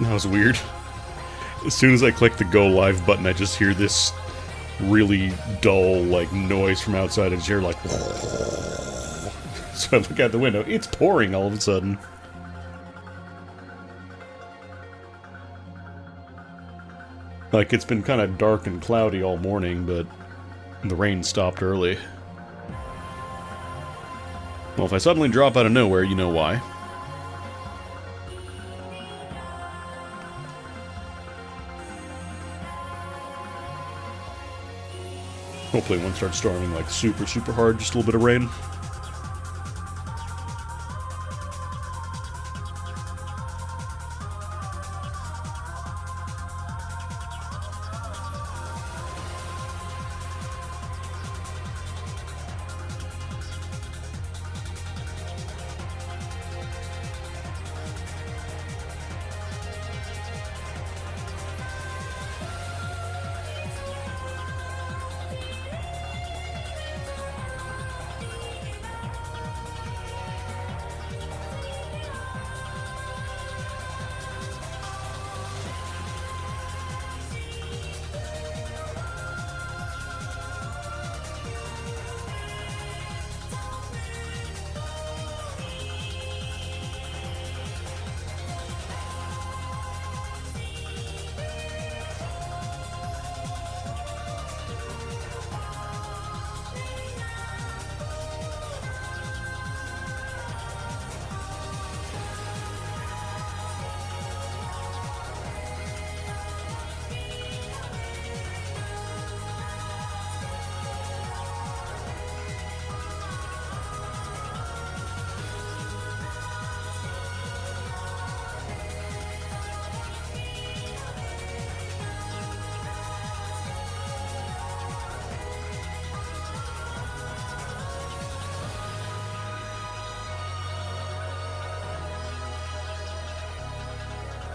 That was weird. As soon as I click the go live button, I just hear this really dull, like, noise from outside. I just hear, like... So I look out the window. It's pouring all of a sudden. Like, it's been kind of dark and cloudy all morning, but the rain stopped early. Well, if I suddenly drop out of nowhere, you know why. Hopefully it won't start storming like super, super hard, just a little bit of rain.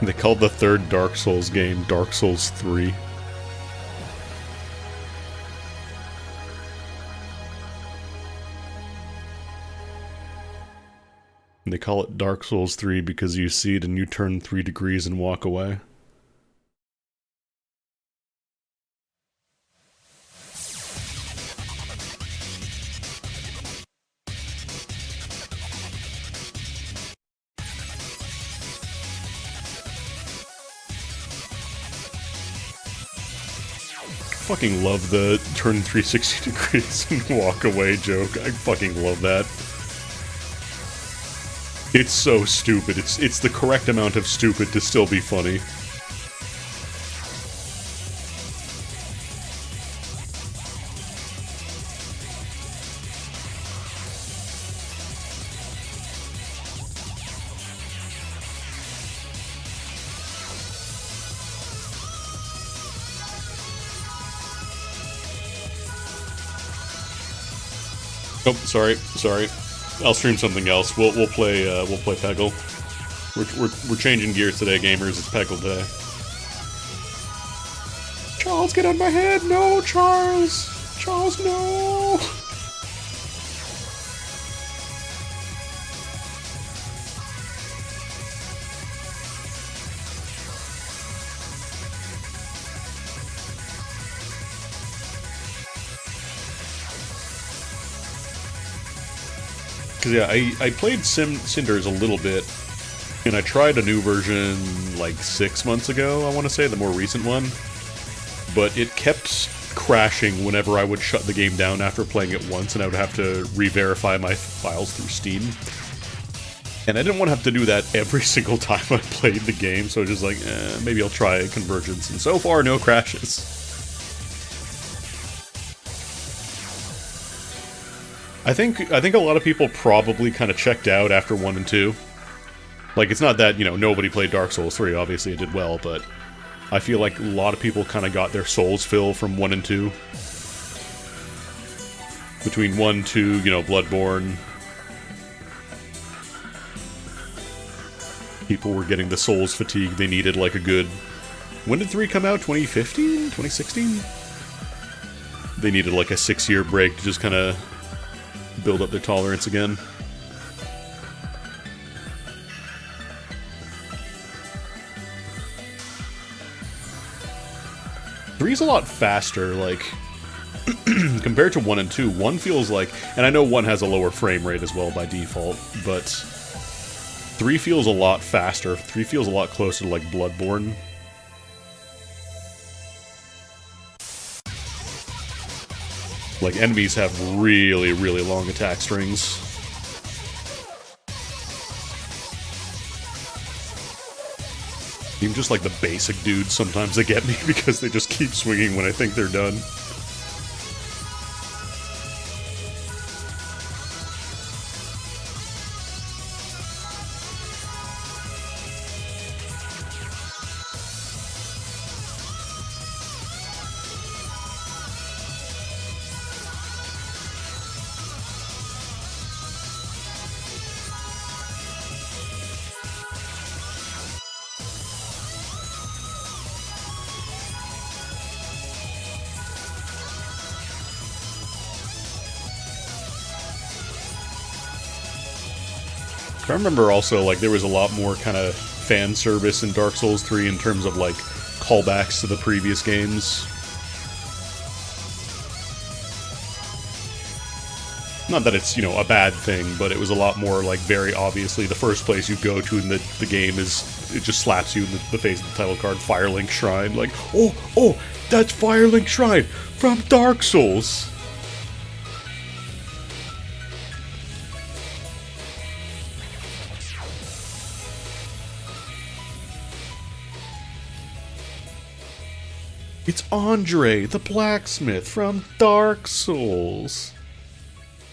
They called the third Dark Souls game Dark Souls 3. And they call it Dark Souls 3 because you see it and you turn 3 degrees and walk away. Fucking love the turn 360 degrees and walk away joke. I fucking love that. It's so stupid. It's the correct amount of stupid to still be funny. Oh, sorry. I'll stream something else. We'll play Peggle. We're changing gears today, gamers. It's Peggle day. Charles, get on my head! No, Charles! Charles, no! Because, yeah, I played Cinders a little bit, and I tried a new version, like, 6 months ago, I want to say, the more recent one. But it kept crashing whenever I would shut the game down after playing it once, and I would have to re-verify my files through Steam. And I didn't want to have to do that every single time I played the game, so I was just like, maybe I'll try Convergence. And so far, no crashes. I think a lot of people probably kind of checked out after 1 and 2. Like, it's not that, you know, nobody played Dark Souls 3, obviously it did well, but I feel like a lot of people kind of got their souls fill from 1 and 2. Between 1, 2, you know, Bloodborne. People were getting the souls fatigue they needed, like a good... When did 3 come out? 2015? 2016? They needed like a 6-year break to just kind of build up their tolerance again. 3's a lot faster, like, compared to 1 and 2. 1 feels like, and I know 1 has a lower frame rate as well by default, but 3 feels a lot faster. 3 feels a lot closer to, like, Bloodborne. Like, enemies have really, really long attack strings. Even just, like, the basic dudes, sometimes they get me because they just keep swinging when I think they're done. I remember also, like, there was a lot more kind of fan service in Dark Souls 3 in terms of, like, callbacks to the previous games. Not that it's, you know, a bad thing, but it was a lot more, like, very obviously the first place you go to in the game is, it just slaps you in the face of the title card, Firelink Shrine. Like, oh, that's Firelink Shrine from Dark Souls! It's Andre, the blacksmith from Dark Souls.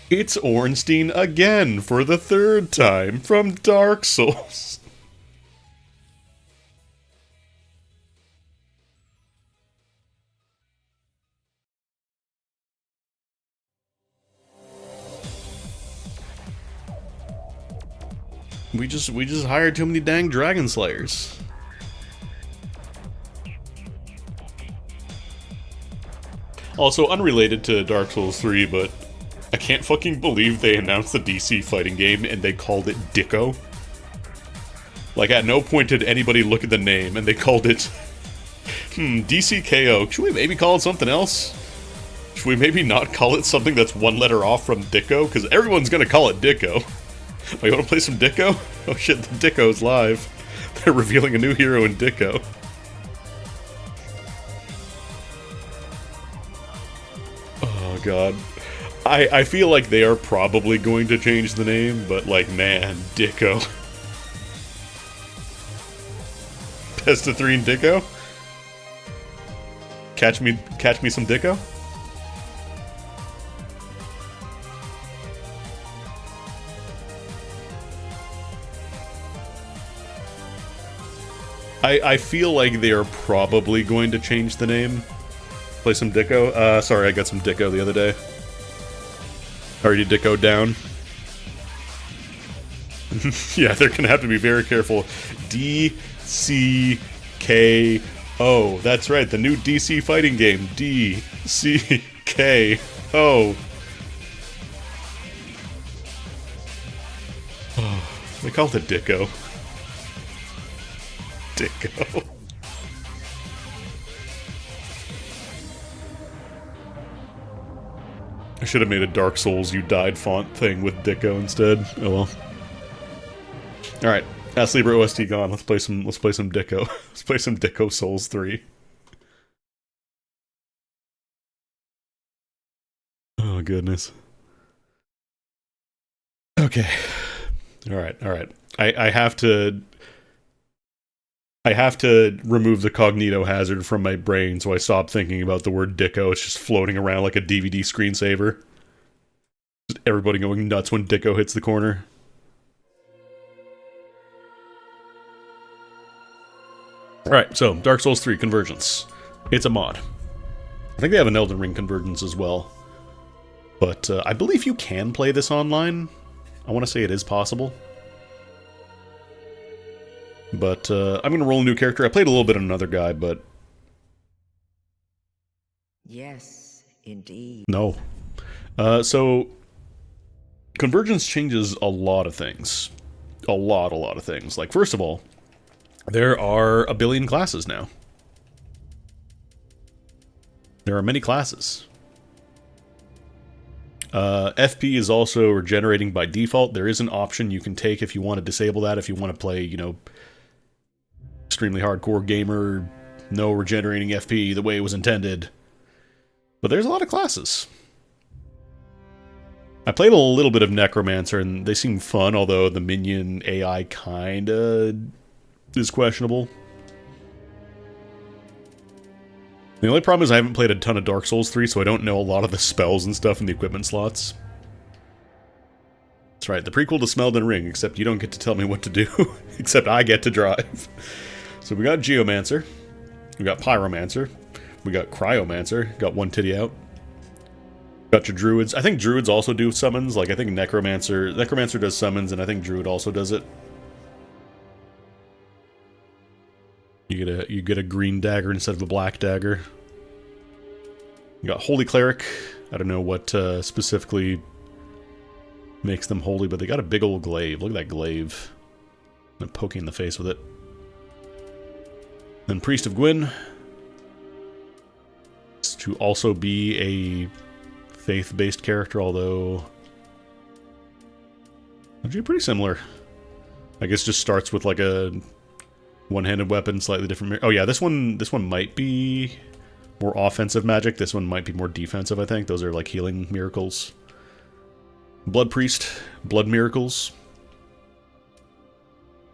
It's Ornstein again for the 3rd time from Dark Souls. We just hired too many dang Dragon Slayers. Also, unrelated to Dark Souls 3, but I can't fucking believe they announced the DC fighting game and they called it Dicko. Like, at no point did anybody look at the name and they called it, DCKO. Should we maybe call it something else? Should we maybe not call it something that's one letter off from Dicko? Because everyone's gonna call it Dicko. Oh, you wanna play some Dicko? Oh shit, the Dicko's live. They're revealing a new hero in Dicko. Oh god. I feel like they are probably going to change the name, but like, man, Dicko. Best of 3 in Dicko? Catch me some Dicko? I feel like they are probably going to change the name. Play some Dicko? Sorry, I got some Dicko the other day. Already Dicko down. Yeah, they're gonna have to be very careful. D-C-K-O. That's right, the new DC fighting game. D-C-K-O. Oh, they call it Dicko. Dicko. I should have made a Dark Souls You Died font thing with Dicko instead. Oh well. Alright, Sleeper OST gone. Let's play some Dicko. Let's play some Dicko Souls 3. Oh goodness. Okay. Alright. I have to remove the cognito hazard from my brain so I stop thinking about the word Dicko. It's just floating around like a DVD screensaver. Just everybody going nuts when Dicko hits the corner. Alright, so, Dark Souls 3 Convergence. It's a mod. I think they have an Elden Ring Convergence as well. But I believe you can play this online. I want to say it is possible. But I'm going to roll a new character. I played a little bit on another guy, but... Yes, indeed. No. So, Convergence changes a lot of things. A lot of things. Like, first of all, there are a billion classes now. There are many classes. FP is also regenerating by default. There is an option you can take if you want to disable that, if you want to play, you know, extremely hardcore gamer, no regenerating FP the way it was intended. But there's a lot of classes. I played a little bit of Necromancer, and they seem fun, although the minion AI kinda is questionable. The only problem is I haven't played a ton of Dark Souls 3, so I don't know a lot of the spells and stuff in the equipment slots. That's right, the prequel to Smell and Ring, except you don't get to tell me what to do, except I get to drive. So we got Geomancer, we got Pyromancer, we got Cryomancer, got one titty out. Got your Druids. I think Druids also do summons, like I think Necromancer does summons, and I think Druid also does it. You get a green dagger instead of a black dagger. You got Holy Cleric. I don't know what specifically makes them holy, but they got a big old glaive. Look at that glaive. I'm poking in the face with it. Then Priest of Gwyn. To also be a faith-based character, although actually pretty similar. I guess just starts with like a one-handed weapon, slightly different. Oh yeah, this one might be more offensive magic. This one might be more defensive, I think. Those are like healing miracles. Blood Priest, blood miracles.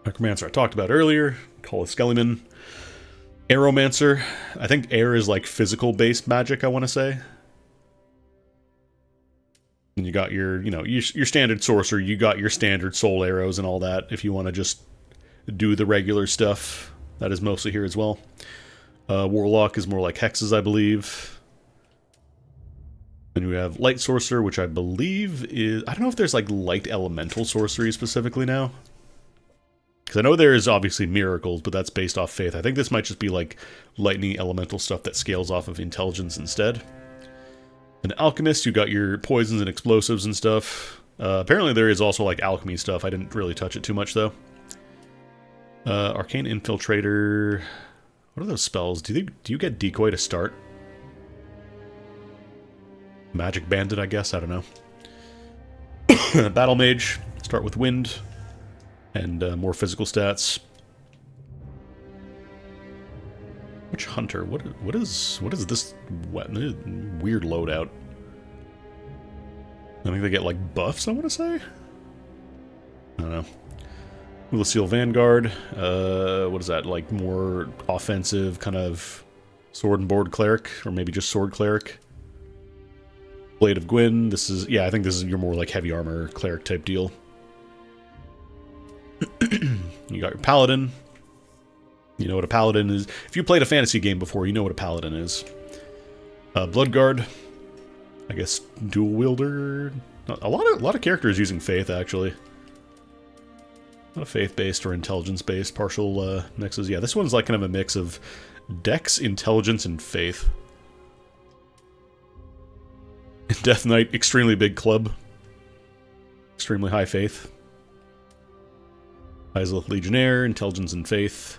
Necromancer I talked about earlier. Call of Skellyman. Aeromancer. I think air is like physical-based magic, I want to say. And you got your, you know, your standard sorcerer. You got your standard soul arrows and all that. If you want to just do the regular stuff, that is mostly here as well. Warlock is more like hexes, I believe. Then we have Light Sorcerer, which I believe is... I don't know if there's like light elemental sorcery specifically now. Because I know there is obviously miracles, but that's based off faith. I think this might just be like lightning elemental stuff that scales off of intelligence instead. An Alchemist, you got your poisons and explosives and stuff. Apparently there is also like alchemy stuff. I didn't really touch it too much though. Arcane Infiltrator. What are those spells? Do you get Decoy to start? Magic Bandit, I guess? I don't know. Battle Mage. Start with Wind. And more physical stats. Witch Hunter. What is this weird loadout? I think they get like buffs, I want to say? I don't know. Lucille Vanguard. What is that? Like more offensive kind of sword and board cleric, or maybe just sword cleric. Blade of Gwyn. This is, yeah, I think this is your more like heavy armor cleric type deal. You got your Paladin. You know what a Paladin is. If you played a fantasy game before, you know what a Paladin is. Bloodguard. I guess dual wielder. A lot of characters using faith, actually. A lot of faith-based or intelligence-based partial mixes. Yeah, this one's like kind of a mix of dex, intelligence, and faith. Death Knight, extremely big club. Extremely high faith. Izalith Legionnaire, intelligence and faith.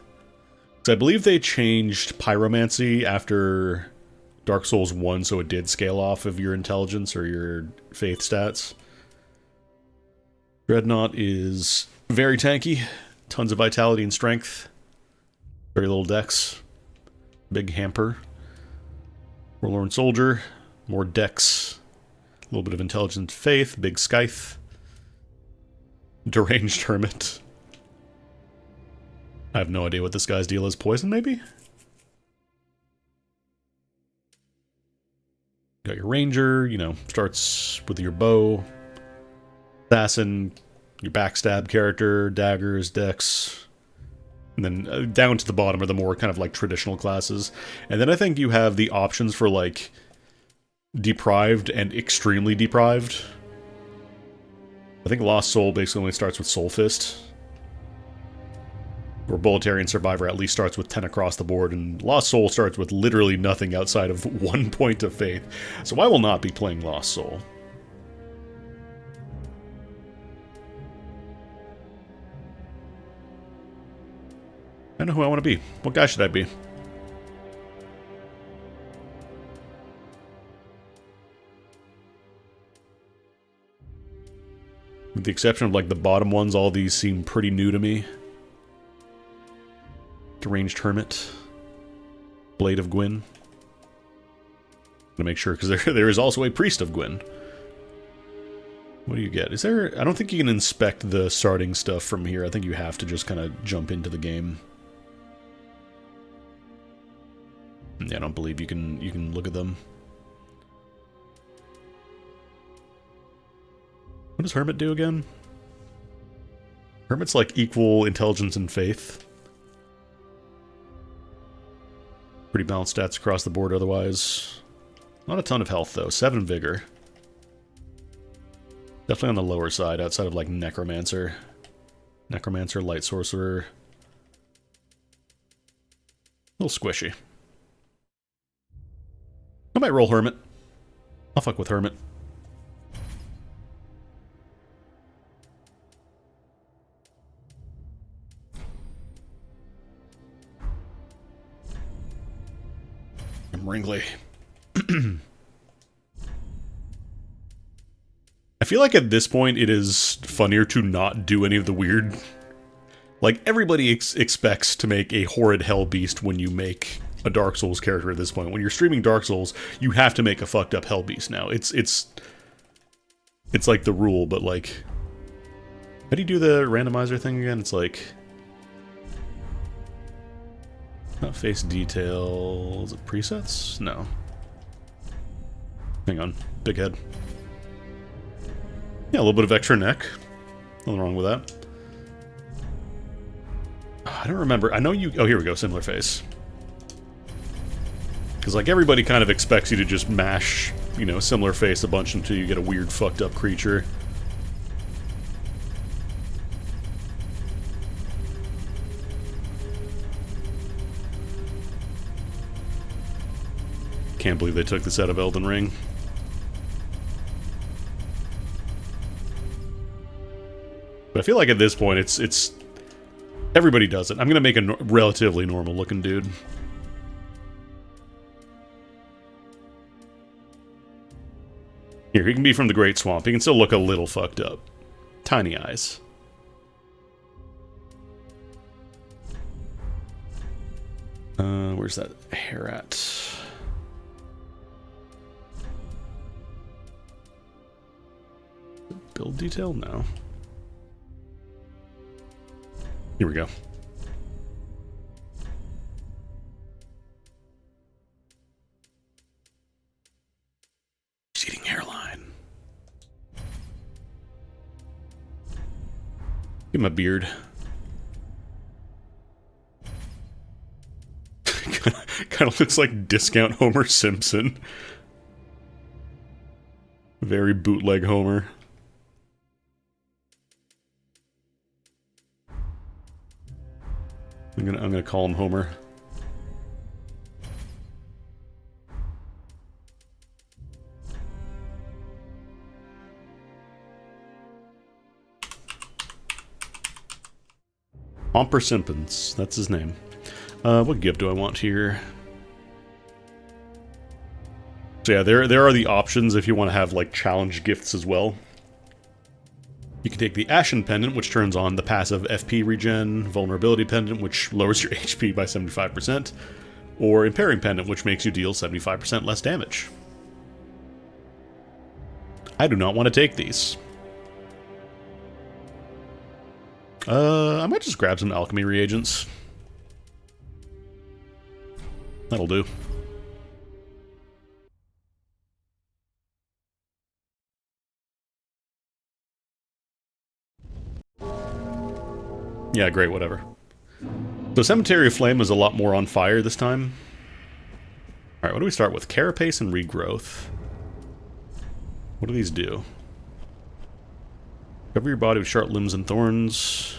So I believe they changed pyromancy after Dark Souls 1, so it did scale off of your intelligence or your faith stats. Dreadnought is very tanky. Tons of vitality and strength. Very little dex. Big hamper. Forlorn Soldier. More dex. A little bit of intelligence, faith. Big scythe. Deranged Hermit. I have no idea what this guy's deal is. Poison, maybe? Got your Ranger, you know, starts with your bow. Assassin, your backstab character, daggers, dex. And then down to the bottom are the more kind of like traditional classes. And then I think you have the options for like deprived and extremely deprived. I think Lost Soul basically only starts with Soul Fist. Or Bulletarian Survivor at least starts with 10 across the board, and Lost Soul starts with literally nothing outside of 1 point of faith. So I will not be playing Lost Soul. I know who I want to be. What guy should I be? With the exception of, like, the bottom ones, all these seem pretty new to me. Deranged Hermit. Blade of Gwyn. To make sure, because there is also a Priest of Gwyn. What do you get? Is there... I don't think you can inspect the starting stuff from here. I think you have to just kind of jump into the game. Yeah, I don't believe you can look at them. What does Hermit do again? Hermit's like equal intelligence and faith. Pretty balanced stats across the board otherwise. Not a ton of health though. 7 vigor. Definitely on the lower side outside of like Necromancer. Necromancer, Light Sorcerer. A little squishy. I might roll Hermit. I'll fuck with Hermit. I'm wrinkly. I feel like at this point it is funnier to not do any of the weird... Like, everybody expects to make a horrid hell beast when you make a Dark Souls character at this point. When you're streaming Dark Souls, you have to make a fucked up hell beast now. It's like the rule, but like... How do you do the randomizer thing again? It's like... Not face detail... Is it presets? No. Hang on. Big head. Yeah, a little bit of extra neck. Nothing wrong with that. I don't remember. I know you... Oh, here we go. Similar face. Because, like, everybody kind of expects you to just mash, you know, similar face a bunch until you get a weird, fucked up creature. Can't believe they took this out of Elden Ring. But I feel like at this point, it's everybody does it. I'm gonna make a relatively normal looking dude. Here, he can be from the Great Swamp. He can still look a little fucked up. Tiny eyes. Where's that hair at? Build detail? No. Here we go. Receding hairline. Give him a beard. Kind of looks like discount Homer Simpson. Very bootleg Homer. I'm gonna call him Homer. Homer Simpsons, that's his name. What gift do I want here? So yeah, there are the options if you want to have like challenge gifts as well. You can take the Ashen Pendant, which turns on the passive FP regen, Vulnerability Pendant, which lowers your HP by 75%, or Impairing Pendant, which makes you deal 75% less damage. I do not want to take these. I might just grab some alchemy reagents. That'll do. Yeah, great, whatever. So Cemetery of Flame is a lot more on fire this time. Alright, what do we start with? Carapace and Regrowth. What do these do? Cover your body with sharp limbs and thorns.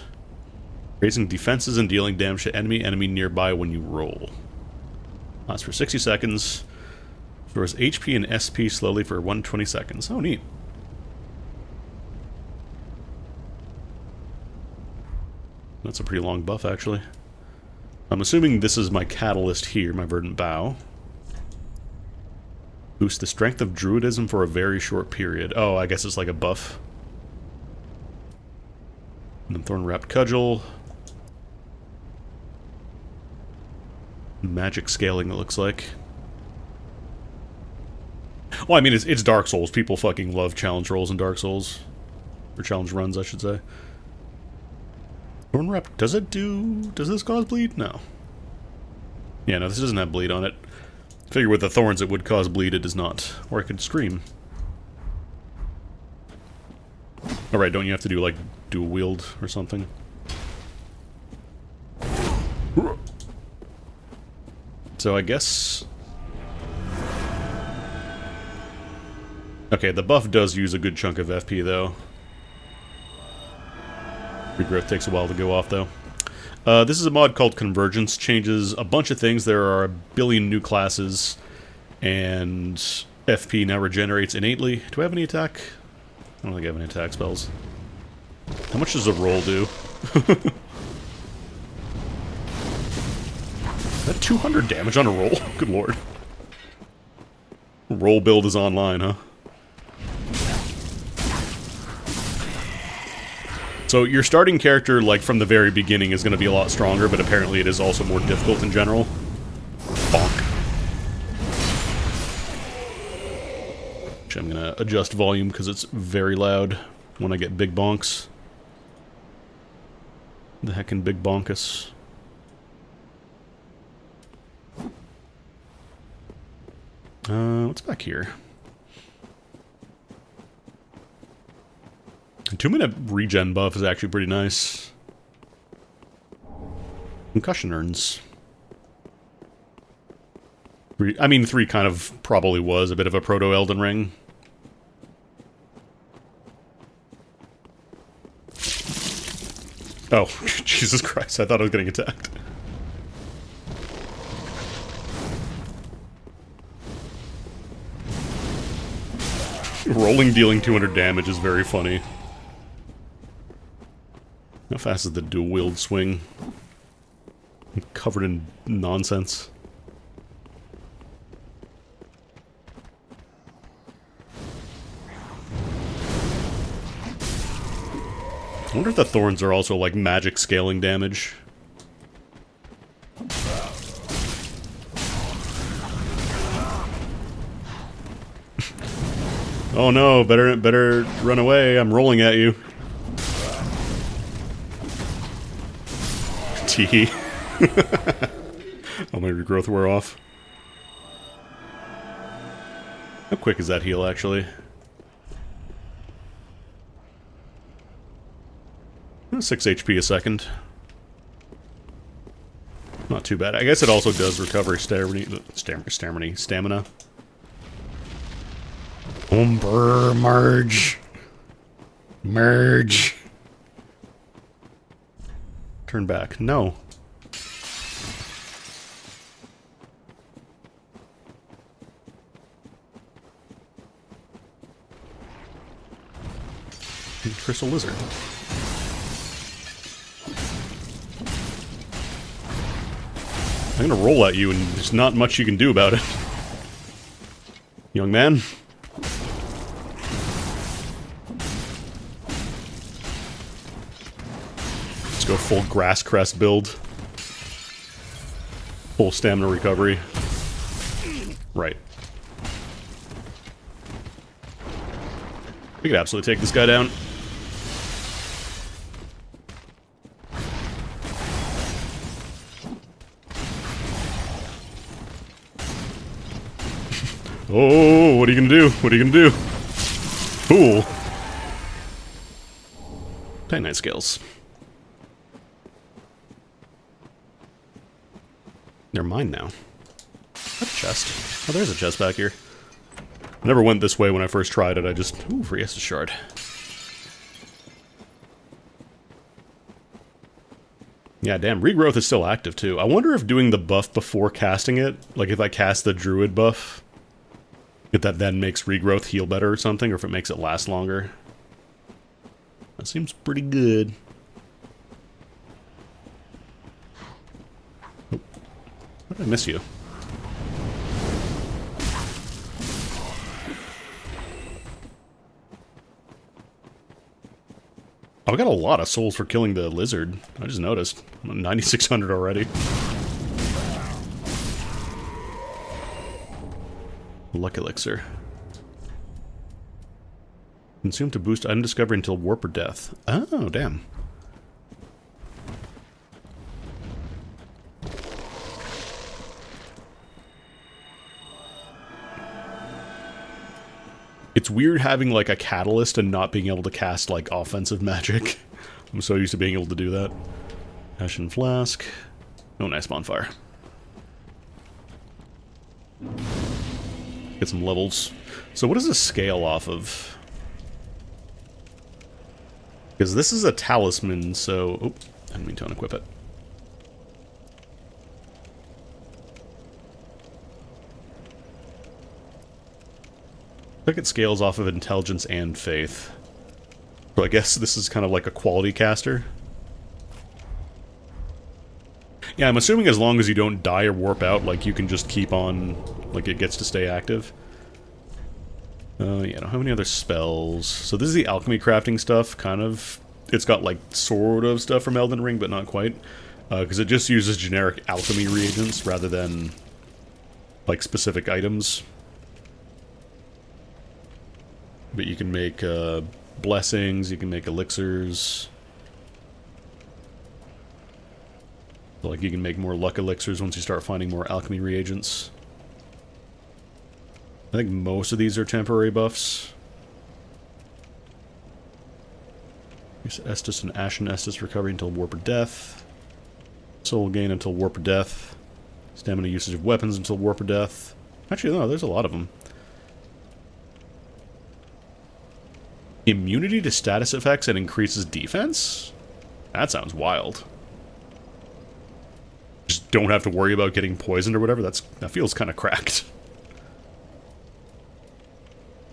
Raising defenses and dealing damage to enemy nearby when you roll. Lasts for 60 seconds. Restores HP and SP slowly for 120 seconds. Oh, neat. That's a pretty long buff, actually. I'm assuming this is my catalyst here, my Verdant Bow. Boost the strength of Druidism for a very short period. Oh, I guess it's like a buff. And then Thorn Wrapped Cudgel. Magic scaling, it looks like. Well, I mean, it's Dark Souls. People fucking love challenge rolls in Dark Souls. Or challenge runs, I should say. Thorn Wrap, does this cause bleed? No. Yeah, no, this doesn't have bleed on it. Figure with the thorns it would cause bleed, it does not. Or I could scream. Alright, don't you have to do, like, dual wield or something? So I guess... Okay, the buff does use a good chunk of FP, though. Regrowth takes a while to go off, though. This is a mod called Convergence. Changes a bunch of things. There are a billion new classes, and FP now regenerates innately. Do I have any attack? I don't think I have any attack spells. How much does a roll do? That 200 damage on a roll? Good lord. Roll build is online, huh? So your starting character, like, from the very beginning is going to be a lot stronger, but apparently it is also more difficult in general. Bonk. Which I'm going to adjust volume because it's very loud when I get big bonks. The heckin' big bonkus. What's back here? A 2-minute regen buff is actually pretty nice. Concussion urns. I mean, 3 kind of probably was a bit of a proto-Elden Ring. Oh, Jesus Christ, I thought I was getting attacked. Rolling dealing 200 damage is very funny. How fast is the dual wield swing? I'm covered in nonsense. I wonder if the thorns are also like magic scaling damage. Oh no, better run away, I'm rolling at you. Tee. Oh, my regrowth wore off. How quick is that heal, actually? 6 HP a second. Not too bad. I guess it also does recover stamina. Merge. Turn back. No. Crystal lizard. I'm gonna roll at you and there's not much you can do about it. Young man. Let's go full grass crest build. Full stamina recovery. Right. We could absolutely take this guy down. Oh, what are you gonna do? What are you gonna do? Cool. Titanite scales. They're mine now. Is that a chest? Oh, there's a chest back here. I never went this way when I first tried it. I just... Ooh, free Estus shard. Yeah, damn. Regrowth is still active, too. I wonder if doing the buff before casting it, like if I cast the Druid buff, if that then makes regrowth heal better or something, or if it makes it last longer. That seems pretty good. Oh. How did I miss you? I've got a lot of souls for killing the lizard. I just noticed. I'm at 9,600 already. Luck elixir. Consume to boost item discovery until warp or death. Oh, damn. It's weird having, like, a catalyst and not being able to cast, like, offensive magic. I'm so used to being able to do that. Ashen Flask. Oh, nice bonfire. Get some levels. So what does this scale off of? Because this is a talisman, so... Oh, I didn't mean to unequip it. I think it scales off of intelligence and faith. So I guess this is kind of like a quality caster. Yeah, I'm assuming as long as you don't die or warp out, like, you can just keep on, like, it gets to stay active. Yeah, I don't have any other spells. So this is the alchemy crafting stuff, kind of. It's got, like, sort of stuff from Elden Ring, but not quite. Because it just uses generic alchemy reagents rather than, like, specific items. But you can make blessings, you can make elixirs. So, like, you can make more luck elixirs once you start finding more alchemy reagents. I think most of these are temporary buffs. Estus and Ashen Estus recovery until warp or death. Soul gain until warp or death. Stamina usage of weapons until warp or death. Actually, no, there's a lot of them. Immunity to status effects and increases defense? That sounds wild. Just don't have to worry about getting poisoned or whatever. That feels kind of cracked.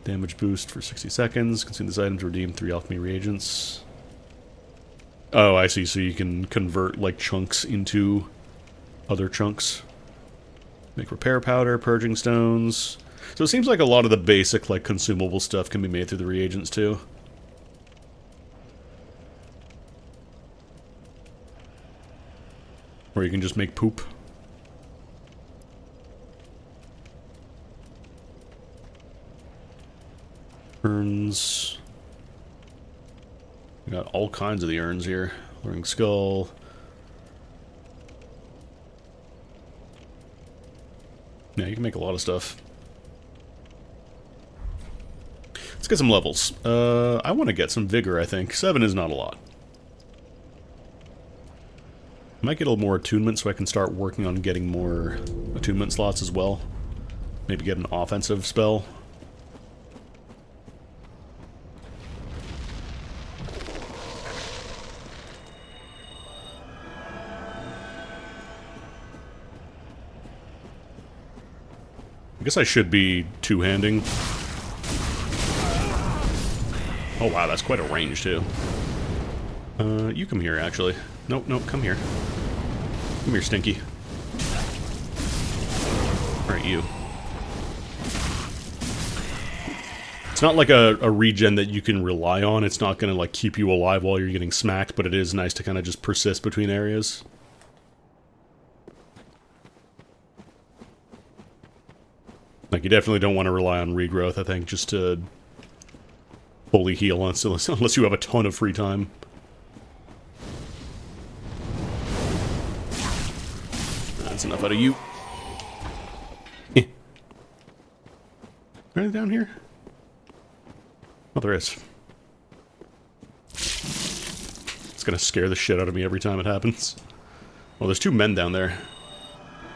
Damage boost for 60 seconds. Consume this item to redeem 3 alchemy reagents. Oh, I see. So you can convert, like, chunks into other chunks. Make repair powder, purging stones. So it seems like a lot of the basic, like, consumable stuff can be made through the reagents, too. Or you can just make poop. Urns. We got all kinds of the urns here. Luring Skull. Yeah, you can make a lot of stuff. Let's get some levels. I want to get some vigor, I think. 7 is not a lot. I might get a little more attunement so I can start working on getting more attunement slots as well. Maybe get an offensive spell. I guess I should be two-handing. Oh wow, that's quite a range too. You come here actually. Nope, nope, come here. Come here, Stinky. Alright, you. It's not like a regen that you can rely on. It's not gonna, like, keep you alive while you're getting smacked, but it is nice to kind of just persist between areas. Like, you definitely don't want to rely on regrowth, I think, just to fully heal unless you have a ton of free time. That's enough out of you. Anything down here? Oh, there is. It's gonna scare the shit out of me every time it happens. Well, there's 2 men down there.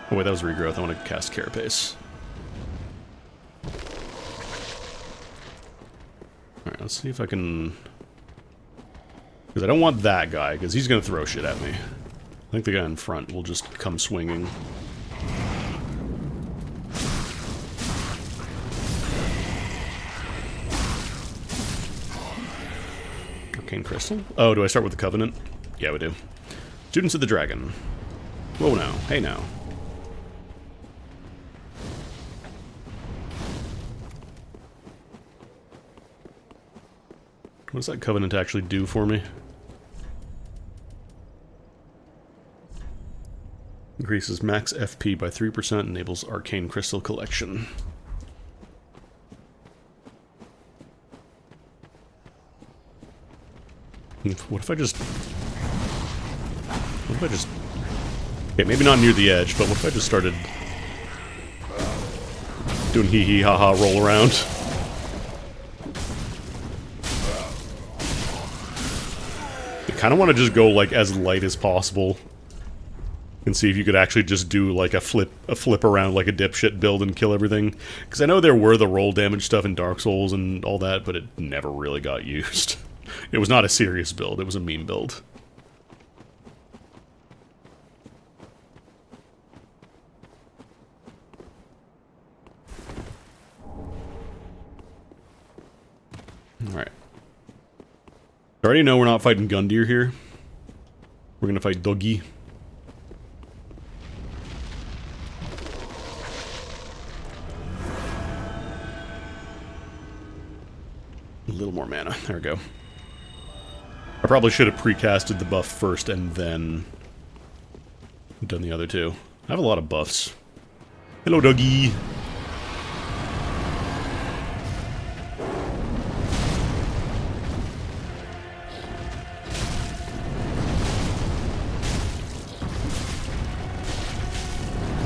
Oh wait, that was regrowth. I want to cast Carapace. Alright, let's see if I can... Because I don't want that guy, because he's going to throw shit at me. I think the guy in front will just come swinging. Arcane Crystal? Oh, do I start with the Covenant? Yeah, we do. Students of the Dragon. Whoa now. Hey now. What does that Covenant actually do for me? Increases max FP by 3%, enables arcane crystal collection. What if I just... Okay, maybe not near the edge, but what if I just started doing hee-hee ha-ha roll around? I kind of want to just go, like, as light as possible. And see if you could actually just do, like, a flip around like a dipshit build and kill everything. Because I know there were the roll damage stuff in Dark Souls and all that, but it never really got used. It was not a serious build, it was a meme build. Alright. I already know we're not fighting Gundyr here. We're gonna fight Doggy. A little more mana. There we go. I probably should have precasted the buff first and then done the other two. I have a lot of buffs. Hello, Doggy.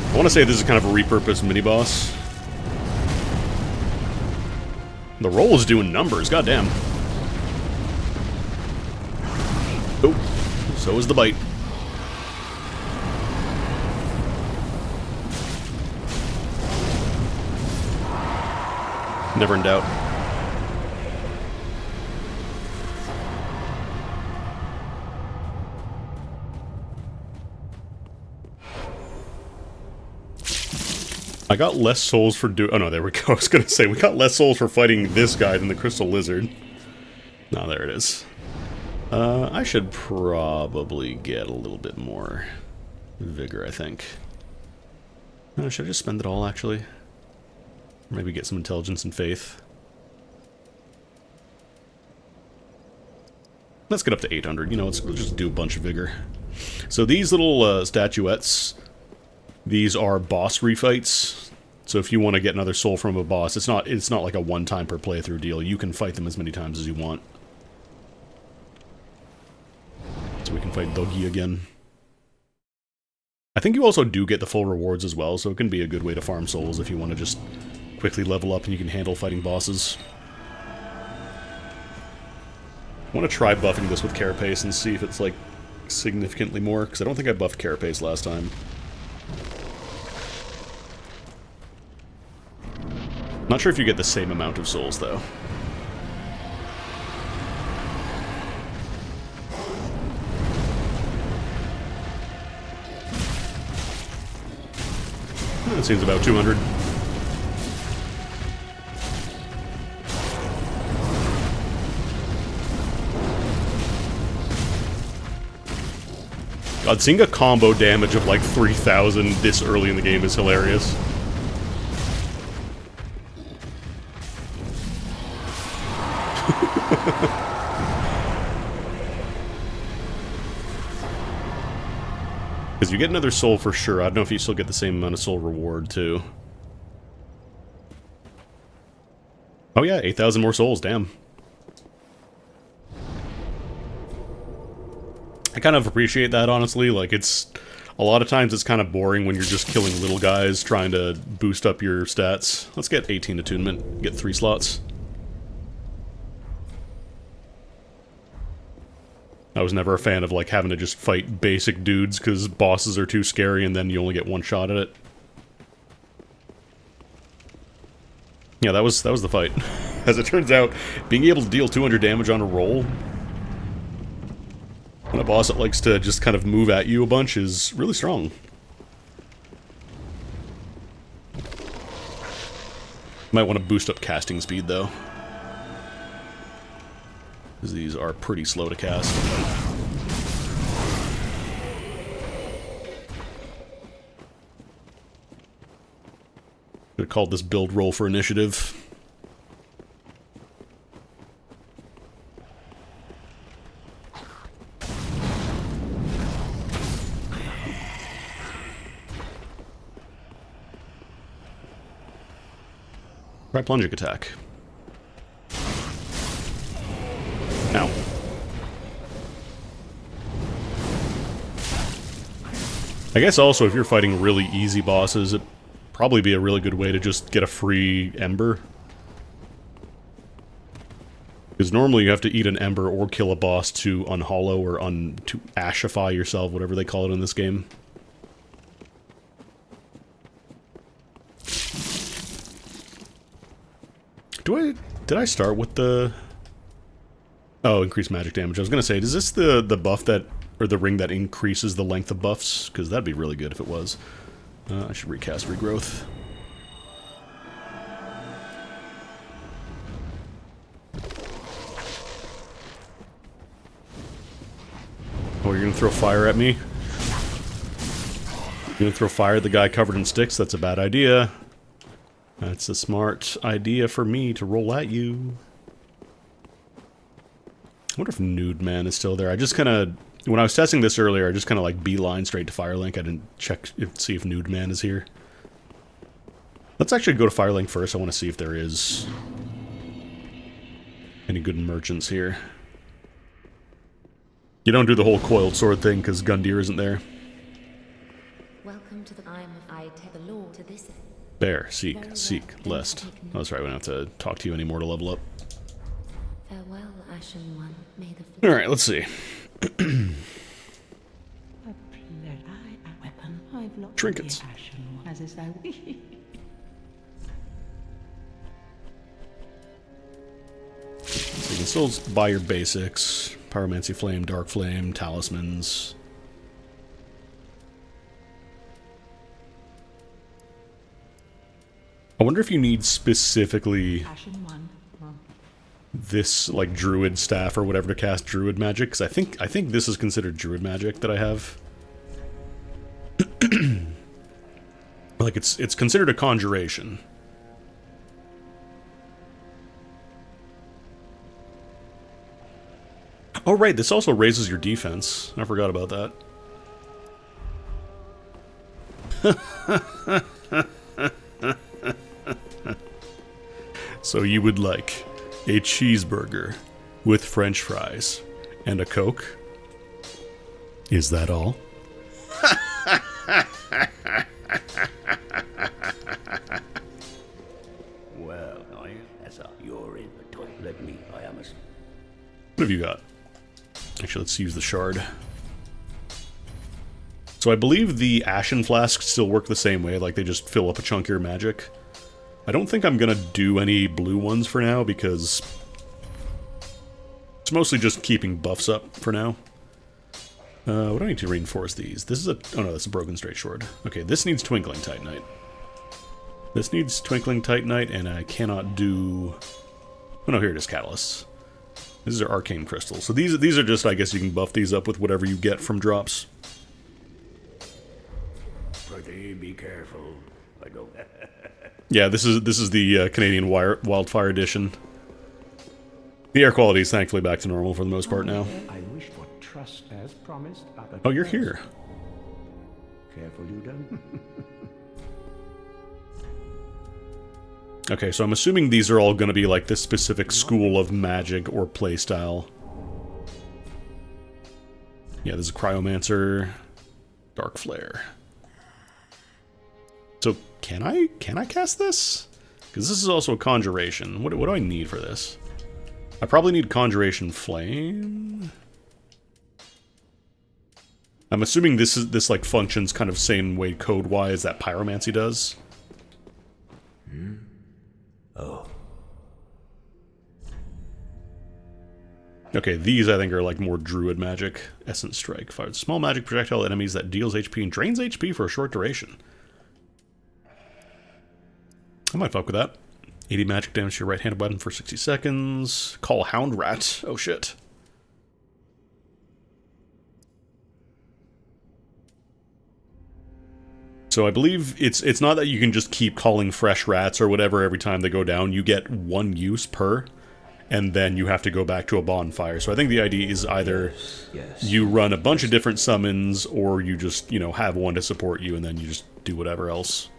I want to say this is kind of a repurposed mini-boss. The roll is doing numbers, goddamn. Oh, so is the bite. Never in doubt. I got less souls for oh no, there we go. I was gonna say, we got less souls for fighting this guy than the Crystal Lizard. No, there it is. I should probably get a little bit more vigor, I think. Should I just spend it all, actually? Or maybe get some intelligence and faith. Let's get up to 800. You know, let's just do a bunch of vigor. So these little statuettes, these are boss refights. So if you want to get another soul from a boss, it's not like a one-time per playthrough deal. You can fight them as many times as you want. So we can fight Doggy again. I think you also do get the full rewards as well, so it can be a good way to farm souls if you want to just quickly level up and you can handle fighting bosses. I want to try buffing this with Carapace and see if it's, like, significantly more, because I don't think I buffed Carapace last time. Not sure if you get the same amount of souls, though. That seems about 200. God, seeing a combo damage of like 3,000 this early in the game is hilarious. Because you get another soul for sure. I don't know if you still get the same amount of soul reward, too. Oh yeah, 8,000 more souls, damn. I kind of appreciate that, honestly. Like, it's... A lot of times it's kind of boring when you're just killing little guys trying to boost up your stats. Let's get 18 attunement, get 3 slots. I was never a fan of, like, having to just fight basic dudes because bosses are too scary and then you only get one shot at it. Yeah, that was the fight. As it turns out, being able to deal 200 damage on a roll when a boss that likes to just kind of move at you a bunch is really strong. Might want to boost up casting speed, though. Because these are pretty slow to cast. Should have called this build roll for initiative. Try plunging attack. Ow. I guess also if you're fighting really easy bosses, it'd probably be a really good way to just get a free ember. Because normally you have to eat an ember or kill a boss to unhollow or to ashify yourself, whatever they call it in this game. Did I start with the... Oh, increased magic damage. I was gonna say, is this the buff that... Or the ring that increases the length of buffs? Because that'd be really good if it was. I should recast Regrowth. Oh, you're gonna throw fire at me? You're gonna throw fire at the guy covered in sticks? That's a bad idea. That's a smart idea for me to roll at you. I wonder if Nude Man is still there. I just kind of... When I was testing this earlier, I just kind of like beeline straight to Firelink. I didn't check see if Nude Man is here. Let's actually go to Firelink first. I want to see if there is any good merchants here. You don't do the whole coiled sword thing because Gundyr isn't there. Welcome to the I take the law to this. Bear, seek, lest. Oh, that's right, we don't have to talk to you anymore to level up. Farewell, Ashen One. May the Alright, let's see. Trinkets. So you can still buy your basics. Pyromancy Flame, Dark Flame, Talismans. I wonder if you need specifically this, like, Druid staff or whatever to cast Druid magic, because I think this is considered Druid magic that I have. Like, it's considered a conjuration. Oh, right, this also raises your defense. I forgot about that. So you would like a cheeseburger with French fries and a Coke? Is that all? Well, as you're in the toilet, let me, I am a... What have you got? Actually, let's use the shard. So I believe the Ashen Flasks still work the same way, like they just fill up a chunk of your magic. I don't think I'm gonna do any blue ones for now, because it's mostly just keeping buffs up for now. What do I need to reinforce these? This is a... Oh no, that's a Broken Straight Sword. Okay, this needs Twinkling Titanite. This needs Twinkling Titanite, and I cannot do... Oh no, here it is, Catalysts. These are Arcane Crystals. So these are just, I guess you can buff these up with whatever you get from drops. Pretty, be careful. I go... Yeah, this is the Canadian Wildfire Edition. The air quality is thankfully back to normal for the most part now. I wish for trust as promised. Oh, you're here. Careful, you don't. Okay, so I'm assuming these are all going to be like this specific school of magic or playstyle. Yeah, there's a Cryomancer, Dark Flare. So can I cast this? Because this is also a conjuration. What do I need for this? I probably need Conjuration Flame. I'm assuming this like functions kind of same way code-wise that Pyromancy does. Oh. Okay, these I think are like more druid magic. Essence Strike. Fires small magic projectile at enemies that deals HP and drains HP for a short duration. I might fuck with that. 80 magic damage to your right-handed weapon for 60 seconds. Call Hound Rat. Oh shit. So I believe it's not that you can just keep calling fresh rats or whatever every time they go down. You get one use per, and then you have to go back to a bonfire. So I think the idea is either you run a bunch of different summons, or you just, you know, have one to support you, and then you just do whatever else.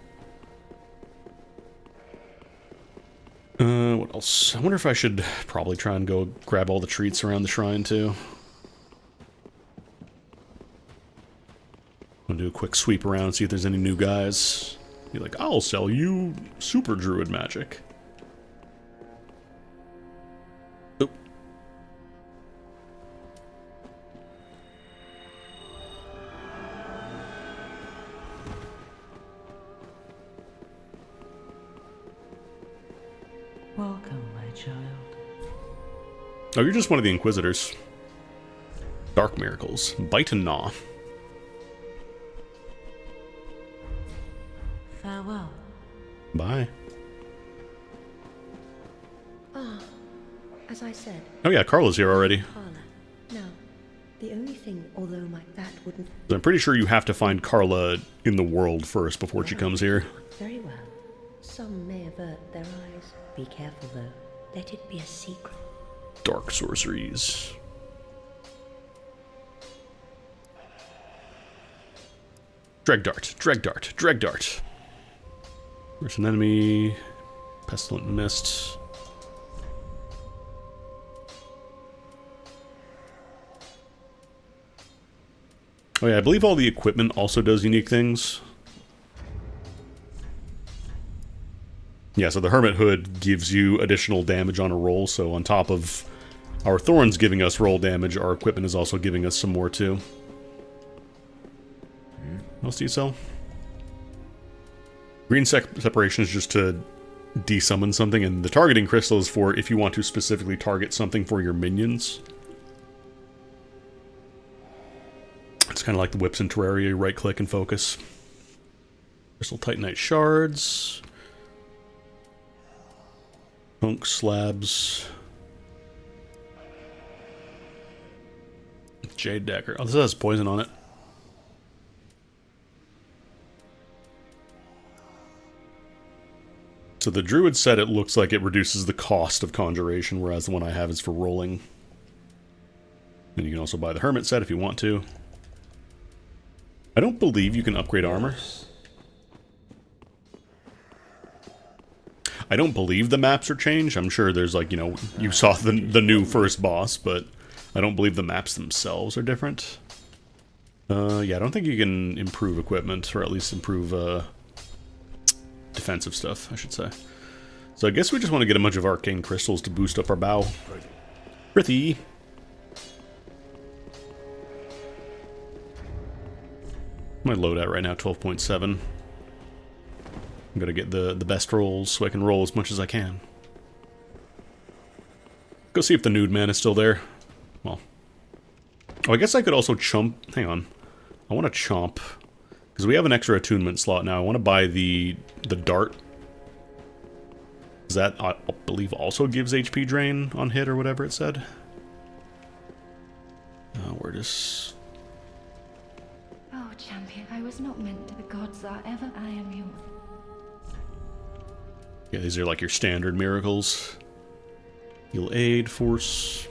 What else? I wonder if I should probably try and go grab all the treats around the shrine, too. I'm gonna do a quick sweep around, see if there's any new guys. Be like, I'll sell you super druid magic. Oh. Welcome, my child. Oh, you're just one of the Inquisitors. Dark Miracles. Bite and Gnaw. Farewell. Bye. As I said, Oh yeah, Carla's here already. Carla. Now, the only thing, although that wouldn't... I'm pretty sure you have to find Carla in the world first before she comes here. Very well. Some may avert their eyes. Be careful, though. Let it be a secret. Dark sorceries. Dreg Dart, Dreg Dart, Dreg Dart. There's an enemy. Pestilent Mist. Oh yeah, I believe all the equipment also does unique things. Yeah, so the Hermit Hood gives you additional damage on a roll, so on top of our Thorns giving us roll damage, our equipment is also giving us some more too. What else do you sell? Green Separation is just to desummon something, and the Targeting Crystal is for if you want to specifically target something for your minions. It's kind of like the Whips in Terraria, you right-click and focus. Crystal Titanite Shards. Punk Slabs. Jade Dagger. Oh, this has poison on it. So the Druid set, it looks like it reduces the cost of Conjuration, whereas the one I have is for rolling. And you can also buy the Hermit set if you want to. I don't believe you can upgrade armor. I don't believe the maps are changed. I'm sure there's like, you know, you saw the new first boss, but I don't believe the maps themselves are different. Yeah, I don't think you can improve equipment, or at least improve defensive stuff, I should say. So I guess we just want to get a bunch of arcane crystals to boost up our bow. Prithy! My load at right now, 12.7. I'm gonna get the best rolls so I can roll as much as I can. Go see if the nude man is still there. Well. Oh, I guess I could also chump... Hang on. I want to chomp. Because we have an extra attunement slot now. I want to buy the dart. Because that, I believe, also gives HP drain on hit or whatever it said. Where does... Oh, champion, I was not meant to. The gods are ever. I am yours. Yeah, these are like your standard miracles. Heal aid, force.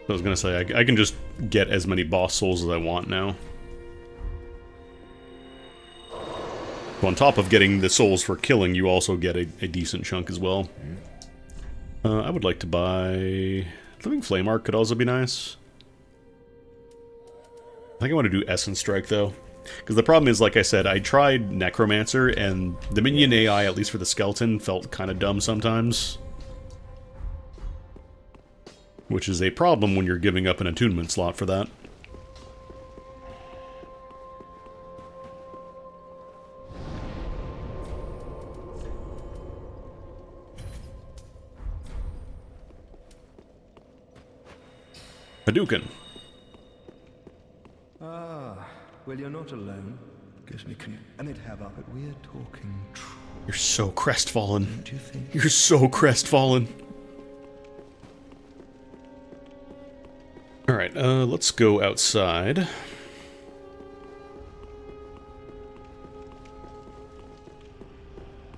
I was gonna say, I can just get as many boss souls as I want now. So on top of getting the souls for killing, you also get a decent chunk as well. I would like to buy... Living Flame Arc could also be nice. I think I want to do Essence Strike, though. Because the problem is, like I said, I tried Necromancer, and the minion AI, at least for the skeleton, felt kind of dumb sometimes. Which is a problem when you're giving up an attunement slot for that. Hadouken. Ah, well, you're not alone. Gives me and it have up, but we're talking true. You're so crestfallen. Don't you think? You're so crestfallen. Alright, let's go outside. I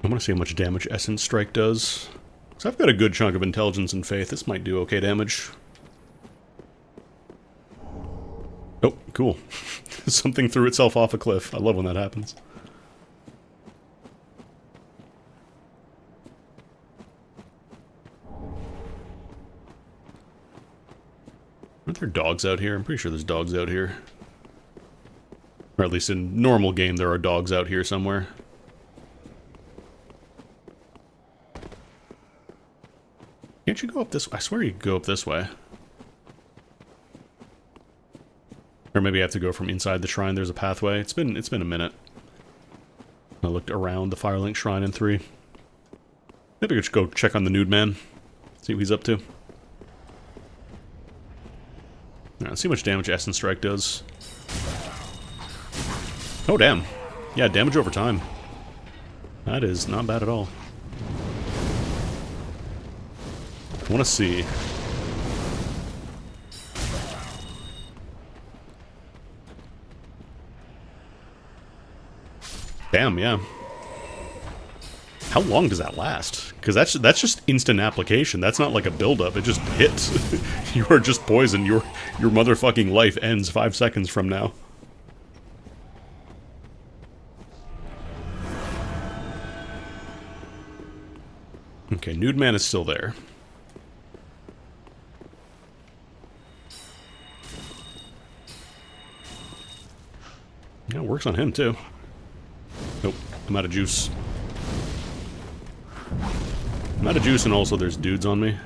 want to see how much damage Essence Strike does. So I've got a good chunk of Intelligence and Faith. This might do okay damage. Oh, cool. Something threw itself off a cliff. I love when that happens. Aren't there dogs out here? I'm pretty sure there's dogs out here. Or at least in normal game there are dogs out here somewhere. Can't you go up this way? I swear you could go up this way. Or maybe I have to go from inside the shrine. There's a pathway. It's been a minute. I looked around the Firelink Shrine in 3. Maybe I could go check on the nude man. See what he's up to. Alright, let's see how much damage Essence Strike does. Oh, damn. Yeah, damage over time. That is not bad at all. I want to see. Damn, yeah. How long does that last? Because that's just instant application. That's not like a build-up. It just hits. You are just poisoned. Your motherfucking life ends 5 seconds from now. Okay, Nude Man is still there. Yeah, it works on him, too. Nope, I'm out of juice. I'm out of juice, and also there's dudes on me.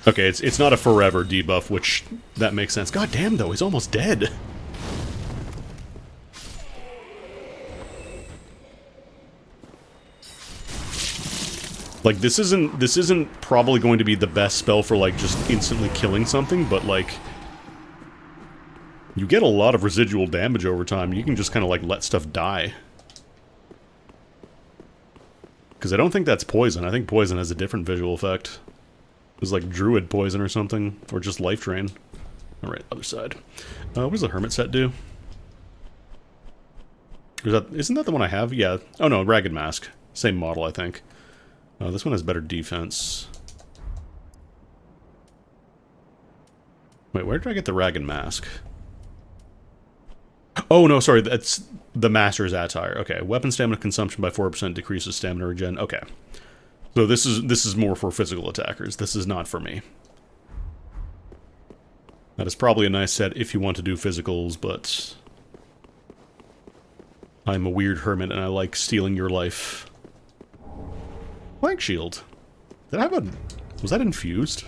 Okay, it's not a forever debuff, which, that makes sense. God damn, though, he's almost dead. Like, this isn't probably going to be the best spell for, like, just instantly killing something, but, like, you get a lot of residual damage over time. You can just kind of, like, let stuff die. Because I don't think that's poison. I think poison has a different visual effect. It was like Druid poison or something, or just Life Drain. Alright, other side. What does the Hermit set do? Isn't that the one I have? Yeah. Oh no, Ragged Mask. Same model, I think. This one has better defense. Wait, where did I get the Ragged Mask? Oh, no, sorry, that's the Master's Attire. Okay, weapon stamina consumption by 4% decreases stamina regen. Okay. So this is more for physical attackers. This is not for me. That is probably a nice set if you want to do physicals, but I'm a weird hermit and I like stealing your life. Flank shield. Did I have a... Was that infused?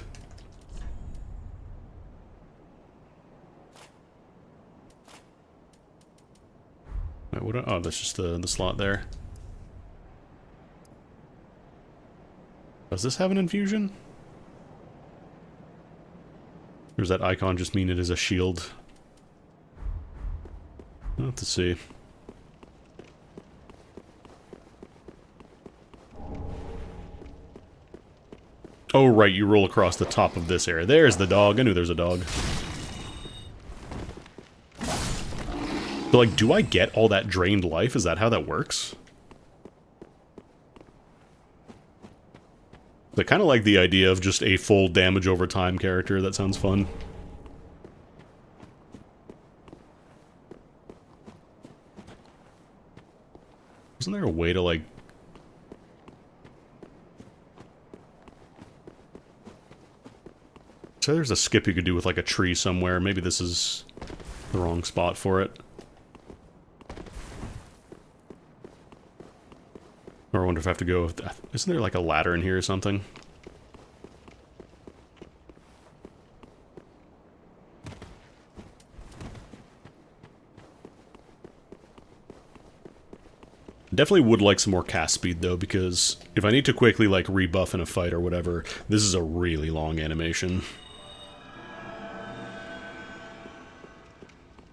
Wait, what? Oh, that's just the slot there. Does this have an infusion? Or does that icon just mean it is a shield? I'll have to see. Oh, right, you roll across the top of this area. There's the dog. I knew there's a dog. But, like, do I get all that drained life? Is that how that works? I kind of like the idea of just a full damage over time character. That sounds fun. Isn't there a way to, like... So there's a skip you could do with, like, a tree somewhere. Maybe this is the wrong spot for it. Or I wonder if I have to go with that. Isn't there like a ladder in here or something? Definitely would like some more cast speed though, because if I need to quickly like rebuff in a fight or whatever, this is a really long animation.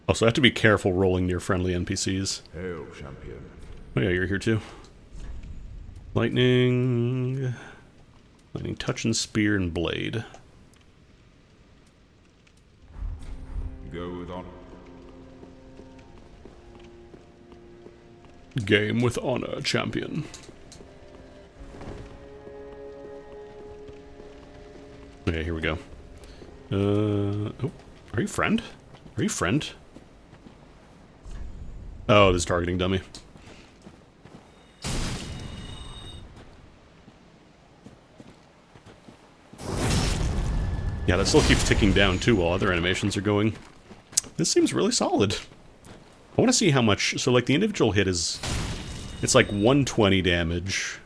Also, I have to be careful rolling near friendly NPCs. Hail, champion. Oh yeah, you're here too. Lightning... Lightning touch and spear and blade. Go with honor. Game with honor, champion. Okay, here we go. Oh, are you friend? Are you friend? Oh, this targeting dummy. Yeah, that still keeps ticking down too while other animations are going. This seems really solid. I want to see how much... So, like, the individual hit is... It's like 120 damage.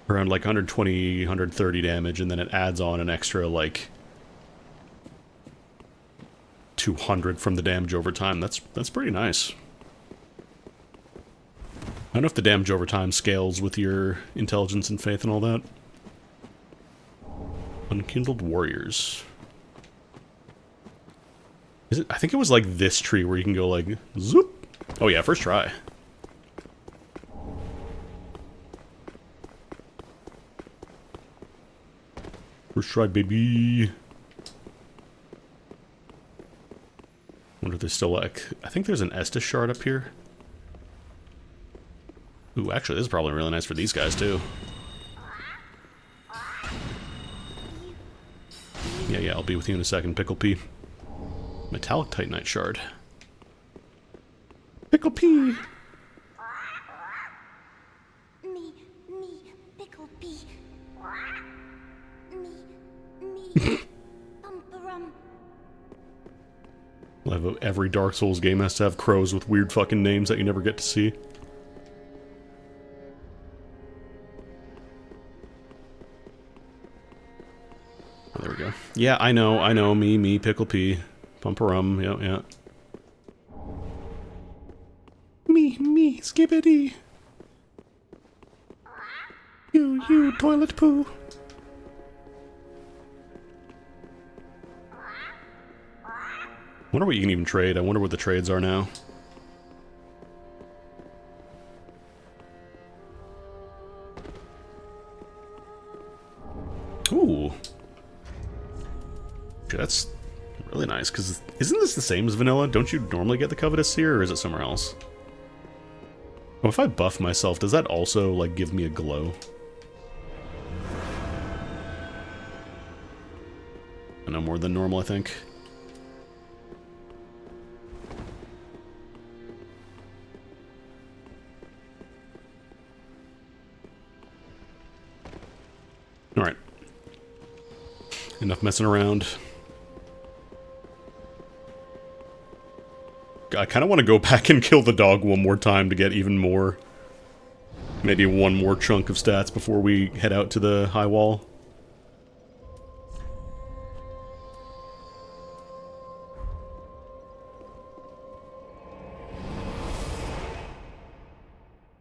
Around like 120, 130 damage, and then it adds on an extra, like... 200 from the damage over time. That's pretty nice. I don't know if the damage over time scales with your intelligence and faith and all that. Unkindled warriors. Is it? I think it was like this tree where you can go like zoop. Oh yeah, first try. First try, baby. Wonder if there's still like... I think there's an Estus shard up here. Ooh, actually, this is probably really nice for these guys, too. Yeah, I'll be with you in a second, Pickle P. Metallic Titanite shard. Pickle P! Me, pickle pea. Me, bumperum. Every Dark Souls game has to have crows with weird fucking names that you never get to see. Oh, there we go. Yeah, I know, me, Pickle P. Pumperum, yeah. Me, skibbity. You, toilet poo. Wonder what you can even trade. I wonder what the trades are now. Ooh. Okay, that's really nice, because isn't this the same as vanilla? Don't you normally get the Covetous Seer, or is it somewhere else? Oh, if I buff myself, does that also, like, give me a glow? I know more than normal, I think. Alright. Enough messing around. I kind of want to go back and kill the dog one more time to get even more... Maybe one more chunk of stats before we head out to the high wall.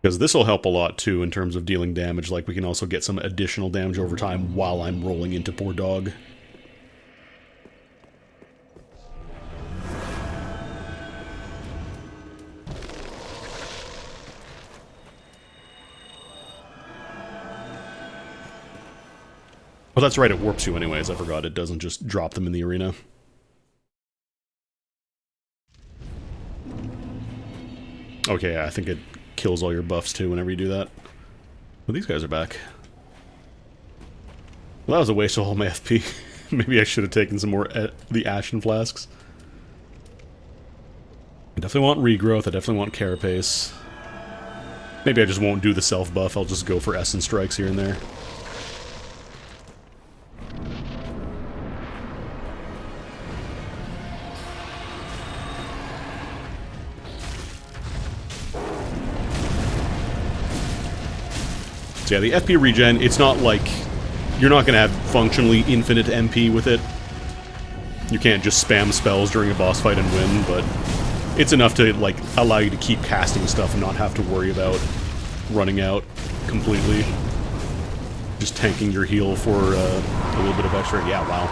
Because this will help a lot, too, in terms of dealing damage. Like, we can also get some additional damage over time while I'm rolling into poor dog. Oh, that's right, it warps you anyways. I forgot it doesn't just drop them in the arena. Okay, I think it kills all your buffs too whenever you do that. Well, these guys are back. Well, that was a waste of all my FP. Maybe I should have taken some more the Ashen Flasks. I definitely want Regrowth, I definitely want Carapace. Maybe I just won't do the self-buff, I'll just go for Essence Strikes here and there. So yeah, the FP regen, it's not like... You're not going to have functionally infinite MP with it. You can't just spam spells during a boss fight and win, but... It's enough to, like, allow you to keep casting stuff and not have to worry about running out completely. Just tanking your heal for a little bit of extra. Yeah, wow.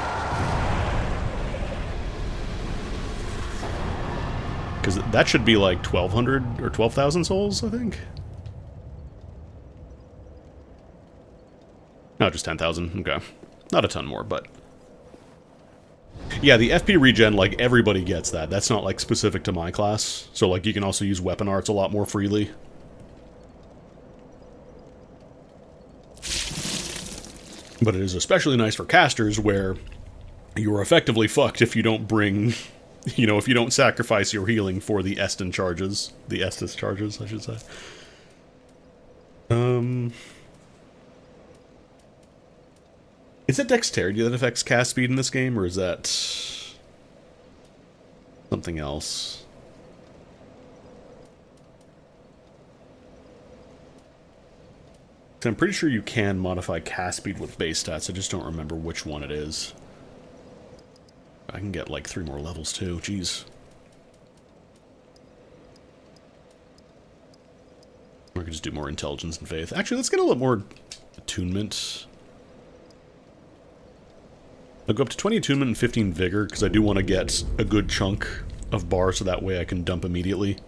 Because that should be like 1,200 or 12,000 souls, I think. No, just 10,000. Okay. Not a ton more, but... Yeah, the FP regen, like, everybody gets that. That's not, like, specific to my class. So, like, you can also use weapon arts a lot more freely. But it is especially nice for casters where you are effectively fucked if you don't bring, you know, if you don't sacrifice your healing for the Estus charges. The Estus charges, I should say. Is it dexterity that affects cast speed in this game, or is that something else? I'm pretty sure you can modify cast speed with base stats, I just don't remember which one it is. I can get like 3 more levels too, jeez. Or I could just do more intelligence and faith. Actually, let's get a little more attunement. I'll go up to 20 attunement and 15 vigor, because I do want to get a good chunk of bar so that way I can dump immediately.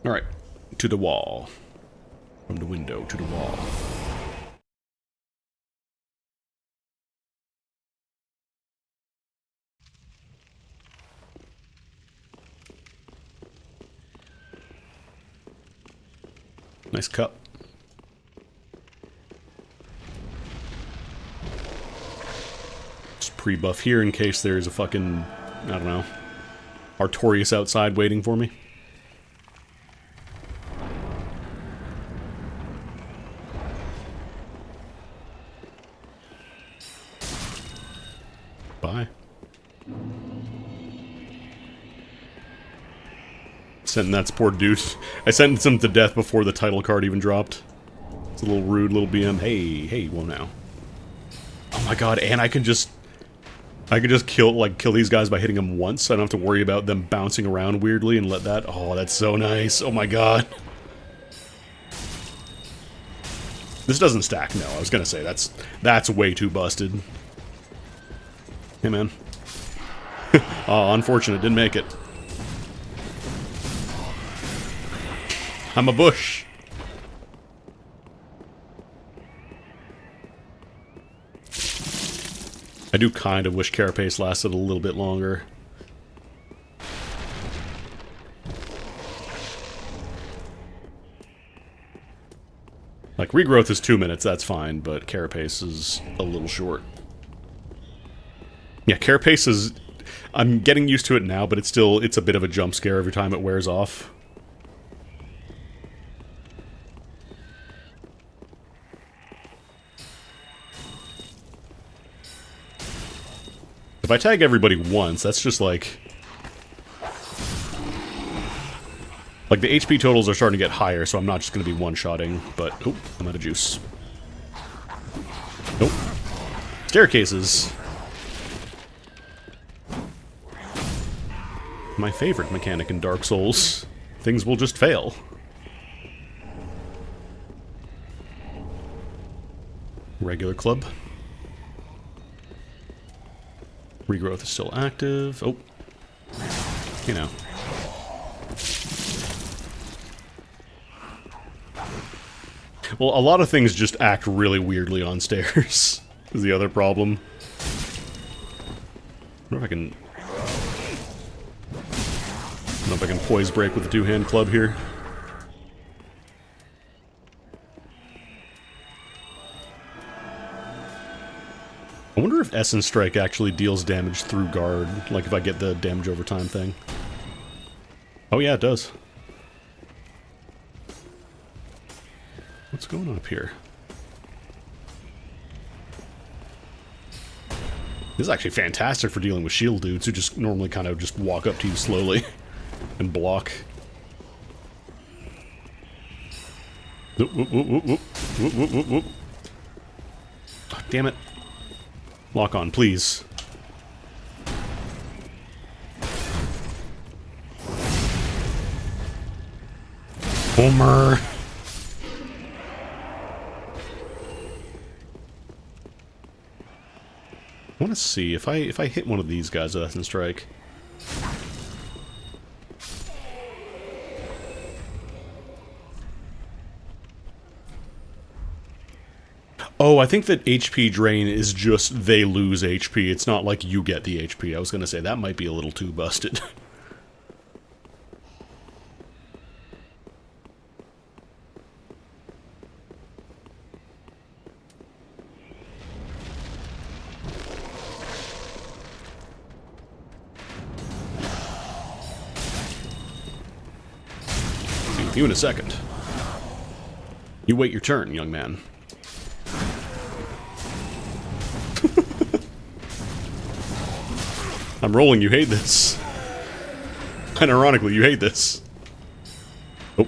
Alright, to the wall. From the window to the wall. Nice cup. Just pre-buff here in case there's a fucking, I don't know, Artorias outside waiting for me. Bye. That's poor dude. I sentenced him to death before the title card even dropped. It's a little rude, little BM. Hey, whoa now. Oh my god, and I can just kill these guys by hitting them once. I don't have to worry about them bouncing around weirdly and let that. Oh, that's so nice. Oh my god. This doesn't stack, no. I was gonna say that's way too busted. Hey man. Oh, unfortunate, didn't make it. I'm a bush. I do kind of wish Carapace lasted a little bit longer. Like, regrowth is 2 minutes, that's fine, but Carapace is a little short. Yeah, Carapace is... I'm getting used to it now, but it's a bit of a jump scare every time it wears off. If I tag everybody once, that's just like... Like, the HP totals are starting to get higher, so I'm not just going to be one-shotting, but... Oh, I'm out of juice. Nope. Staircases. My favorite mechanic in Dark Souls. Things will just fail. Regular club. Regrowth is still active. Oh. You know. Well, a lot of things just act really weirdly on stairs. Is the other problem. I wonder if I can... I don't know if I can poise break with the two-hand club here. I wonder if Essence Strike actually deals damage through guard, like if I get the damage over time thing. Oh yeah, it does. What's going on up here? This is actually fantastic for dealing with shield dudes who just normally kind of just walk up to you slowly and block. Whoop, whoop, whoop, whoop, whoop, whoop, whoop, whoop, whoop. Oh, damn it. Lock on, please. Homer. I want to see if I hit one of these guys with Essence Strike. Oh, I think that HP drain is just they lose HP. It's not like you get the HP. I was gonna say that might be a little too busted. You in a second. You wait your turn, young man. I'm rolling, you hate this. And ironically, you hate this. Oh.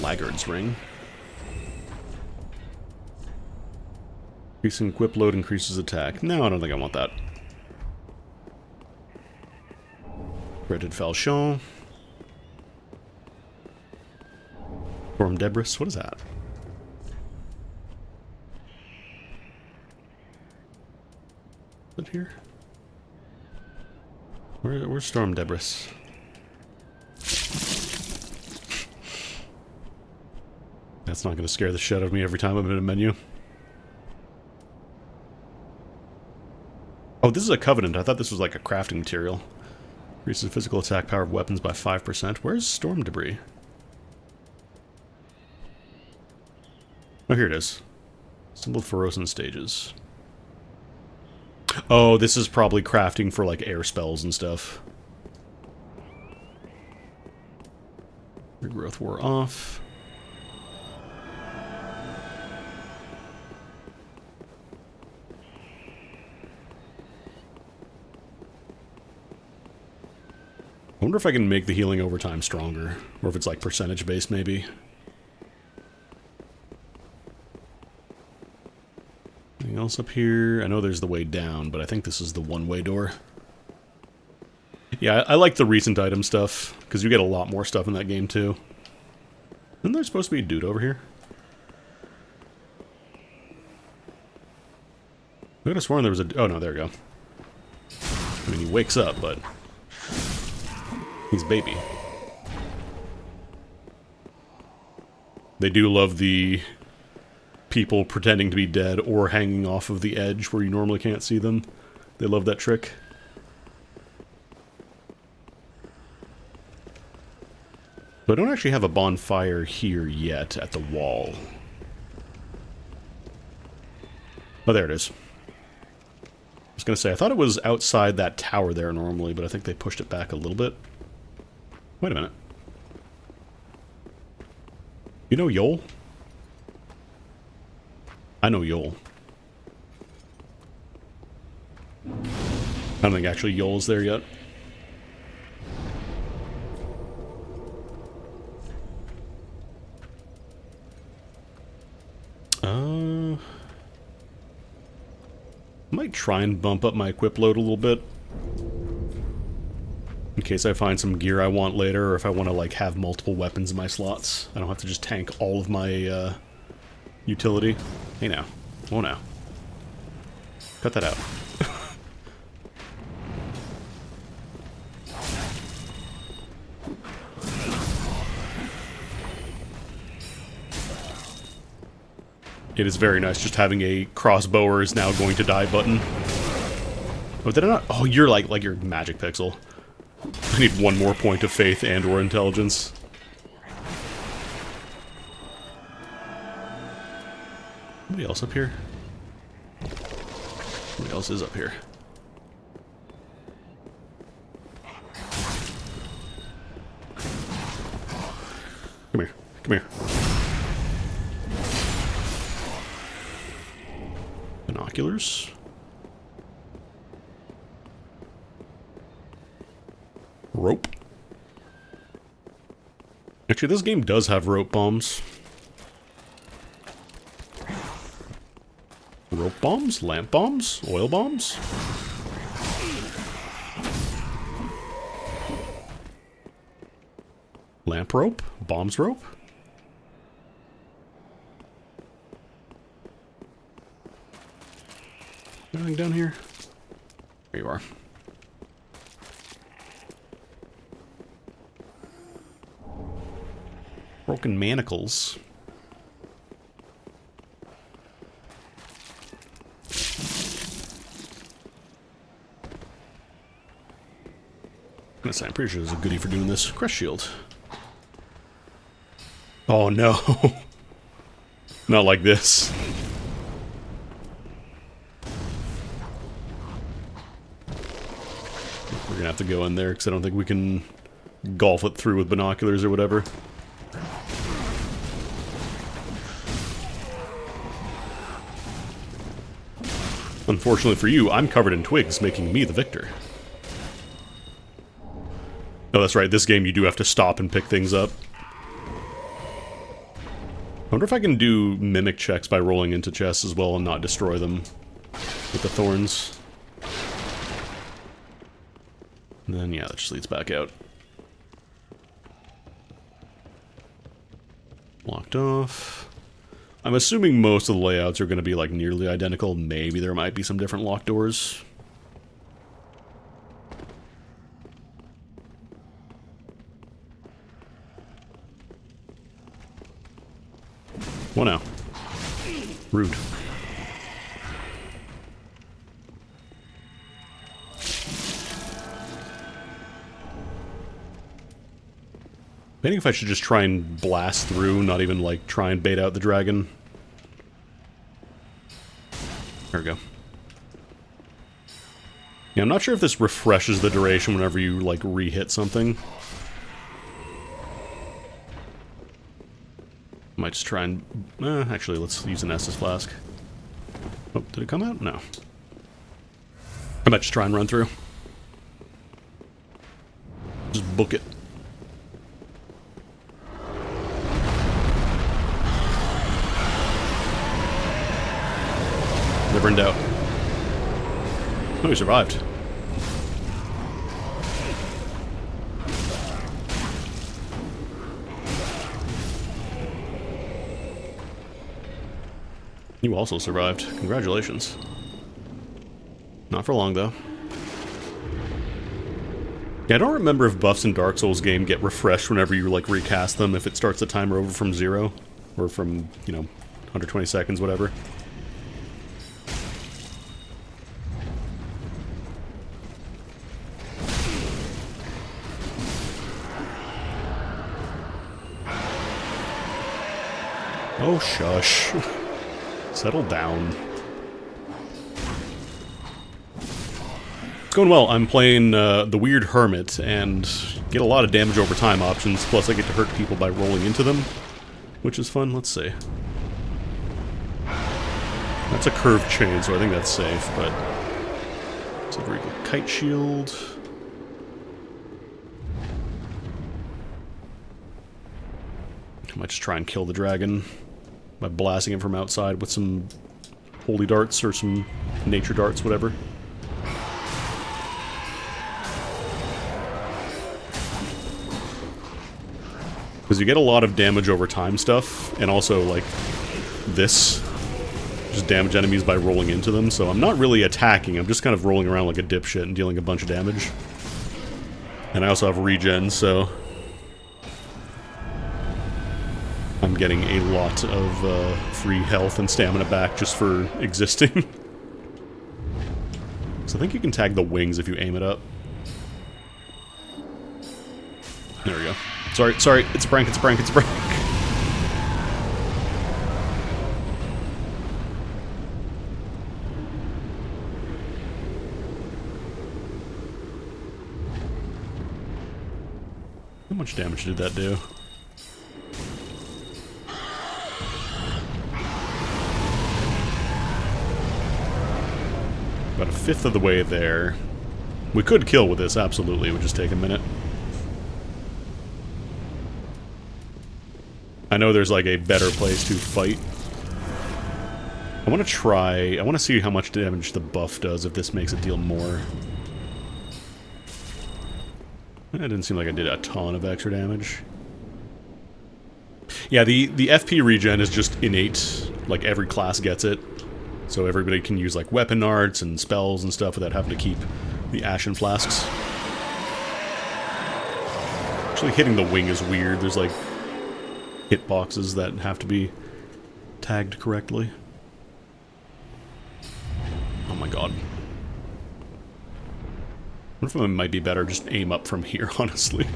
Laggard's ring. Increasing equip load increases attack. No, I don't think I want that. Dreaded Falchion. Storm Debris. What is that? Is it here? Where's Storm Debris? That's not going to scare the shit out of me every time I'm in a menu. Oh, this is a Covenant. I thought this was like a crafting material. Increases physical attack power of weapons by 5%. Where's Storm Debris? Oh, here it is. Symbol of Forosan stages. Oh, this is probably crafting for like air spells and stuff. Regrowth wore off. I wonder if I can make the healing over time stronger, or if it's like percentage based maybe. Anything else up here? I know there's the way down, but I think this is the one-way door. Yeah, I like the recent item stuff, because you get a lot more stuff in that game too. Isn't there supposed to be a dude over here? I could have sworn there was a... Oh no, there we go. I mean, he wakes up, but... he's baby. They do love the people pretending to be dead or hanging off of the edge where you normally can't see them. They love that trick. So I don't actually have a bonfire here yet at the wall. Oh, there it is. I was going to say, I thought it was outside that tower there normally, but I think they pushed it back a little bit. Wait a minute. You know Yol? I know Yol. I don't think actually Yol's there yet. I might try and bump up my equip load a little bit. In case I find some gear I want later, or if I want to like have multiple weapons in my slots. I don't have to just tank all of my utility. Hey now. Oh now. Cut that out. It is very nice just having a crossbower is now going to die button. Oh, did I not? Oh, you're like your magic pixel. I need one more point of faith and or intelligence. Somebody else up here? Somebody else is up here. Come here. Come here. Binoculars. Rope. Actually, this game does have rope bombs. Rope bombs? Lamp bombs? Oil bombs? Lamp rope? Bombs rope? Anything down here? There you are. Broken manacles. I'm pretty sure there's a goodie for doing this. Crest shield. Oh no. Not like this. gonna have to go in there, because I don't think we can golf it through with binoculars or whatever. Unfortunately for you, I'm covered in twigs, making me the victor. Oh, that's right, this game you do have to stop and pick things up. I wonder if I can do mimic checks by rolling into chests as well and not destroy them with the thorns. And then, yeah, that just leads back out. Locked off. I'm assuming most of the layouts are going to be, like, nearly identical. Maybe there might be some different locked doors. What now? Rude. Maybe if I should just try and blast through, not even, like, try and bait out the dragon. There we go. Yeah, I'm not sure if this refreshes the duration whenever you, like, re-hit something. Might just try and... actually, let's use an Estus flask. Oh, did it come out? No. I might just try and run through. Just book it. Never in doubt. Oh, he survived. You also survived. Congratulations. Not for long, though. Yeah, I don't remember if buffs in Dark Souls game get refreshed whenever you, like, recast them, if it starts the timer over from 0, or from, you know, 120 seconds, whatever. Oh, shush. Settle down. It's going well. I'm playing the Weird Hermit, and get a lot of damage over time options, plus I get to hurt people by rolling into them, which is fun. Let's see. That's a curved chain, so I think that's safe, but... Let's see if we get Kite Shield. I might just try and kill the dragon by blasting him from outside with some holy darts or some nature darts, whatever. Because you get a lot of damage over time stuff, and also, like, this, just damage enemies by rolling into them, so I'm not really attacking, I'm just kind of rolling around like a dipshit and dealing a bunch of damage. And I also have regen, so... I'm getting a lot of free health and stamina back just for existing. So I think you can tag the wings if you aim it up. There we go. Sorry, it's a prank, it's a prank, it's a prank. How much damage did that do? About a fifth of the way there. We could kill with this, absolutely. It would just take a minute. I know there's like a better place to fight. I want to see how much damage the buff does, if this makes it deal more. It didn't seem like I did a ton of extra damage. Yeah, the FP regen is just innate. Like, every class gets it. So everybody can use, like, weapon arts and spells and stuff without having to keep the Ashen Flasks. Actually, hitting the wing is weird. There's, like, hitboxes that have to be tagged correctly. Oh my god. I wonder if it might be better just aim up from here, honestly.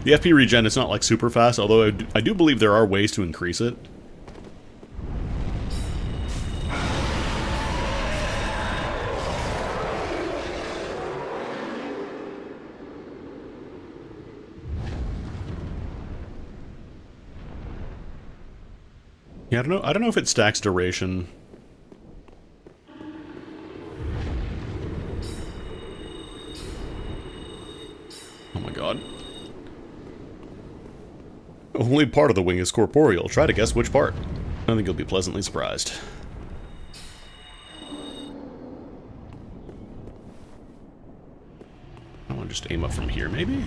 The FP regen is not, like, super fast, although I do believe there are ways to increase it. Yeah, I don't know if it stacks duration. Oh my god. Only part of the wing is corporeal. Try to guess which part. I think you'll be pleasantly surprised. I want to just aim up from here, maybe?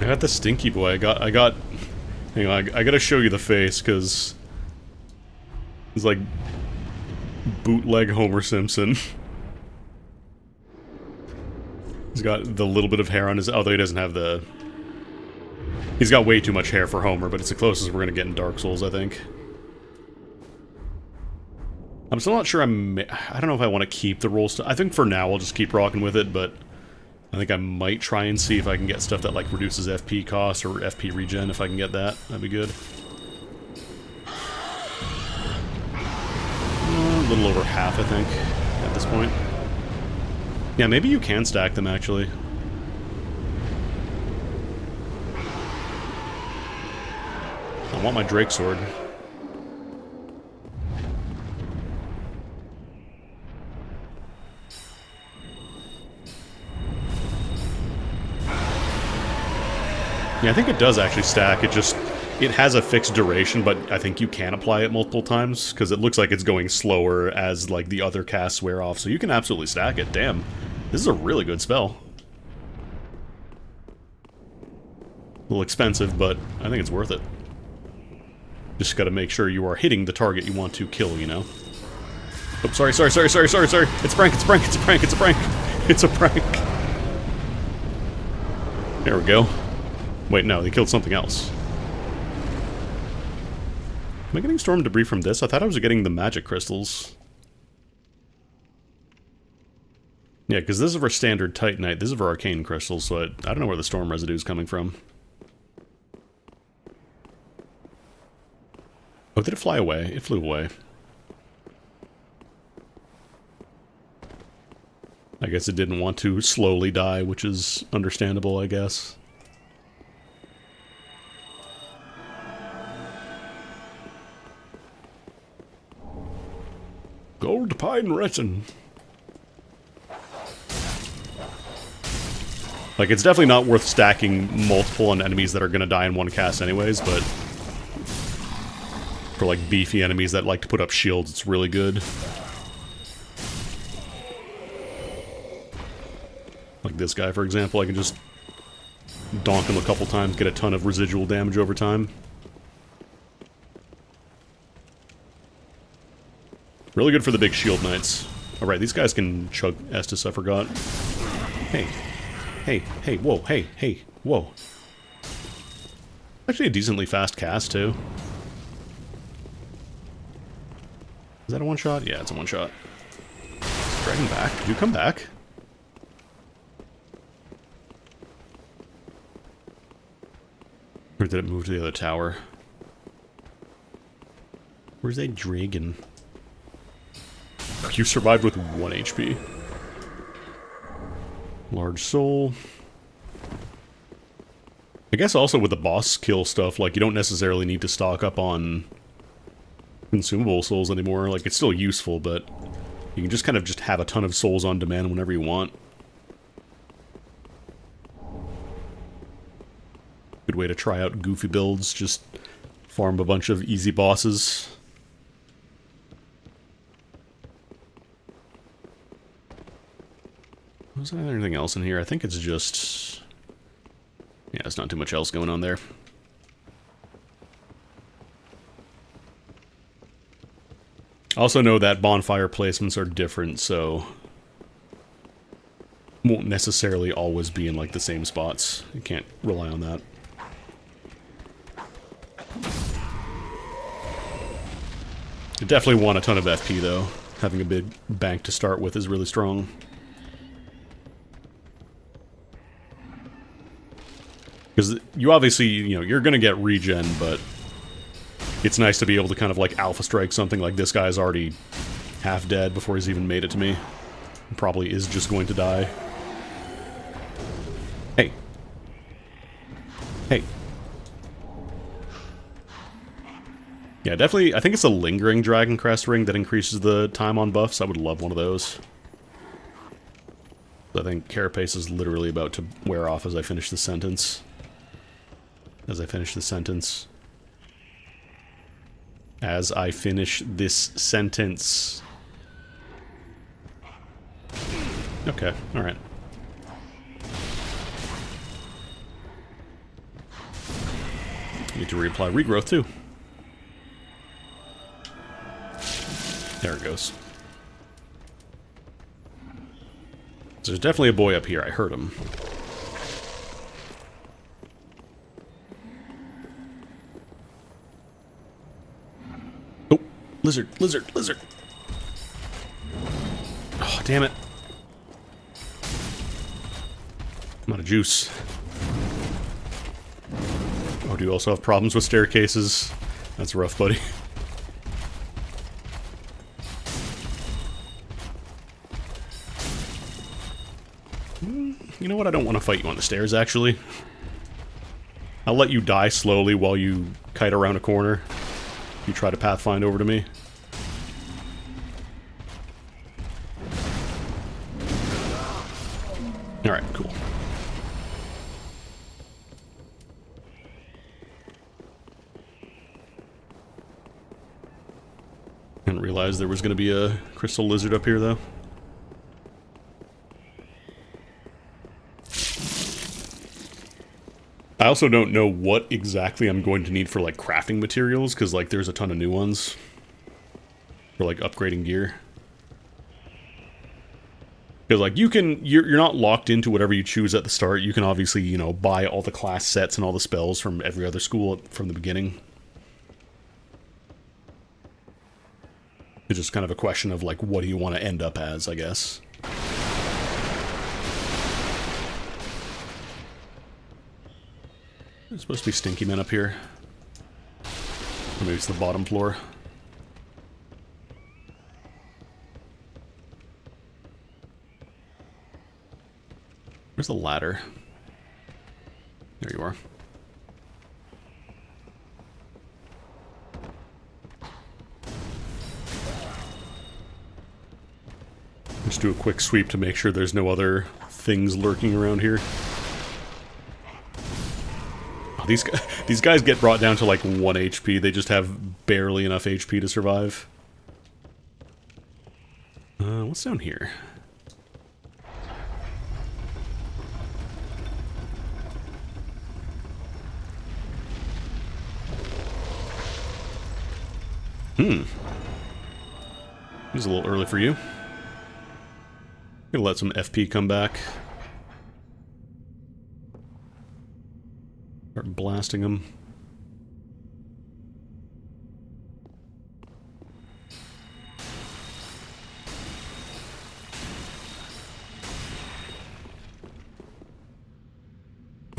I got the stinky boy. I got. Hang on, I gotta show you the face because it's like bootleg Homer Simpson. He's got the little bit of hair on his. Although he doesn't have the. He's got way too much hair for Homer, but it's the closest we're gonna get in Dark Souls, I think. I'm still not sure. I don't know if I want to keep the roll. I think for now I'll just keep rocking with it, but. I think I might try and see if I can get stuff that, like, reduces FP cost or FP regen, if I can get that. That'd be good. A little over half, I think, at this point. Yeah, maybe you can stack them, actually. I want my Drake Sword. Yeah, I think it does actually stack. It has a fixed duration, but I think you can apply it multiple times, because it looks like it's going slower as, like, the other casts wear off, so you can absolutely stack it. Damn. This is a really good spell. A little expensive, but I think it's worth it. Just gotta make sure you are hitting the target you want to kill, you know? Oh, sorry. It's a prank, it's a prank, it's a prank, it's a prank! It's a prank! There we go. Wait, no, they killed something else. Am I getting storm debris from this? I thought I was getting the magic crystals. Yeah, because this is for standard Titanite, this is for arcane crystals, so I don't know where the storm residue is coming from. Oh, did it fly away? It flew away. I guess it didn't want to slowly die, which is understandable, I guess. Gold pine resin. Like, it's definitely not worth stacking multiple on enemies that are gonna die in one cast anyways, but for, like, beefy enemies that like to put up shields, it's really good. Like this guy, for example, I can just donk him a couple times, get a ton of residual damage over time. Really good for the big shield knights. Alright, these guys can chug Estus, I forgot. Hey, whoa, hey, whoa. Actually a decently fast cast, too. Is that a one-shot? Yeah, it's a one-shot. Dragon back. Did you come back? Or did it move to the other tower? Where's that dragon? You survived with 1 HP. Large soul. I guess also with the boss kill stuff, like, you don't necessarily need to stock up on consumable souls anymore. Like, it's still useful, but you can just kind of just have a ton of souls on demand whenever you want. Good way to try out goofy builds, just farm a bunch of easy bosses. Was there anything else in here? I think it's just... yeah, there's not too much else going on there. Also know that bonfire placements are different, so... won't necessarily always be in, like, the same spots. You can't rely on that. You definitely want a ton of FP, though. Having a big bank to start with is really strong. Because you obviously, you know, you're going to get regen, but It's nice to be able to kind of like alpha strike something like this guy's already half dead before he's even made it to me. Probably is just going to die. Hey. Hey. Yeah, definitely, I think it's a lingering Dragon Crest ring that increases the time on buffs. I would love one of those. I think Carapace is literally about to wear off as I finish the sentence. As I finish this sentence. Okay, alright. Need to reapply regrowth too. There it goes. There's definitely a boy up here. I heard him. Oh, lizard, lizard, lizard. Oh, damn it. I'm out of juice. Oh, do you also have problems with staircases? That's rough, buddy. You know what? I don't want to fight you on the stairs, actually. I'll let you die slowly while you kite around a corner. You try to pathfind over to me. Alright, cool. Didn't realize there was going to be a crystal lizard up here, though. I also don't know what exactly I'm going to need for, like, crafting materials, because, like, there's a ton of new ones for, like, upgrading gear. Because, like, you're not locked into whatever you choose at the start. You can obviously, you know, buy all the class sets and all the spells from every other school from the beginning. It's just kind of a question of, like, what do you want to end up as, I guess. There's supposed to be stinky men up here. Or maybe it's the bottom floor. Where's the ladder? There you are. Just do a quick sweep to make sure there's no other things lurking around here. Oh, these guys get brought down to like 1 HP. They just have barely enough HP to survive. What's down here? It's a little early for you. Gonna let some FP come back. Start blasting them.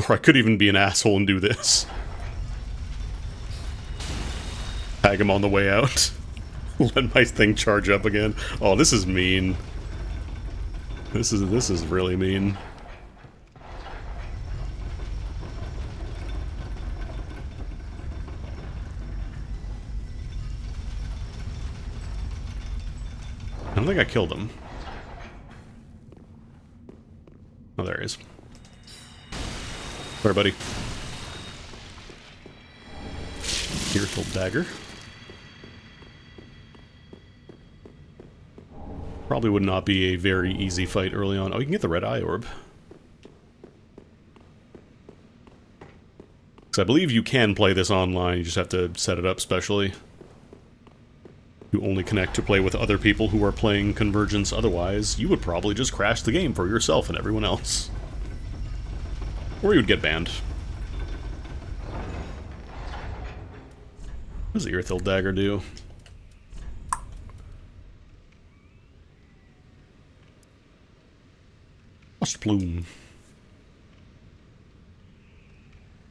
Or I could even be an asshole and do this. Tag him on the way out. Let my thing charge up again. Oh, this is mean. This is really mean. I don't think I killed him. Oh, there he is. Sorry, buddy. Irritable dagger. Probably would not be a very easy fight early on. Oh, you can get the red eye orb. Because I believe you can play this online, you just have to set it up specially. You only connect to play with other people who are playing Convergence, otherwise you would probably just crash the game for yourself and everyone else. Or you would get banned. What does the Irithil dagger do? Frost plume.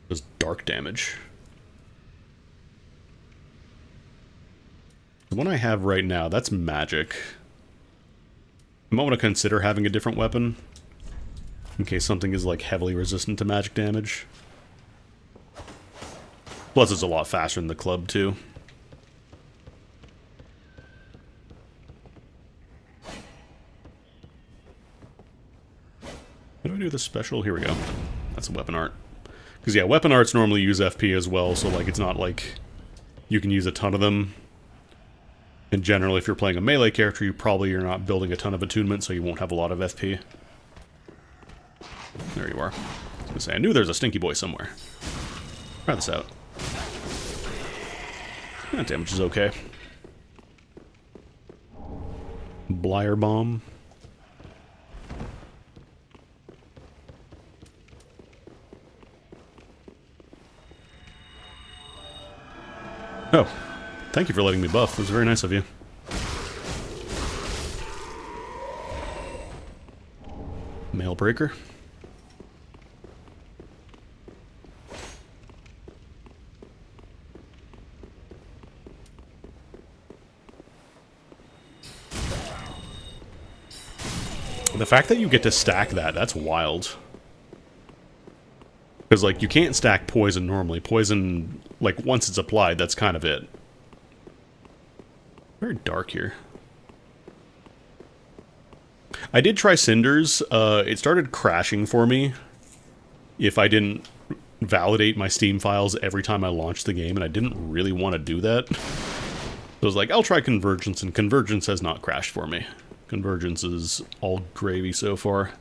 Does dark damage. The one I have right now, that's magic. I might want to consider having a different weapon. In case something is, like, heavily resistant to magic damage. Plus, it's a lot faster than the club, too. How do I do this special? Here we go. That's a weapon art. Because, yeah, weapon arts normally use FP as well, so, like, it's not like you can use a ton of them. And generally, if you're playing a melee character, you probably are not building a ton of attunement, so you won't have a lot of FP. There you are. I was gonna say, I knew there's a stinky boy somewhere. Try this out. That damage is okay. Blyer bomb. Oh, thank you for letting me buff. It was very nice of you. Mail breaker. The fact that you get to stack that, that's wild. Because, like, you can't stack poison normally. Poison, like, once it's applied, that's kind of it. Very dark here. I did try Cinders. It started crashing for me if I didn't validate my Steam files every time I launched the game, and I didn't really want to do that. So I was like, I'll try Convergence, and Convergence has not crashed for me. Convergence is all gravy so far.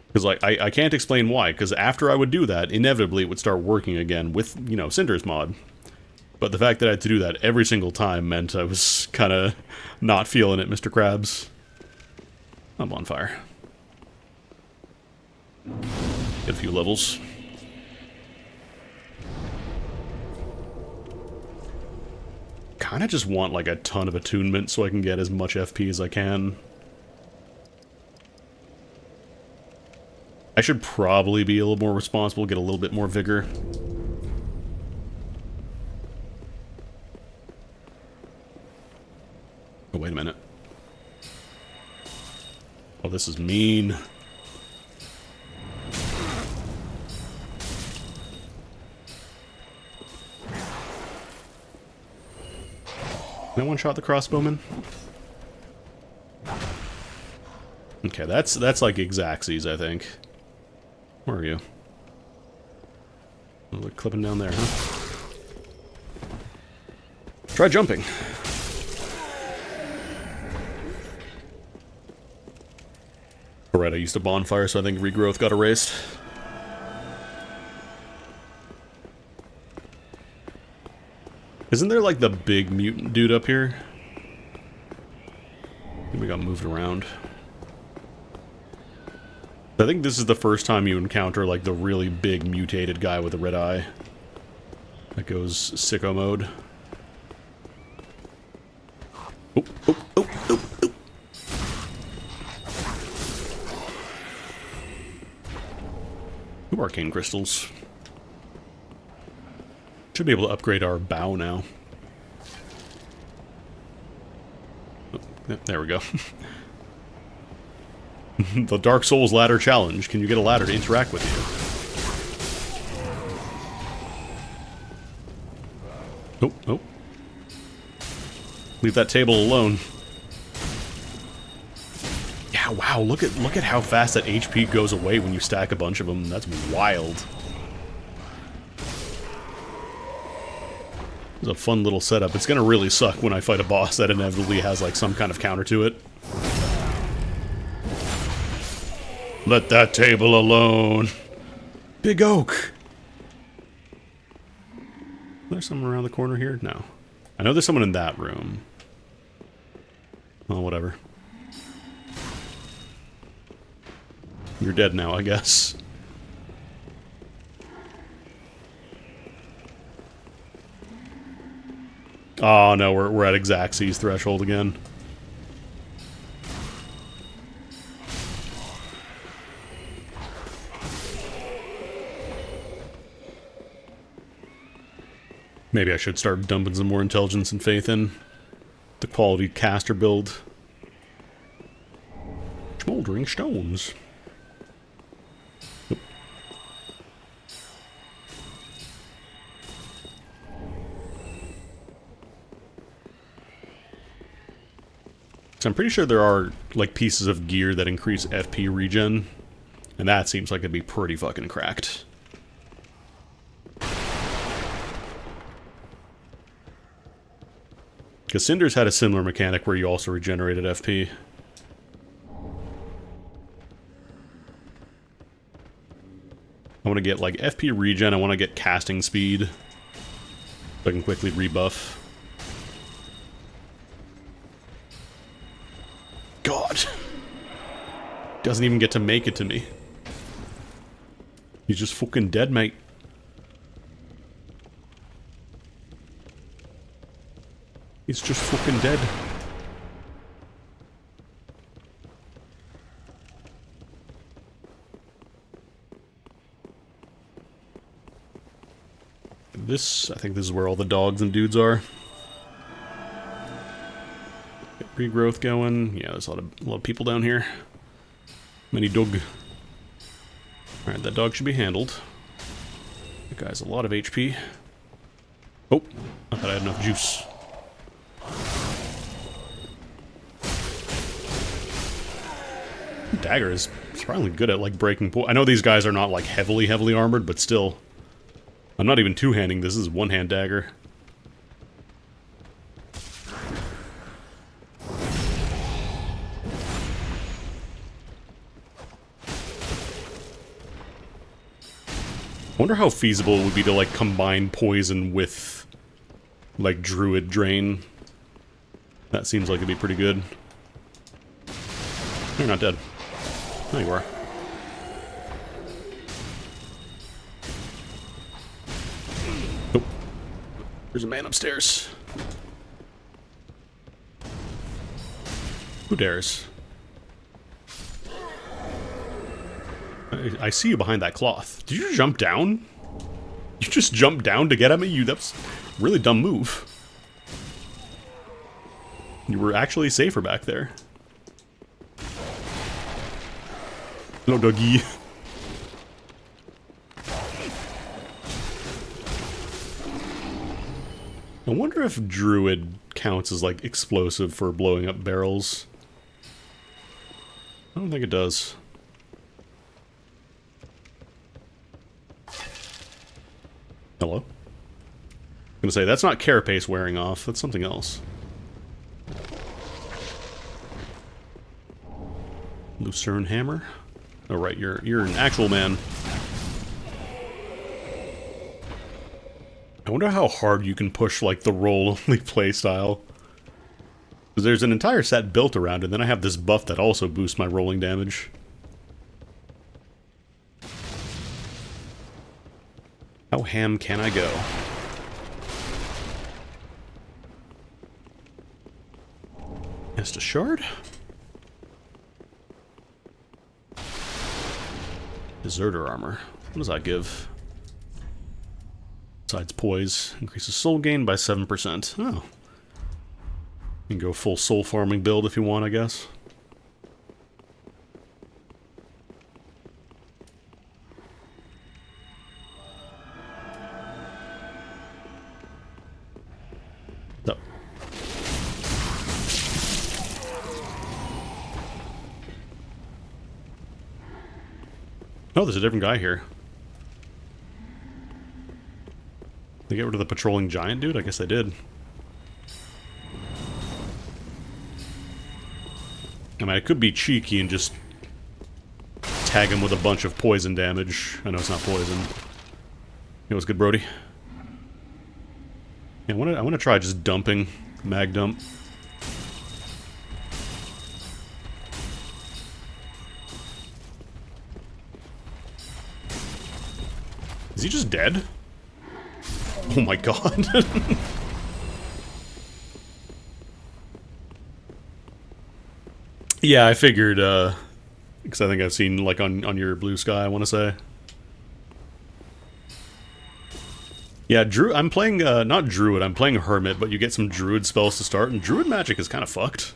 Because, like, I can't explain why, because after I would do that, inevitably it would start working again with, you know, Cinders mod. But the fact that I had to do that every single time meant I was kind of not feeling it, Mr. Krabs. I'm on fire. Get a few levels. Kinda just want, like, a ton of attunement so I can get as much FP as I can. I should probably be a little more responsible, get a little bit more vigor. Oh, wait a minute. Oh, this is mean. Can I one-shot the crossbowman? Okay, that's like Exacxies, I think. Where are you? Oh, they're clipping down there, huh? Try jumping. Alright, I used a bonfire, so I think regrowth got erased. Isn't there, like, the big mutant dude up here? I think we got moved around. I think this is the first time you encounter, like, the really big mutated guy with a red eye. That goes sicko mode. Oh, oh, oh, oh, oh. Two arcane crystals. Should be able to upgrade our bow now. Oh, there we go. The Dark Souls ladder challenge. Can you get a ladder to interact with you? Oh, oh. Leave that table alone. Yeah, wow, look at how fast that HP goes away when you stack a bunch of them. That's wild. It's a fun little setup. It's gonna really suck when I fight a boss that inevitably has, like, some kind of counter to it. Let that table alone. Big oak. There's someone around the corner here? No. I know there's someone in that room. Well, whatever. You're dead now, I guess. Oh no, we're at Exacxies threshold again. Maybe I should start dumping some more intelligence and faith in the quality caster build. Smoldering stones. Oop. So I'm pretty sure there are, like, pieces of gear that increase FP regen, and that seems like it'd be pretty fucking cracked. Because Cinders had a similar mechanic where you also regenerated FP. I want to get, like, FP regen, I want to get casting speed, so I can quickly rebuff. God. Doesn't even get to make it to me. He's just fucking dead, mate. He's just fucking dead. I think this is where all the dogs and dudes are. Get regrowth going. Yeah, there's a lot of people down here. Many dog. Alright, that dog should be handled. That guy has a lot of HP. Oh, I thought I had enough juice. Dagger is surprisingly good at, like, breaking I know these guys are not, like, heavily armored, but still. I'm not even two-handing, this is one-hand dagger. I wonder how feasible it would be to, like, combine poison with, like, druid drain. That seems like it'd be pretty good. You're not dead. There you are. Oh. There's a man upstairs. Who dares? I see you behind that cloth. Did you jump down? You just jumped down to get at me? That's a really dumb move. You were actually safer back there. Hello, doggy. I wonder if Druid counts as, like, explosive for blowing up barrels. I don't think it does. Hello? I'm gonna say, that's not carapace wearing off, that's something else. Lucerne hammer? Oh right, you're an actual man. I wonder how hard you can push, like, the roll-only playstyle. Because there's an entire set built around it, and then I have this buff that also boosts my rolling damage. How ham can I go? Estus Shard? Deserter armor. What does that give? Besides poise, increases soul gain by 7%. Oh. You can go full soul farming build if you want, I guess. So. Oh, there's a different guy here. They get rid of the patrolling giant dude? I guess they did. I mean, I could be cheeky and just tag him with a bunch of poison damage. I know it's not poison. It was good, Brody. Yeah, I want to try just dumping, mag dump. Is he just dead? Oh my god. Yeah, I figured, because I think I've seen, like, on your blue sky, I want to say. Yeah, Druid. I'm playing, not Druid, I'm playing Hermit, but you get some Druid spells to start, and Druid magic is kind of fucked.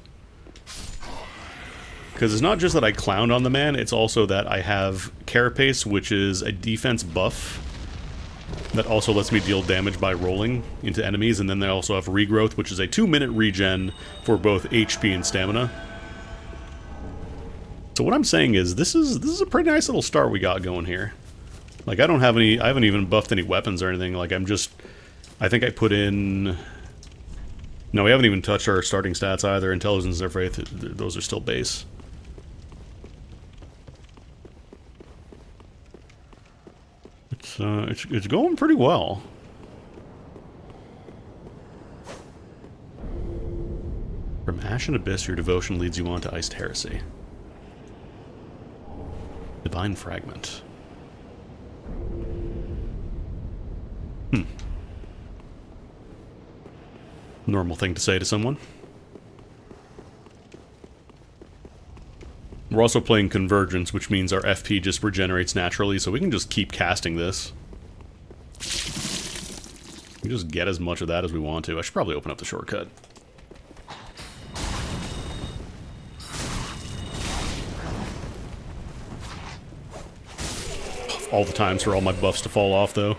Because it's not just that I clown on the man, it's also that I have Carapace, which is a defense buff that also lets me deal damage by rolling into enemies, and then they also have Regrowth, which is a 2-minute regen for both HP and stamina. So what I'm saying is, this is a pretty nice little start we got going here. Like, I haven't even buffed any weapons or anything, like, I think I put in... No, we haven't even touched our starting stats either. Intelligence or Faith, those are still base. It's going pretty well. From Ashen Abyss, your devotion leads you on to Iced Heresy. Divine Fragment. Normal thing to say to someone. We're also playing Convergence, which means our FP just regenerates naturally, so we can just keep casting this. We can just get as much of that as we want to. I should probably open up the shortcut. All the times for all my buffs to fall off, though.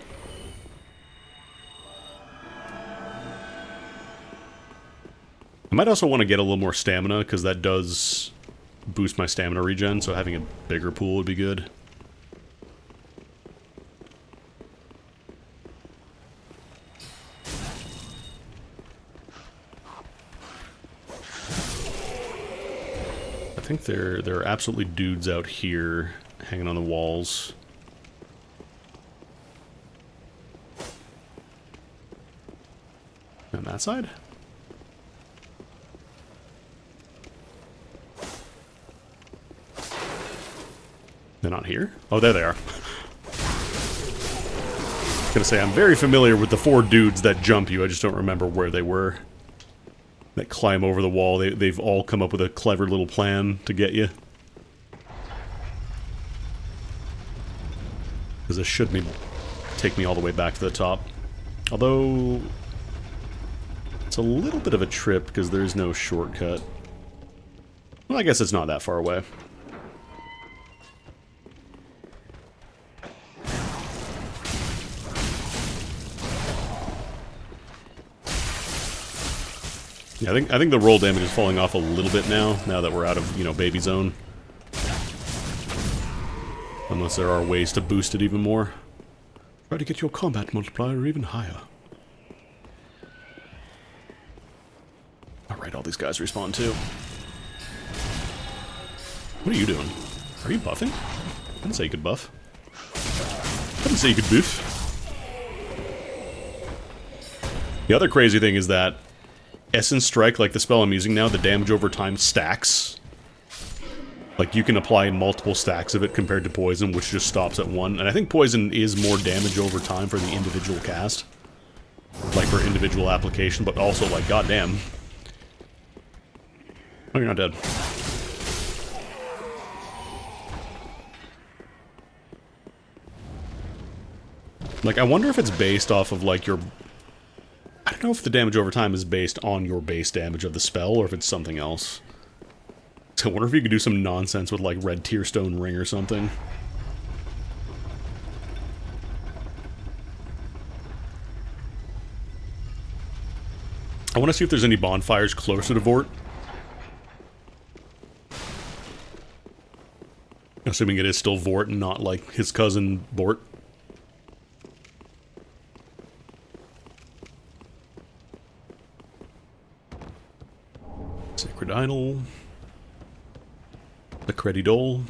I might also want to get a little more stamina, because that does boost my stamina regen, so having a bigger pool would be good. I think there are absolutely dudes out here hanging on the walls. On that side? They're not here? Oh, there they are. I was gonna say, I'm very familiar with the 4 dudes that jump you, I just don't remember where they were. That climb over the wall, they've all come up with a clever little plan to get you. Because this should take me all the way back to the top. Although... it's a little bit of a trip, because there is no shortcut. Well, I guess it's not that far away. Yeah, I think the roll damage is falling off a little bit now that we're out of, you know, baby zone. Unless there are ways to boost it even more. Try to get your combat multiplier even higher. Alright, all these guys respawn too. What are you doing? Are you buffing? I didn't say you could buff. I didn't say you could boof. The other crazy thing is that Essence Strike, like the spell I'm using now, the damage over time stacks. Like, you can apply multiple stacks of it compared to Poison, which just stops at 1. And I think Poison is more damage over time for the individual cast. Like, for individual application, but also, like, goddamn. Oh, you're not dead. Like, I wonder if it's based off of, like, your... I don't know if the damage over time is based on your base damage of the spell, or if it's something else. So I wonder if you could do some nonsense with, like, Red Tearstone Ring or something. I want to see if there's any bonfires closer to Vort. Assuming it is still Vort and not, like, his cousin Vort. Sacred Idol. The Credidol.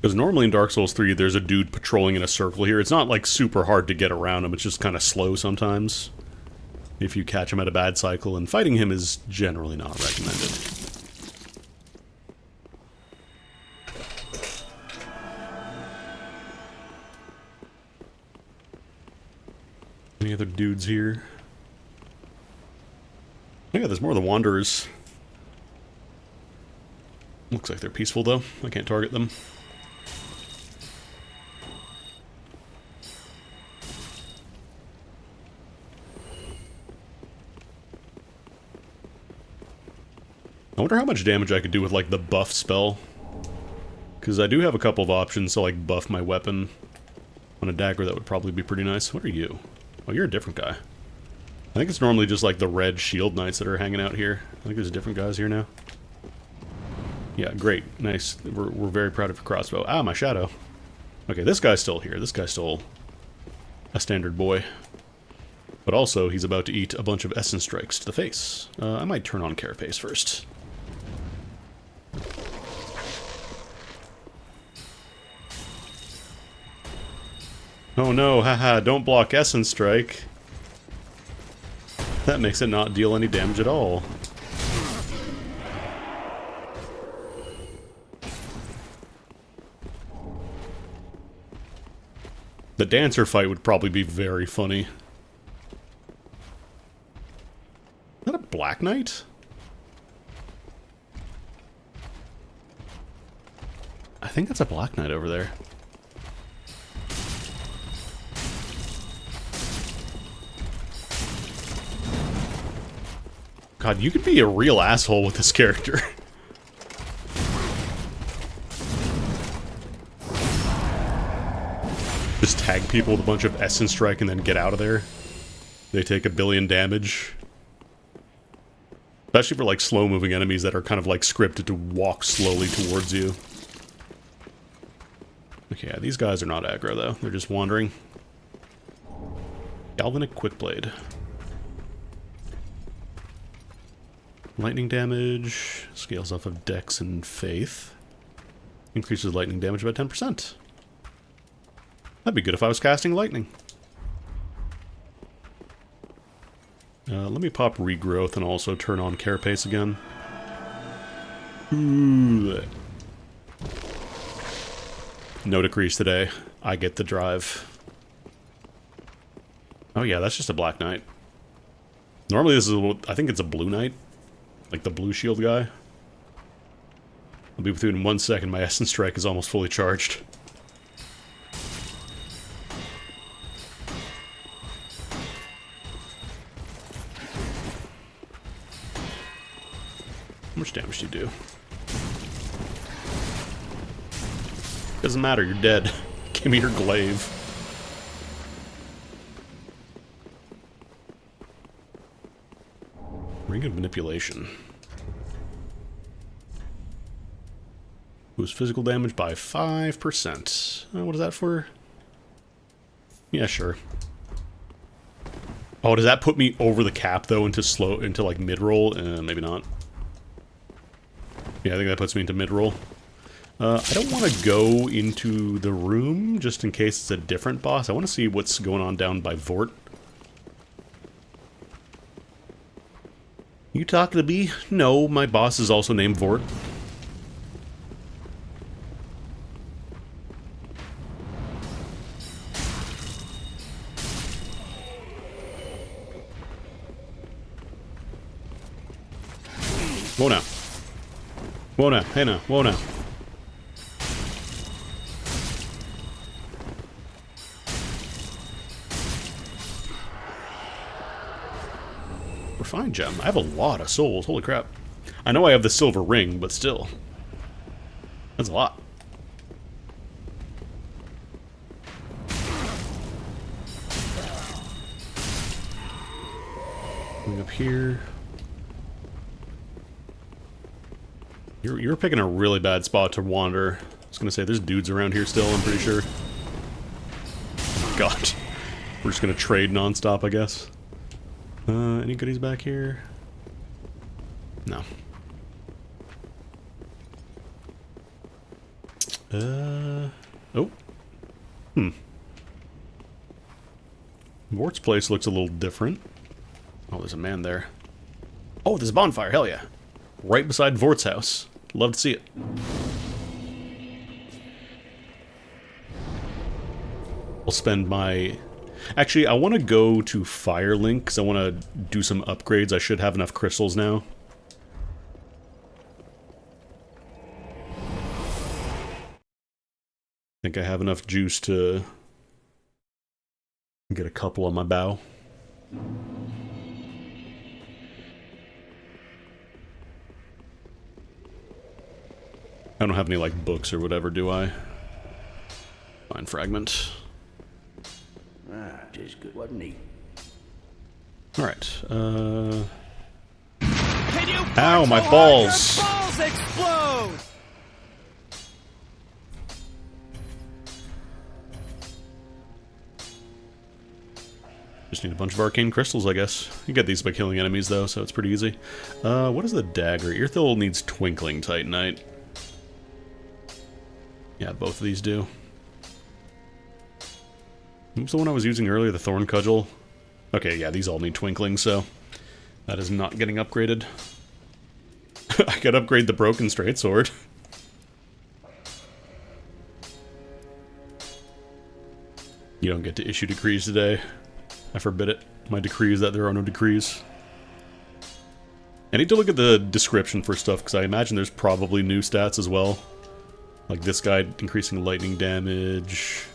Because normally in Dark Souls 3, there's a dude patrolling in a circle here. It's not, like, super hard to get around him. It's just kind of slow sometimes. If you catch him at a bad cycle, and fighting him is generally not recommended. Any other dudes here? Oh yeah, there's more of the Wanderers. Looks like they're peaceful, though. I can't target them. I wonder how much damage I could do with, like, the buff spell. Because I do have a couple of options to, like, buff my weapon. On a dagger, that would probably be pretty nice. What are you? Oh, you're a different guy. I think it's normally just, like, the red shield knights that are hanging out here. I think there's different guys here now. Yeah, great. Nice. We're very proud of your crossbow. Ah, my shadow. Okay, this guy's still here. This guy's still a standard boy. But also, he's about to eat a bunch of essence strikes to the face. I might turn on Carapace first. Oh no, haha, don't block Essence Strike. That makes it not deal any damage at all. The dancer fight would probably be very funny. Is that a Black Knight? I think that's a Black Knight over there. God, you could be a real asshole with this character. Just tag people with a bunch of Essence Strike and then get out of there. They take 1 billion damage. Especially for like slow-moving enemies that are kind of like scripted to walk slowly towards you. Okay, yeah, these guys are not aggro though. They're just wandering. Galvanic Quickblade. Lightning damage, scales off of Dex and Faith. Increases lightning damage by 10%. That'd be good if I was casting lightning. Let me pop Regrowth and also turn on Carapace again. Ooh. No decrease today. I get the drive. Oh yeah, that's just a Black Knight. Normally this is, I think it's a Blue Knight. Like the blue shield guy. I'll be with you in 1 second. My Essence Strike is almost fully charged. How much damage do you do? Doesn't matter, you're dead. Give me your glaive. Ring of Manipulation. Boost physical damage by 5%. What is that for? Yeah, sure. Oh, does that put me over the cap, though, into like, mid-roll? Maybe not. Yeah, I think that puts me into mid-roll. I don't want to go into the room, just in case it's a different boss. I want to see what's going on down by Vort. You talking to me? No, my boss is also named Vort. Whoa now. Whoa now. Hey now. Whoa now. Refined gem. I have a lot of souls. Holy crap. I know I have the silver ring, but still. That's a lot. Going up here. You're picking a really bad spot to wander. I was gonna say, there's dudes around here still, I'm pretty sure. God. We're just gonna trade non-stop, I guess. Any goodies back here? No. Oh. Vort's place looks a little different. Oh, there's a man there. Oh, there's a bonfire, hell yeah. Right beside Vort's house. Love to see it. I'll spend my... Actually, I want to go to Firelink, because I want to do some upgrades. I should have enough crystals now. think I have enough juice to get a couple on my bow. I don't have any, like, books or whatever, do I? Fine fragment. Ah, just good, wasn't he? Alright, Ow, my balls! Your balls explode! Just need a bunch of arcane crystals, I guess. You get these by killing enemies, though, so it's pretty easy. What is the dagger? Earthil needs Twinkling Titanite. Yeah, both of these do. What was the one I was using earlier? The Thorn Cudgel? Okay, yeah, these all need Twinkling, so that is not getting upgraded. I could upgrade the Broken Straight Sword. You don't get to issue decrees today. I forbid it. My decree is that there are no decrees. I need to look at the description for stuff, because I imagine there's probably new stats as well. Like this guy increasing lightning damage.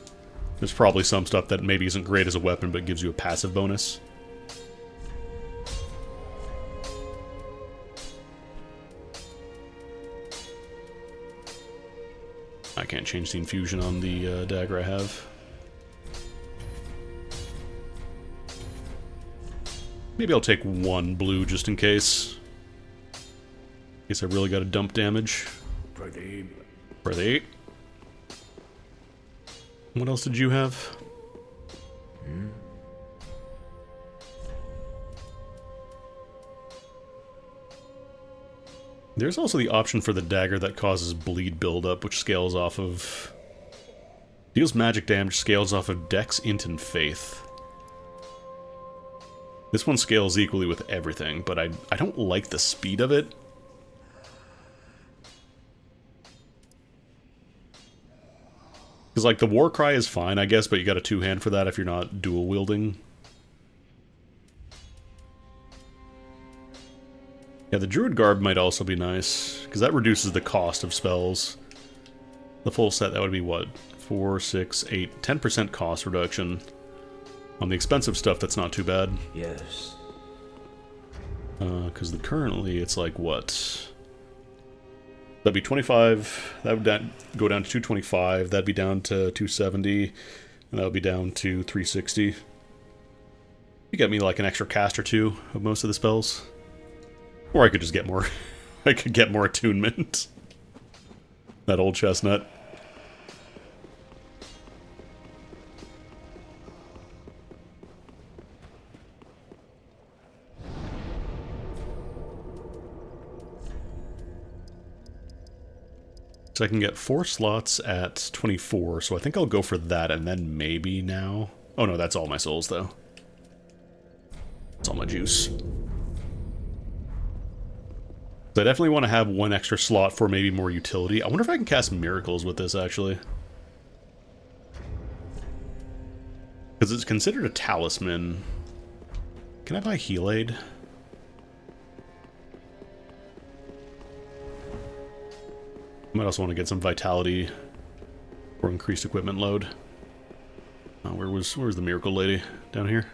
There's probably some stuff that maybe isn't great as a weapon, but gives you a passive bonus. I can't change the infusion on the dagger I have. Maybe I'll take one blue just in case. In case I really got to dump damage. Pretty. Pretty. What else did you have? There's also the option for the dagger that causes bleed buildup, which scales off of... Deals magic damage, scales off of Dex, Int, and Faith. This one scales equally with everything, but I don't like the speed of it. Because, like, the War Cry is fine, I guess, but you got a two-hand for that if you're not dual-wielding. Yeah, the Druid Garb might also be nice, because that reduces the cost of spells. The full set, that would be what? 4, 6, 8, 10% cost reduction. On the expensive stuff, that's not too bad. Yes. Because currently, it's like, what? That'd be 25, that would go down to 225, that'd be down to 270, and that would be down to 360. You get me like an extra cast or two of most of the spells. Or I could just get more, I could get more attunement. That old chestnut. So I can get 4 slots at 24, so I think I'll go for that, and then maybe now... Oh no, that's all my souls, though. That's all my juice. So I definitely want to have one extra slot for maybe more utility. I wonder if I can cast miracles with this, actually. Because it's considered a talisman. Can I buy Heal Aid? I might also want to get some vitality or increased equipment load. Where's the miracle lady? Down here?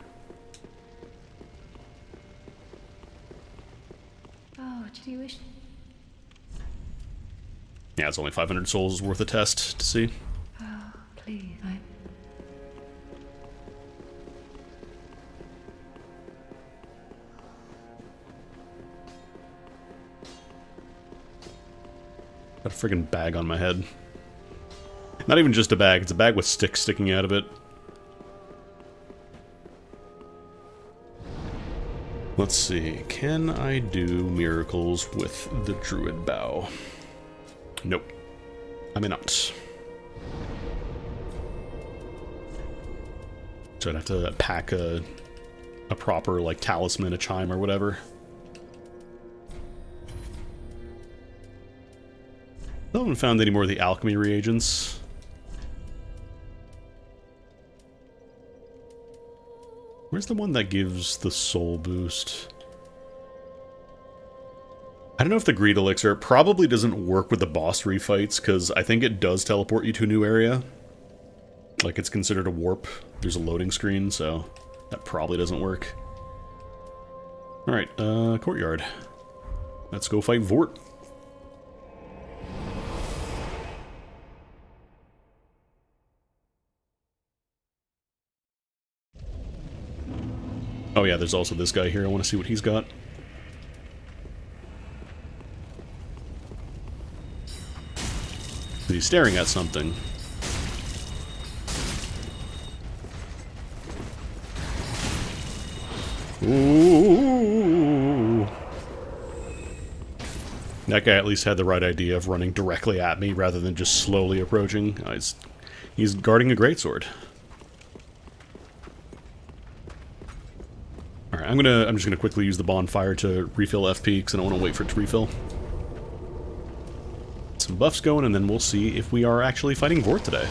Oh, do you wish? Yeah, it's only 500 souls worth a test to see. Oh, please, Got a friggin' bag on my head. Not even just a bag, it's a bag with sticks sticking out of it. Let's see, can I do miracles with the Druid Bow? Nope. I may not. So I'd have to pack a proper, like, talisman, a chime, or whatever. I haven't found any more of the alchemy reagents. Where's the one that gives the soul boost? I don't know if the Greed Elixir probably doesn't work with the boss refights, because I think it does teleport you to a new area. Like, it's considered a warp. There's a loading screen, so that probably doesn't work. Alright, courtyard. Let's go fight Vort. Oh yeah, there's also this guy here. I want to see what he's got. He's staring at something. Ooh. That guy at least had the right idea of running directly at me rather than just slowly approaching. He's guarding a greatsword. Alright, I'm just gonna quickly use the bonfire to refill FP because I don't want to wait for it to refill. Some buffs going, and then we'll see if we are actually fighting Vort today.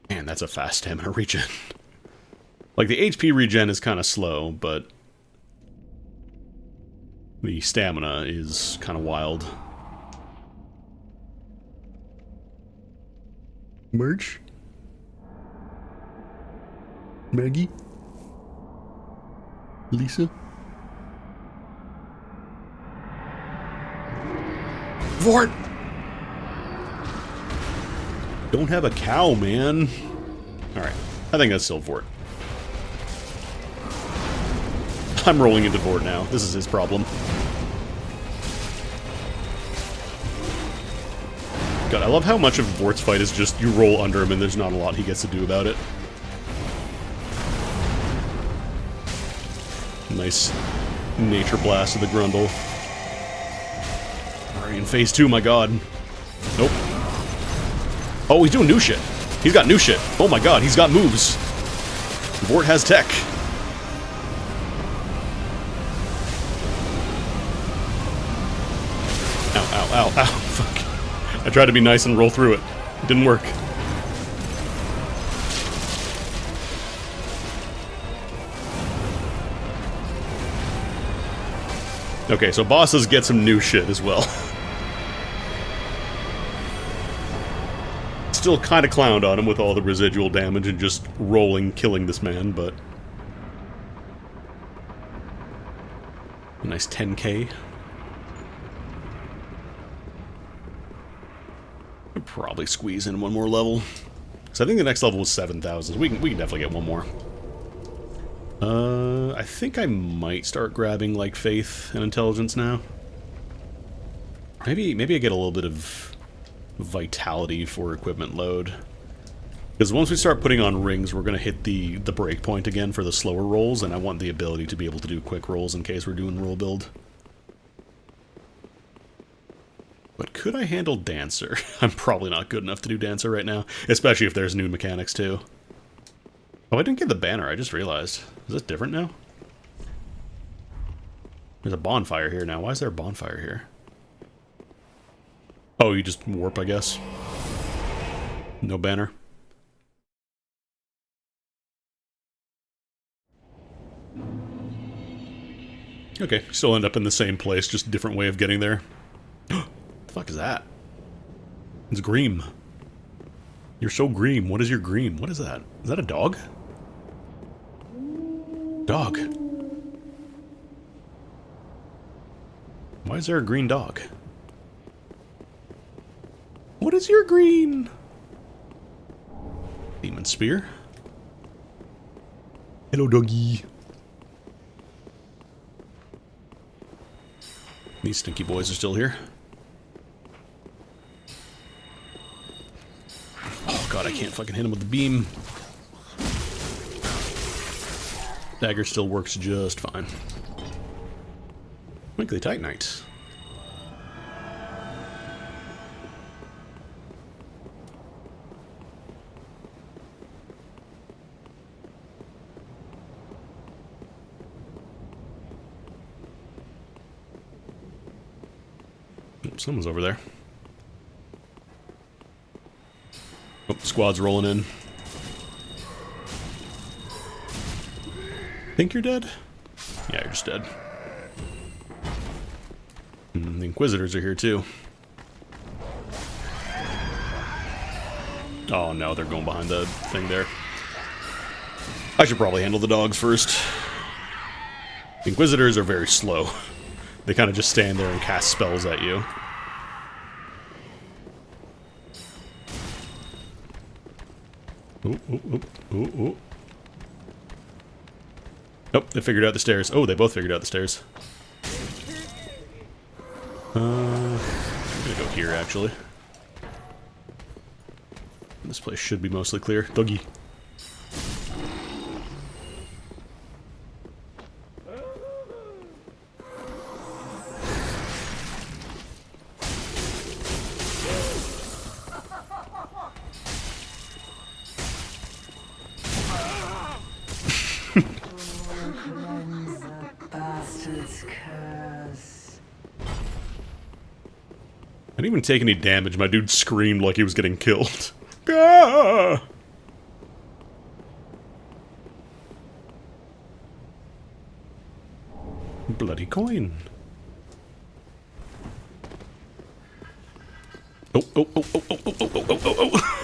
Man, that's a fast stamina regen. Like, the HP regen is kind of slow, but the stamina is kind of wild. Merch? Maggie? Lisa? Vort! Don't have a cow, man. Alright, I think that's still Vort. I'm rolling into Vort now. This is his problem. God, I love how much of Vort's fight is just you roll under him and there's not a lot he gets to do about it. Nice nature blast of the Grundle. Already in phase 2, my god. Nope. Oh, he's doing new shit. He's got new shit. Oh my god, he's got moves. Vort has tech. Ow, ow, ow, ow. Fuck. I tried to be nice and roll through it. It didn't work. Okay, so bosses get some new shit as well. Still kind of clowned on him with all the residual damage and just rolling, killing this man, but... a nice 10k. I'd probably squeeze in one more level. Because I think the next level was 7,000, so we can definitely get one more. I think I might start grabbing, like, Faith and Intelligence now. Maybe I get a little bit of Vitality for equipment load. Because once we start putting on rings, we're going to hit the break point again for the slower rolls, and I want the ability to be able to do quick rolls in case we're doing roll build. But could I handle Dancer? I'm probably not good enough to do Dancer right now, especially if there's new mechanics too. Oh, I didn't get the banner, I just realized. Is this different now? There's a bonfire here now. Why is there a bonfire here? Oh, you just warp, I guess. No banner. Okay, still end up in the same place, just different way of getting there. What the fuck is that? It's Greem. You're so Greem. What is your Greem? What is that? Is that a dog? Dog. Why is there a green dog? What is your green? Demon Spear. Hello, doggy. These stinky boys are still here. Oh god, I can't fucking hit him with the beam. Dagger still works just fine. Twinkly Titanite. Oh, someone's over there. Oh, squad's rolling in. Think you're dead? Yeah, you're just dead. The Inquisitors are here too. Oh no, they're going behind the thing there. I should probably handle the dogs first. The Inquisitors are very slow. They kind of just stand there and cast spells at you. Ooh, ooh, ooh, ooh, ooh. Nope, they figured out the stairs. Oh, they both figured out the stairs. I'm gonna go here, actually. This place should be mostly clear. Doggy. Bastard's curse. I didn't even take any damage. My dude screamed like he was getting killed. Gah! Bloody coin. Oh, oh, oh, oh, oh, oh, oh, oh, oh, oh.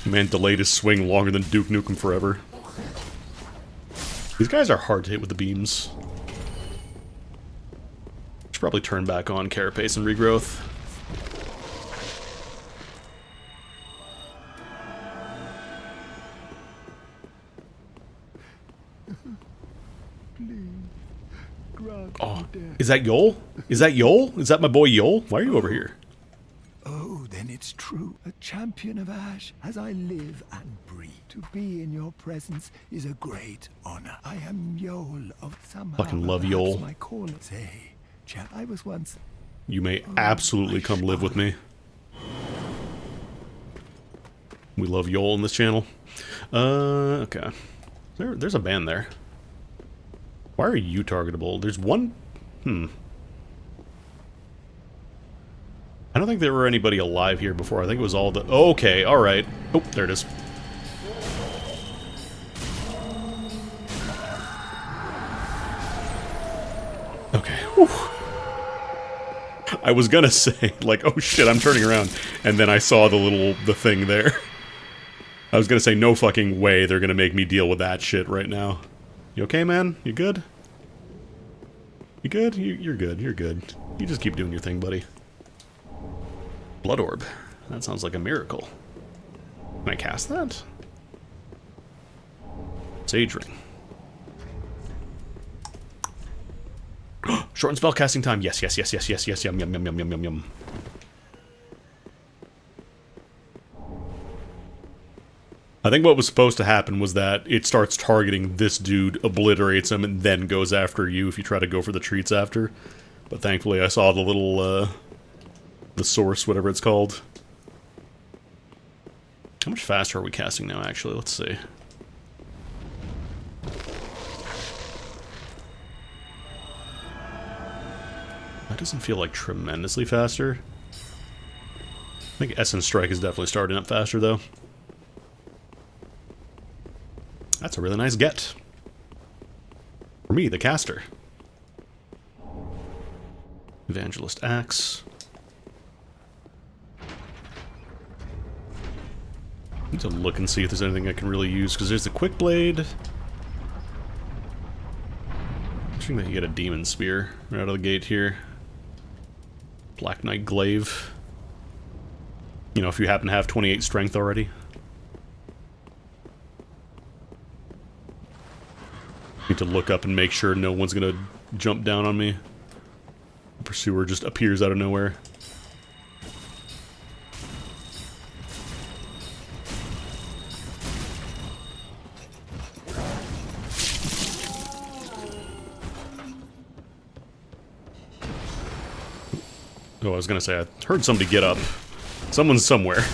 Man delayed his swing longer than Duke Nukem Forever. These guys are hard to hit with the beams. Should probably turn back on Carapace and Regrowth. Oh, is that Yol? Is that Yol? Is that my boy Yol? Why are you over here? Oh, then it's true. A champion of Ash, as I live and breathe. To be in your presence is a great honor. I am Yol of somehow. Fucking love perhaps Yol. My call. Say, chap, I was once. You may absolutely come live with me. We love Yol in this channel. Okay. There's a band there. Why are you targetable? There's one... I don't think there were anybody alive here before. I think it was all the... Oh, okay, alright. Oh, there it is. Okay. Whew. I was gonna say, like, oh shit, I'm turning around. And then I saw the thing there. I was gonna say, no fucking way they're gonna make me deal with that shit right now. You okay, man? You good? You good? You're good. You're good. You just keep doing your thing, buddy. Blood Orb. That sounds like a miracle. Can I cast that? Sage Ring. Shorten spell casting time. Yes, yes, yes, yes, yes, yes. Yum, yum, yum, yum, yum, yum, yum. I think what was supposed to happen was that it starts targeting this dude, obliterates him, and then goes after you if you try to go for the treats after. But thankfully I saw the little, the source, whatever it's called. How much faster are we casting now, actually? Let's see. That doesn't feel like tremendously faster. I think Essence Strike is definitely starting up faster, though. That's a really nice get. For me, the caster. Evangelist Axe. Need to look and see if there's anything I can really use, because there's the Quick Blade. I'm thinking that you get a Demon Spear right out of the gate here. Black Knight Glaive. You know, if you happen to have 28 strength already. Need to look up and make sure no one's gonna jump down on me. The Pursuer just appears out of nowhere. Oh, I was gonna say, I heard somebody get up. Someone's somewhere.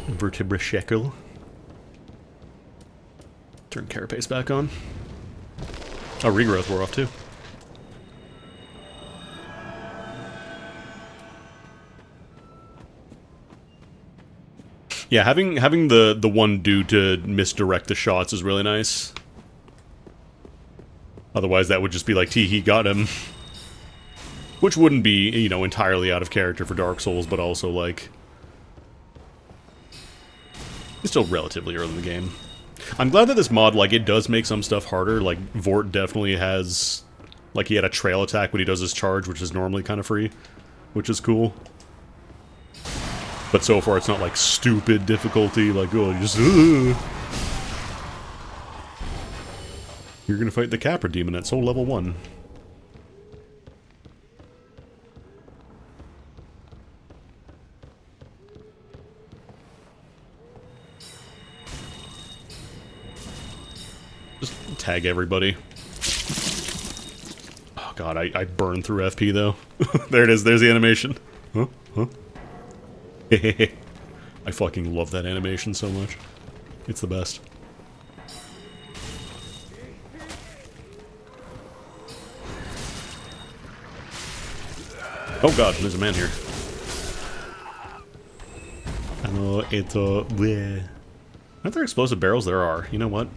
Vertebra Shekel. Turn Carapace back on. Oh, Regrowth wore off too. Yeah, having the one dude to misdirect the shots is really nice. Otherwise, that would just be like, he got him. Which wouldn't be, you know, entirely out of character for Dark Souls, but also, like... It's still relatively early in the game. I'm glad that this mod, like, it does make some stuff harder. Like, Vort definitely has... Like, he had a trail attack when he does his charge, which is normally kind of free. Which is cool. But so far, it's not, like, stupid difficulty. Like, oh, you just... You're gonna fight the Capra Demon at Soul Level 1. Just tag everybody. Oh god, I burned through FP though. There it is, there's the animation. Huh? Huh? I fucking love that animation so much. It's the best. Oh god, there's a man here. Aren't there explosive barrels? There are. You know what?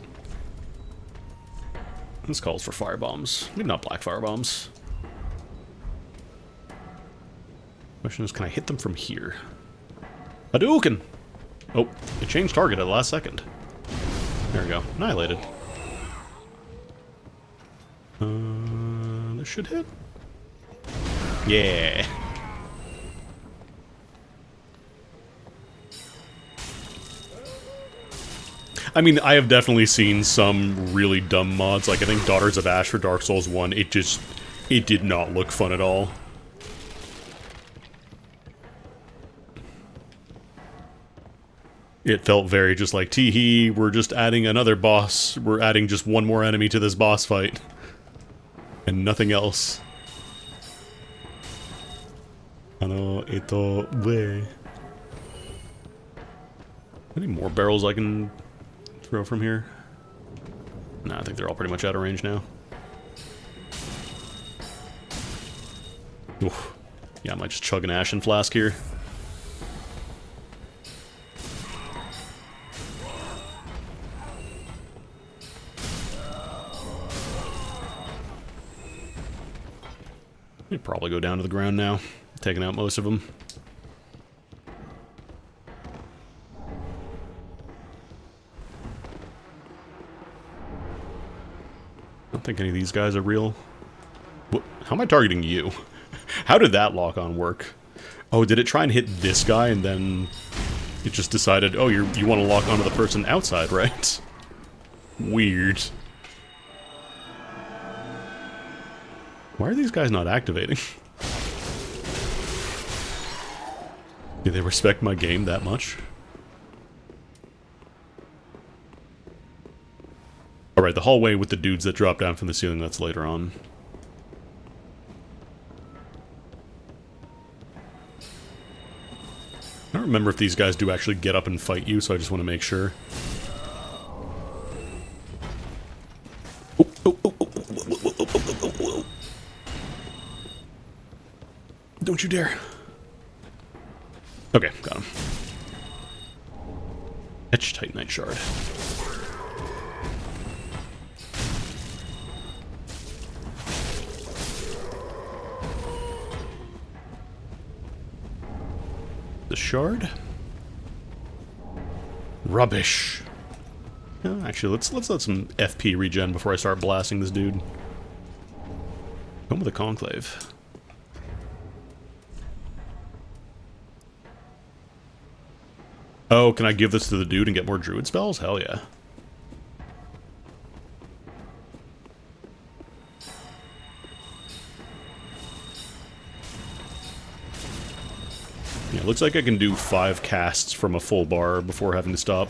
This calls for firebombs. Maybe not black firebombs. Question is, can I hit them from here? Hadouken! Oh, it changed target at the last second. There we go. Annihilated. This should hit. Yeah. I mean, I have definitely seen some really dumb mods. Like, I think Daughters of Ash for Dark Souls 1, it did not look fun at all. It felt very just like, tee-hee, we're just adding another boss. We're adding just one more enemy to this boss fight. And nothing else. Any more barrels I can throw from here? Nah, I think they're all pretty much out of range now. Oof. Yeah, I might just chug an Ashen Flask here. You'd probably go down to the ground now, taking out most of them. I don't think any of these guys are real. What? How am I targeting you? How did that lock-on work? Oh, did it try and hit this guy and then it just decided, oh, you want to lock onto the person outside, right? Weird. Why are these guys not activating? Do they respect my game that much? Alright, the hallway with the dudes that drop down from the ceiling, that's later on. I don't remember if these guys do actually get up and fight you, so I just want to make sure. Oh, oh, oh, oh, oh, oh, oh, oh. Don't you dare. Okay, got him. Etch Titanite Shard. The shard? Rubbish. No, actually, let's let some FP regen before I start blasting this dude. Home of the Conclave. Oh, can I give this to the dude and get more druid spells? Hell yeah. Yeah, looks like I can do 5 casts from a full bar before having to stop.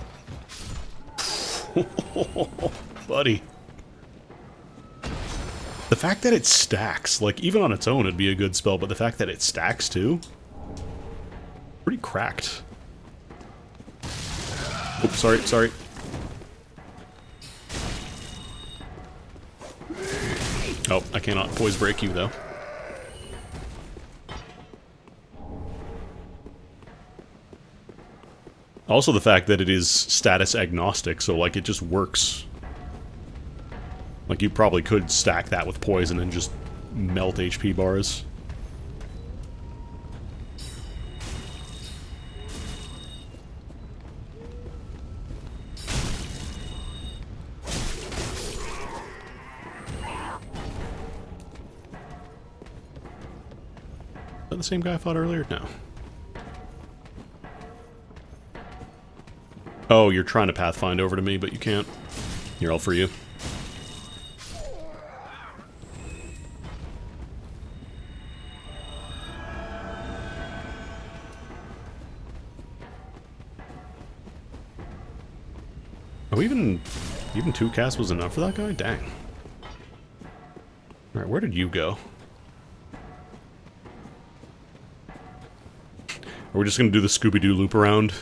Buddy. The fact that it stacks, like, even on its own it'd be a good spell, but the fact that it stacks too? Pretty cracked. Oops, sorry. Oh, I cannot poise break you, though. Also the fact that it is status agnostic, so like it just works. Like you probably could stack that with poison and just melt HP bars. Is that the same guy I fought earlier? No. Oh, you're trying to pathfind over to me, but you can't. Here, all for you. Oh, even 2 casts was enough for that guy? Dang. Alright, where did you go? Are we just gonna do the Scooby-Doo loop around?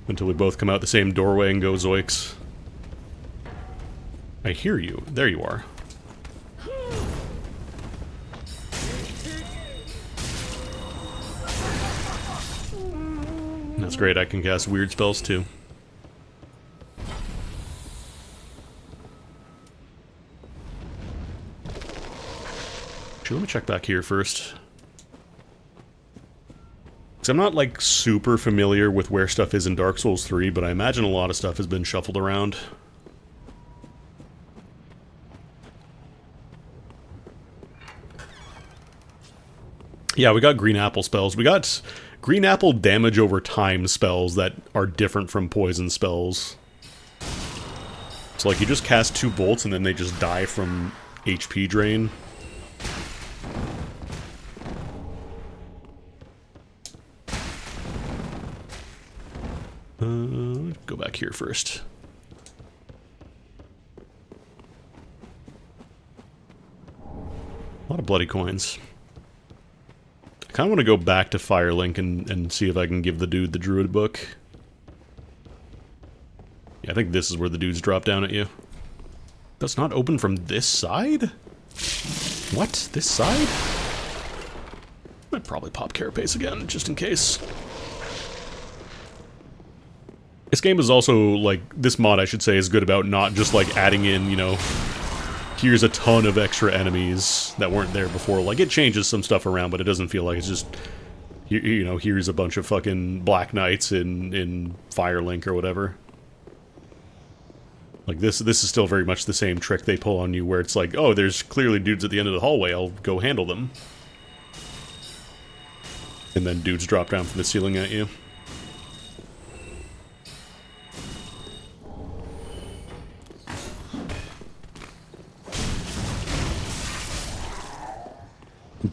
Until we both come out the same doorway and go zoiks. I hear you. There you are. That's great, I can cast weird spells too. Actually, let me check back here first. Because I'm not, like, super familiar with where stuff is in Dark Souls 3, but I imagine a lot of stuff has been shuffled around. Yeah, we got green apple spells. We got green apple damage over time spells that are different from poison spells. So, like, you just cast 2 bolts and then they just die from HP drain. Go back here first. A lot of bloody coins. I kind of want to go back to Firelink and see if I can give the dude the druid book. Yeah, I think this is where the dudes drop down at you. That's not open from this side? What? This side? I'd probably pop Carapace again, just in case. This game is also, like, this mod, I should say, is good about not just, like, adding in, you know, here's a ton of extra enemies that weren't there before. Like, it changes some stuff around, but it doesn't feel like it's just, you know, here's a bunch of fucking Black Knights in Firelink or whatever. Like, this is still very much the same trick they pull on you, where it's like, oh, there's clearly dudes at the end of the hallway, I'll go handle them. And then dudes drop down from the ceiling at you.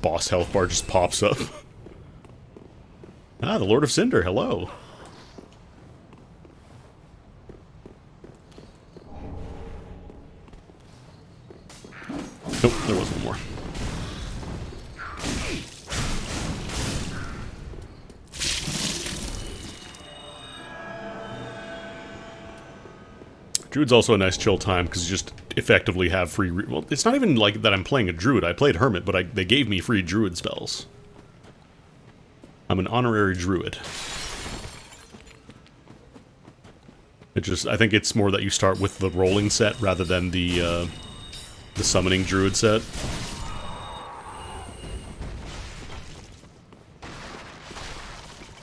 Boss health bar just pops up. Ah, the Lord of Cinder, hello. Nope, there was one more. Druid's also a nice chill time, because you just effectively have free... Well, it's not even like that I'm playing a Druid. I played Hermit, but they gave me free Druid spells. I'm an honorary Druid. It just... I think it's more that you start with the rolling set rather than the summoning Druid set.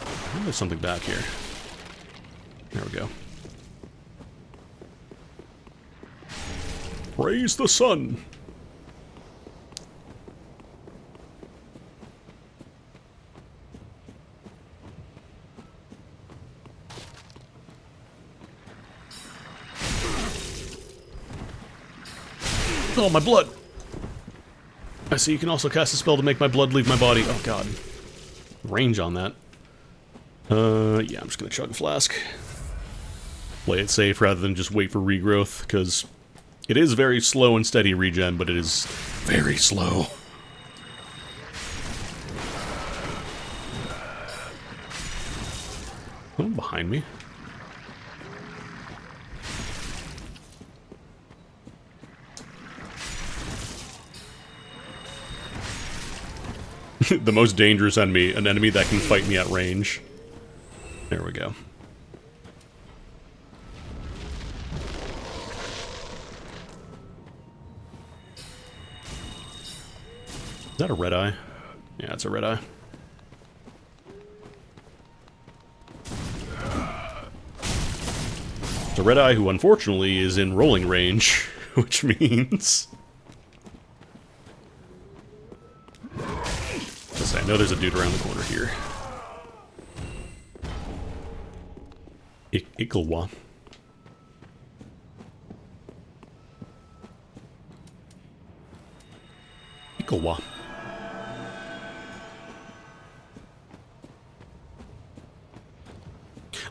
Oh, there's something back here. There we go. Praise the sun! Oh, my blood! I see you can also cast a spell to make my blood leave my body. Oh god. Range on that. Yeah, I'm just gonna chug a flask. Play it safe rather than just wait for regrowth, because it is very slow and steady regen, but it is very slow. Oh, behind me. The most dangerous enemy, an enemy that can fight me at range. There we go. Is that a red eye? Yeah, it's a red eye. It's a red eye who unfortunately is in rolling range, which means... I know there's a dude around the corner here. Ikalwa. Ikalwa.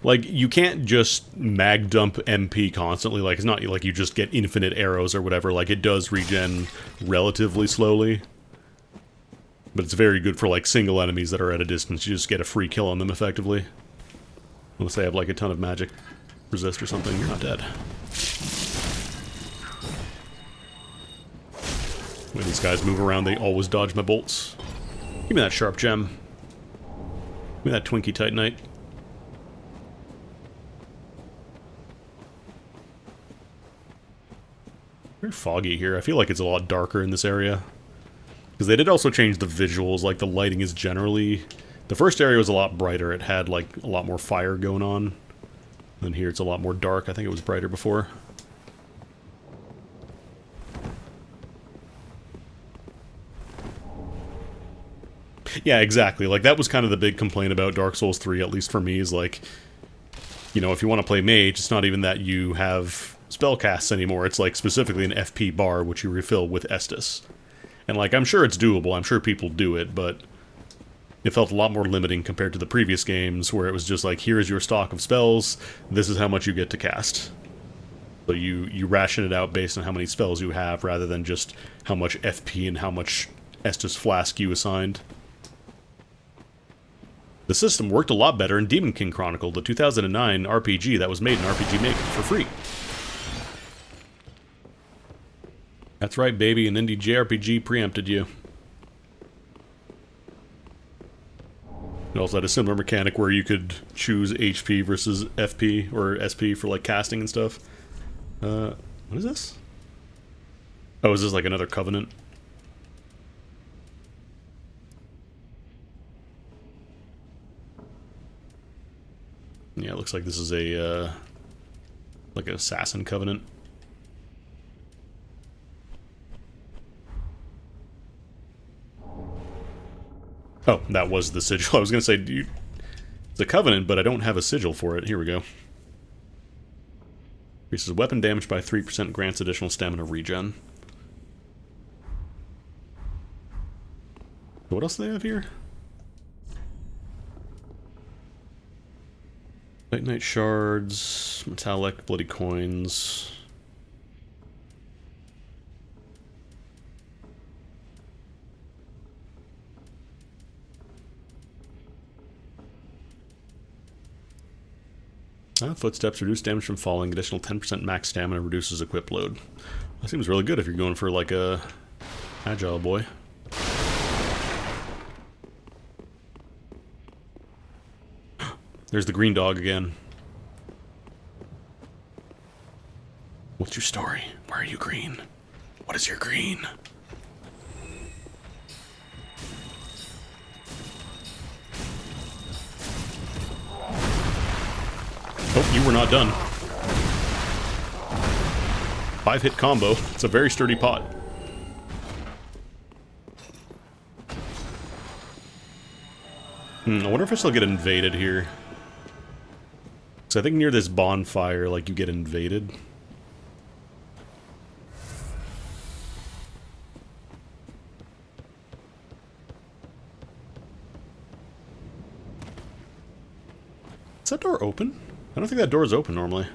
Like, you can't just mag dump MP constantly. Like, it's not like you just get infinite arrows or whatever. Like, it does regen relatively slowly. But it's very good for, like, single enemies that are at a distance. You just get a free kill on them, effectively. Unless they have, like, a ton of magic resist or something, you're not dead. When these guys move around, they always dodge my bolts. Give me that sharp gem. Give me that Twinkie Titanite. Very foggy here. I feel like it's a lot darker in this area. Because they did also change the visuals, like the lighting is generally... The first area was a lot brighter, it had like a lot more fire going on. And here it's a lot more dark, I think it was brighter before. Yeah, exactly, like that was kind of the big complaint about Dark Souls 3, at least for me, is like... You know, if you want to play mage, it's not even that you have spellcasts anymore, it's like specifically an FP bar, which you refill with Estus. And, like, I'm sure it's doable, I'm sure people do it, but it felt a lot more limiting compared to the previous games, where it was just like, here's your stock of spells, this is how much you get to cast. So you ration it out based on how many spells you have, rather than just how much FP and how much Estus Flask you assigned. The system worked a lot better in Demon King Chronicle, the 2009 RPG that was made in RPG Maker for free. That's right, baby, an indie JRPG preempted you. It also had a similar mechanic where you could choose HP versus FP, or SP for, like, casting and stuff. What is this? Oh, is this like another Covenant? Yeah, it looks like this is a, like an Assassin Covenant. Oh, that was the sigil. I was going to say, dude, it's a Covenant, but I don't have a sigil for it. Here we go. Increases weapon damage by 3%, grants additional stamina regen. What else do they have here? Titanite shards, metallic, bloody coins. Footsteps reduce damage from falling. Additional 10% max stamina reduces equip load. That seems really good if you're going for like a agile boy. There's the green dog again. What's your story? Why are you green? What is your green? Oh, you were not done. 5-hit combo. It's a very sturdy pot. I wonder if I still get invaded here. So I think near this bonfire, like, you get invaded. Is that door open? I don't think that door is open normally.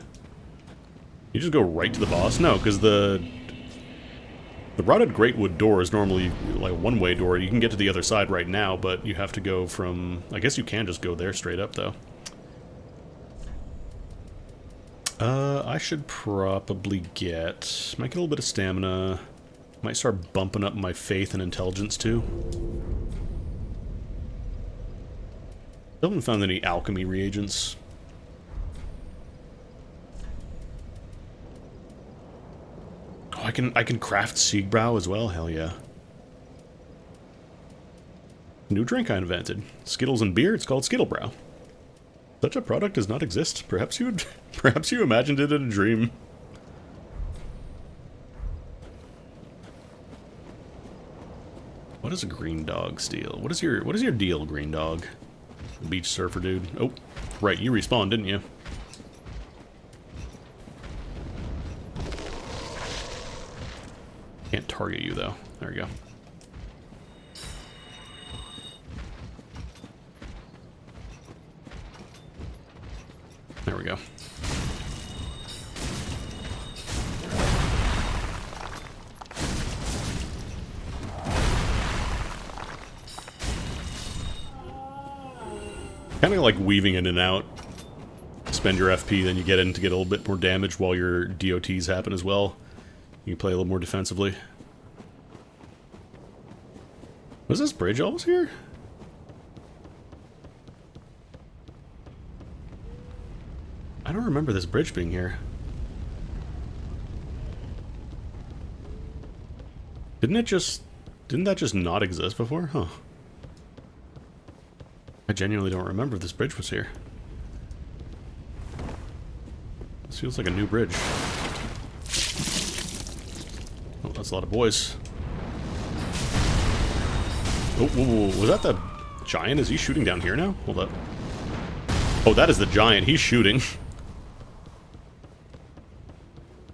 You just go right to the boss? No, because the rotted Greatwood door is normally like a one-way door. You can get to the other side right now, but you have to go from... I guess you can just go there straight up, though. I should probably get... Might get a little bit of stamina. Might start bumping up my faith and intelligence, too. Still haven't found any alchemy reagents. Oh, I can craft Siegbrow as well. Hell yeah. New drink I invented. Skittles and beer. It's called Skittlebrow. Such a product does not exist. Perhaps you imagined it in a dream. What does a green dog steal? What is your deal, green dog? Beach surfer dude. Oh, right, you respawned, didn't you? Can't target you though. There we go. There we go. Kind of like weaving in and out. Spend your FP, then you get in to get a little bit more damage while your DOTs happen as well. You can play a little more defensively. Was this bridge always here? I don't remember this bridge being here. Didn't that just not exist before? Huh. I genuinely don't remember if this bridge was here. This feels like a new bridge. Oh, that's a lot of boys. Oh, whoa, whoa, whoa. Was that the giant? Is he shooting down here now? Hold up. Oh, that is the giant. He's shooting.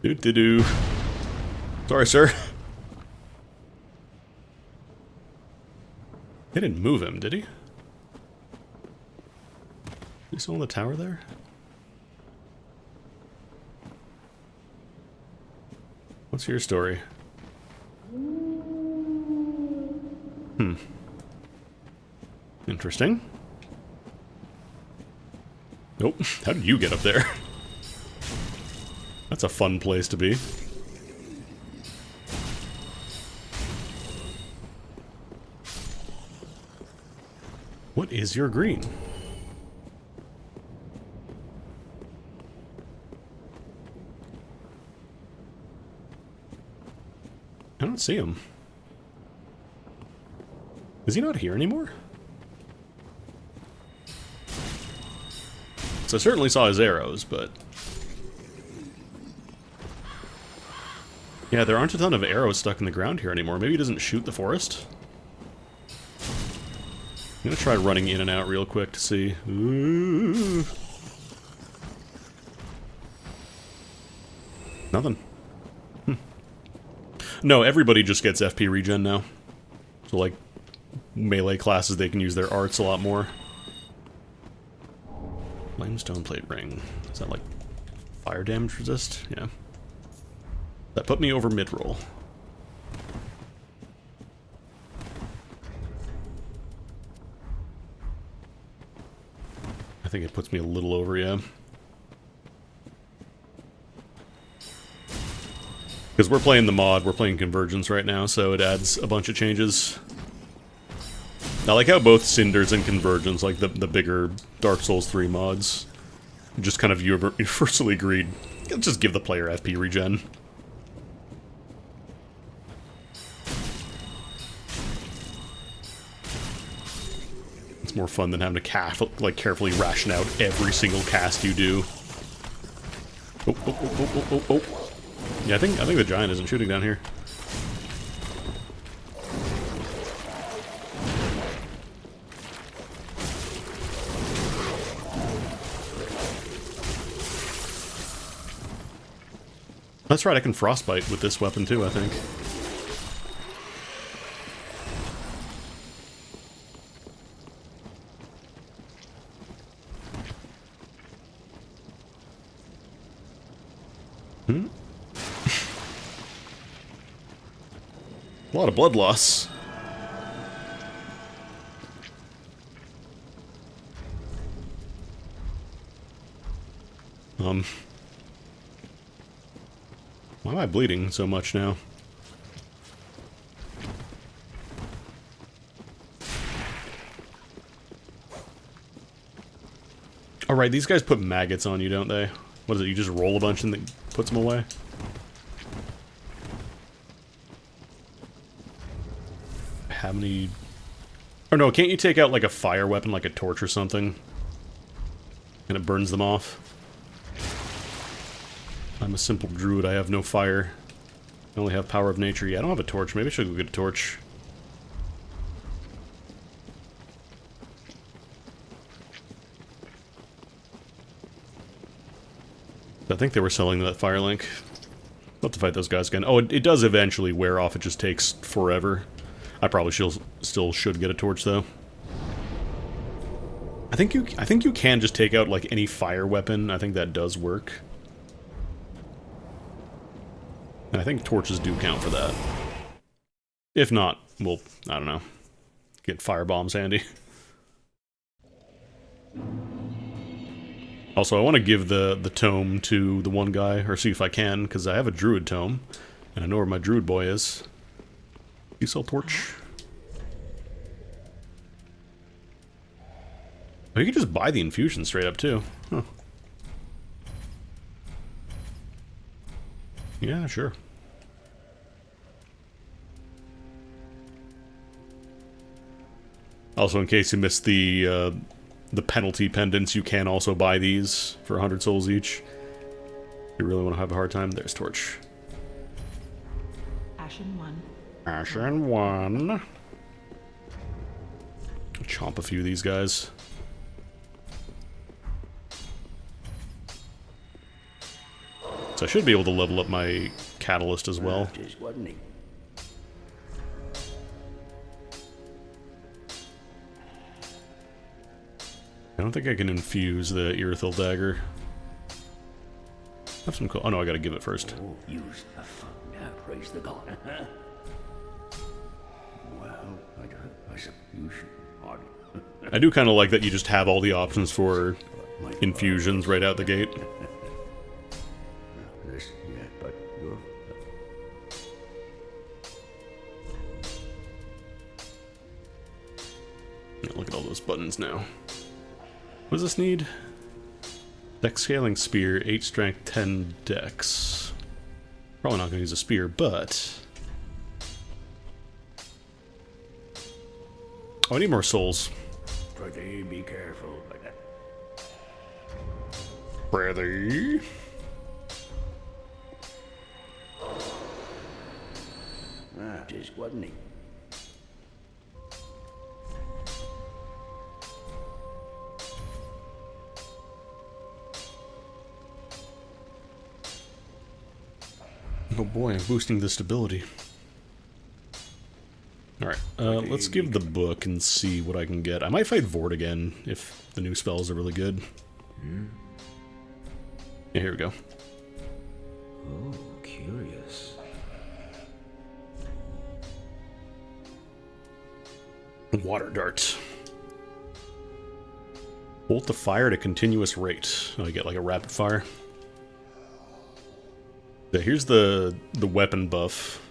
Doo-doo-doo. Sorry, sir. They didn't move him, did he? Is he still on the tower there? What's your story? Interesting. Nope. How did you get up there? That's a fun place to be. What is your green? I don't see him. Is he not here anymore? So I certainly saw his arrows, but... yeah, there aren't a ton of arrows stuck in the ground here anymore. Maybe he doesn't shoot the forest? I'm gonna try running in and out real quick to see. Ooh. Nothing. No, everybody just gets FP regen now. So, like, melee classes, they can use their arts a lot more. Limestone plate ring. Is that, like, fire damage resist? Yeah. That put me over mid-roll. I think it puts me a little over, yeah. Because we're playing the mod, we're playing Convergence right now, so it adds a bunch of changes. I like how both Cinders and Convergence, like the bigger Dark Souls 3 mods, just kind of universally agreed, just give the player FP regen. It's more fun than having to carefully ration out every single cast you do. Oh, oh, oh, oh, oh, oh, oh. Yeah, I think the giant isn't shooting down here. That's right, I can frostbite with this weapon too, I think. A lot of blood loss. Why am I bleeding so much now? Alright, these guys put maggots on you, don't they? What is it, you just roll a bunch and it puts them away? How many... Or no, can't you take out like a fire weapon, like a torch or something? And it burns them off? I'm a simple druid, I have no fire. I only have power of nature. Yeah, I don't have a torch. Maybe I should go get a torch. I think they were selling that fire link. I'll have to fight those guys again. Oh, it does eventually wear off. It just takes forever. I probably still should get a torch, though. I think you can just take out, like, any fire weapon. I think that does work. And I think torches do count for that. If not, well, I don't know. Get fire bombs handy. Also, I want to give the tome to the one guy, or see if I can, because I have a druid tome, and I know where my druid boy is. You sell torch? Oh, you can just buy the infusion straight up, too. Huh. Yeah, sure. Also, in case you missed the penalty pendants, you can also buy these for 100 souls each. If you really want to have a hard time, there's torch. Ashen 1. Ashen 1. Chomp a few of these guys. So I should be able to level up my catalyst as well. Just wasn't he? I don't think I can infuse the Irithil dagger. Have some cool. Oh no, I gotta give it first. Oh, use a fun. Now, praise the God. Well, I suppose you should. I do kind of like that you just have all the options for infusions right out the gate. This, yeah, but you're. Yeah, look at all those buttons now. What does this need? Dex scaling spear, 8 strength, 10 dex. Probably not going to use a spear, but... Oh, I need more souls. Pretty be careful. Brother. Just wasn't he? Oh boy, I'm boosting the stability. Alright, let's give the book and see what I can get. I might fight Vord again if the new spells are really good. Yeah, here we go. Oh, curious. Water dart. Bolt the fire at a continuous rate. Oh, you get like a rapid fire. Yeah, here's the weapon buff.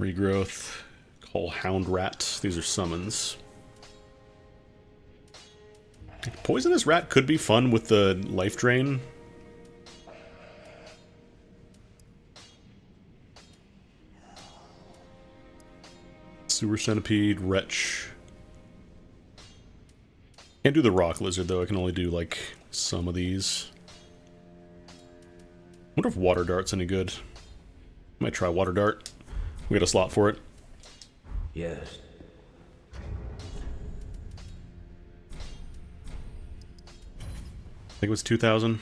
Regrowth. Call Hound Rat. These are summons. Poisonous Rat could be fun with the life drain. Sewer Centipede, Wretch. Can't do the Rock Lizard though, I can only do like some of these. I wonder if Water Dart's any good. Might try Water Dart. We got a slot for it. Yes. I think it was 2,000.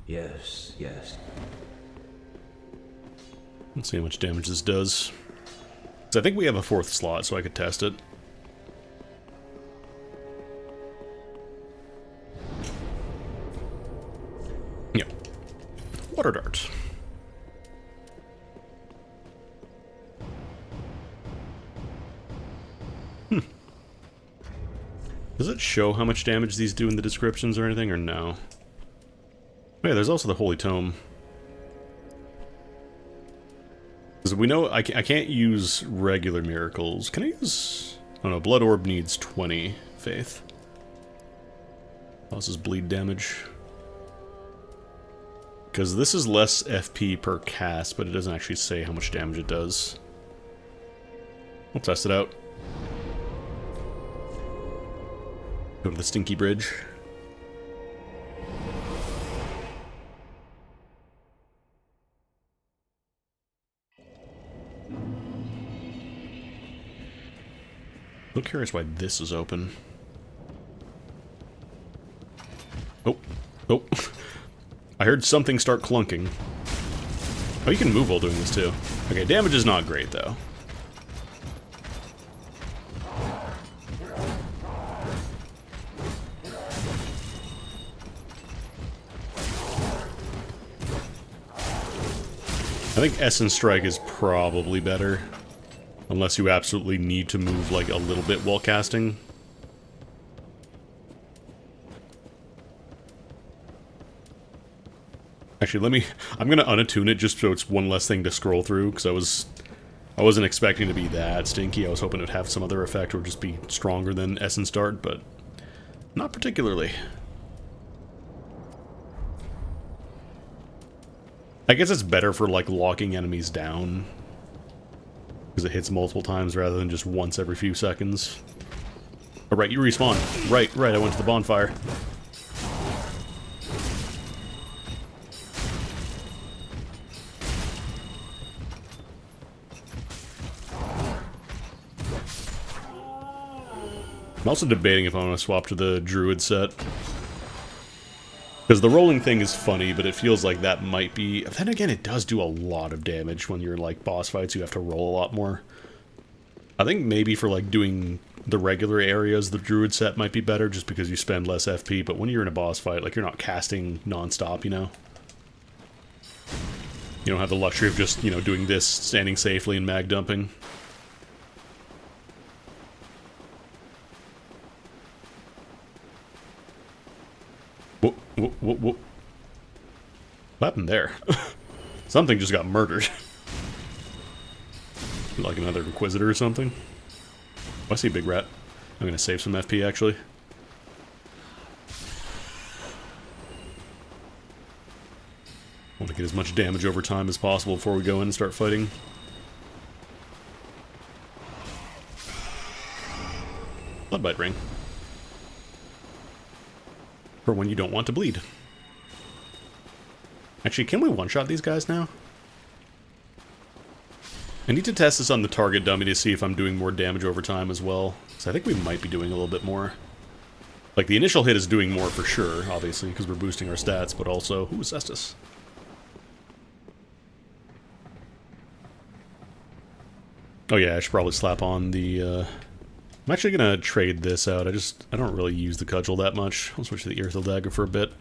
Yes, yes. Let's see how much damage this does. So I think we have a 4th slot, so I could test it. Yep. Water Dart. Does it show how much damage these do in the descriptions or anything, or no? Oh yeah, there's also the Holy Tome. Because we know I can't use regular miracles. Can I use... Oh no, Blood Orb needs 20 faith. Causes bleed damage. Because this is less FP per cast, but it doesn't actually say how much damage it does. We'll test it out. Go to the Stinky Bridge. I'm curious why this is open. Oh. Oh. I heard something start clunking. Oh, you can move while doing this too. Okay, damage is not great though. I think Essence Strike is probably better. Unless you absolutely need to move like a little bit while casting. Actually, I'm gonna unattune it just so it's one less thing to scroll through, because I wasn't expecting to be that stinky. I was hoping it would have some other effect or just be stronger than Essence Dart, but not particularly. I guess it's better for like locking enemies down. Because it hits multiple times rather than just once every few seconds. Oh, right, you respawn. Right, I went to the bonfire. I'm also debating if I want to swap to the Druid set. Because the rolling thing is funny, but it feels like that might be... Then again, it does do a lot of damage when you're in, like, boss fights. You have to roll a lot more. I think maybe for, like, doing the regular areas, the Druid set might be better, just because you spend less FP. But when you're in a boss fight, like, you're not casting non-stop, you know? You don't have the luxury of just, you know, doing this, standing safely and mag dumping. What happened there? Something just got murdered. Like another Inquisitor or something? Oh, I see a big rat. I'm gonna save some FP, actually. Want to get as much damage over time as possible before we go in and start fighting. Bloodbite Ring. For when you don't want to bleed. Actually, can we one-shot these guys now? I need to test this on the target dummy to see if I'm doing more damage over time as well. So I think we might be doing a little bit more. Like, the initial hit is doing more for sure, obviously, because we're boosting our stats, but also... Ooh, Cestus. Oh yeah, I should probably slap on the... I'm actually gonna trade this out. I don't really use the cudgel that much. I'll switch to the Earthil Dagger for a bit.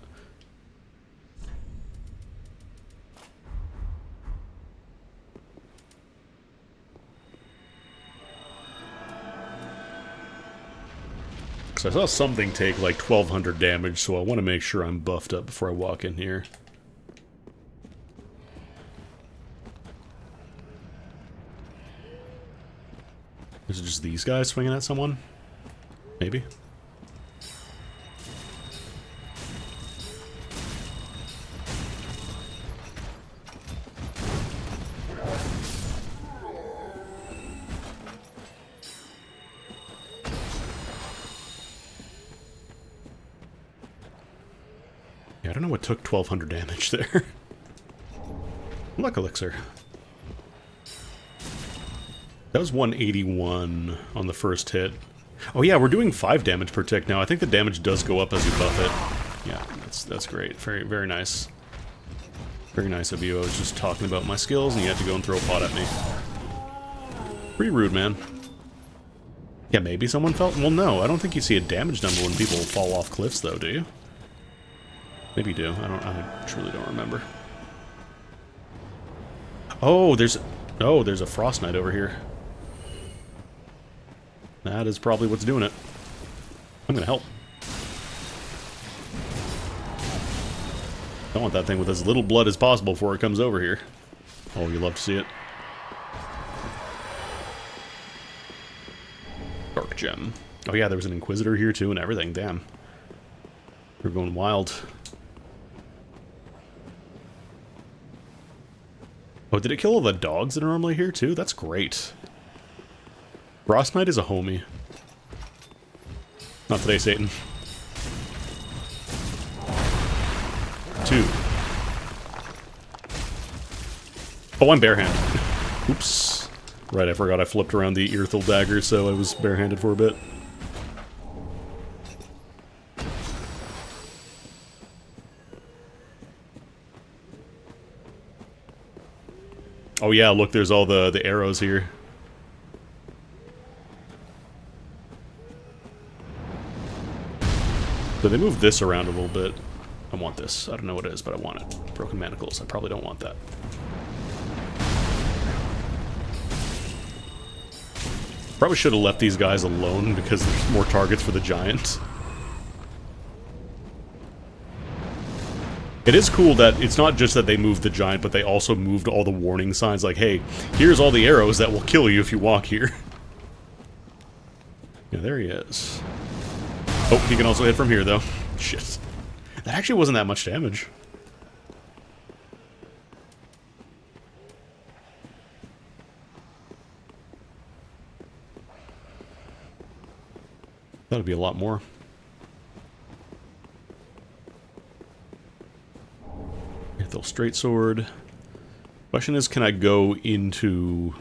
Because I saw something take like 1200 damage, so I want to make sure I'm buffed up before I walk in here. Is it just these guys swinging at someone? Maybe. Yeah, I don't know what took 1200 damage there. Luck Elixir. That was 181 on the first hit. Oh yeah, we're doing 5 damage per tick now. I think the damage does go up as you buff it. Yeah, that's great. Very, very nice. Very nice of you. I was just talking about my skills and you had to go and throw a pot at me. Pretty rude, man. Yeah, maybe someone felt... Well, no, I don't think you see a damage number when people fall off cliffs, though, do you? Maybe you do. I truly don't remember. Oh, there's a Frost Knight over here. That is probably what's doing it. I'm gonna help. I want that thing with as little blood as possible before it comes over here. Oh, you love to see it. Dark Gem. Oh yeah, there was an Inquisitor here too and everything, damn. We're going wild. Oh, did it kill all the dogs that are normally here too? That's great. Frost Knight is a homie. Not today, Satan. 2. Oh, I'm barehanded. Oops. Right, I forgot I flipped around the Earthil dagger, so I was barehanded for a bit. Oh yeah, look, there's all the arrows here. So they moved this around a little bit. I want this. I don't know what it is, but I want it. Broken manacles. I probably don't want that. Probably should have left these guys alone because there's more targets for the giant. It is cool that it's not just that they moved the giant, but they also moved all the warning signs like, hey, here's all the arrows that will kill you if you walk here. Yeah, there he is. Oh, he can also hit from here, though. Shit. That actually wasn't that much damage. That'll be a lot more. Earthil straight sword. Question is, can I go into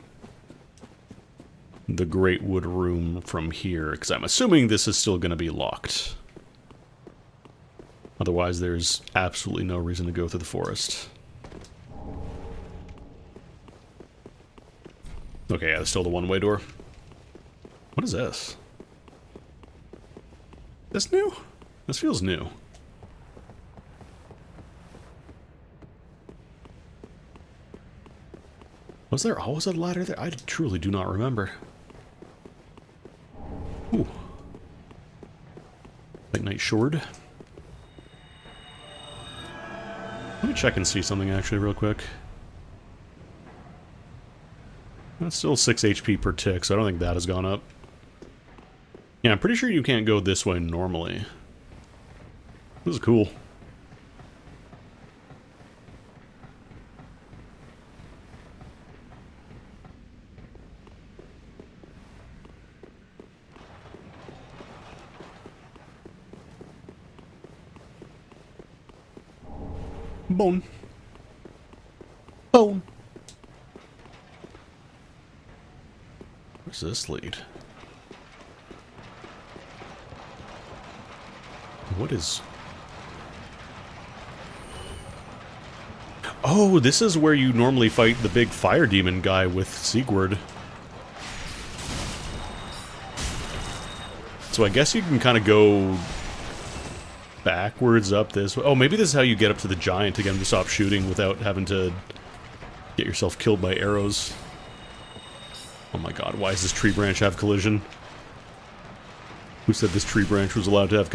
the Great Wood Room from here? Because I'm assuming this is still going to be locked. Otherwise, there's absolutely no reason to go through the forest. Okay, yeah, there's still the one-way door. What is this? This new? This feels new. Was there always a ladder there? I truly do not remember. Ooh. Late Night Shord. Let me check and see something actually real quick. That's still 6 HP per tick, so I don't think that has gone up. Yeah, I'm pretty sure you can't go this way normally. This is cool. Bone. Bone. Where's this lead? What is... Oh, this is where you normally fight the big fire demon guy with Sigurd. So I guess you can kind of go backwards up this way. Oh, maybe this is how you get up to the giant to get him to stop shooting without having to get yourself killed by arrows. Oh my god, why does this tree branch have collision? Who said this tree branch was allowed to have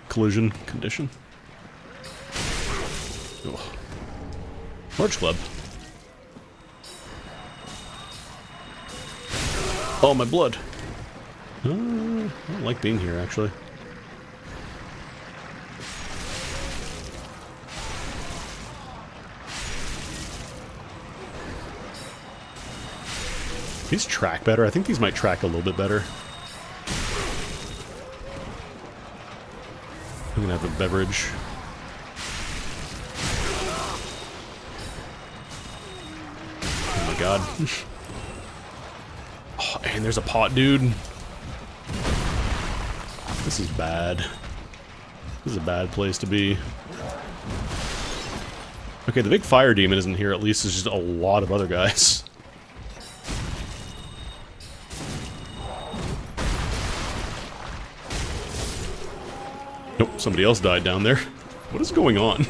collision condition? Ugh. March Club. Oh, my blood. I don't like being here, actually. These track better. I think these might track a little bit better. I'm gonna have a beverage. Oh my god. Oh, and there's a pot, dude. This is bad. This is a bad place to be. Okay, the big fire demon isn't here. At least there's just a lot of other guys. Nope, somebody else died down there. What is going on?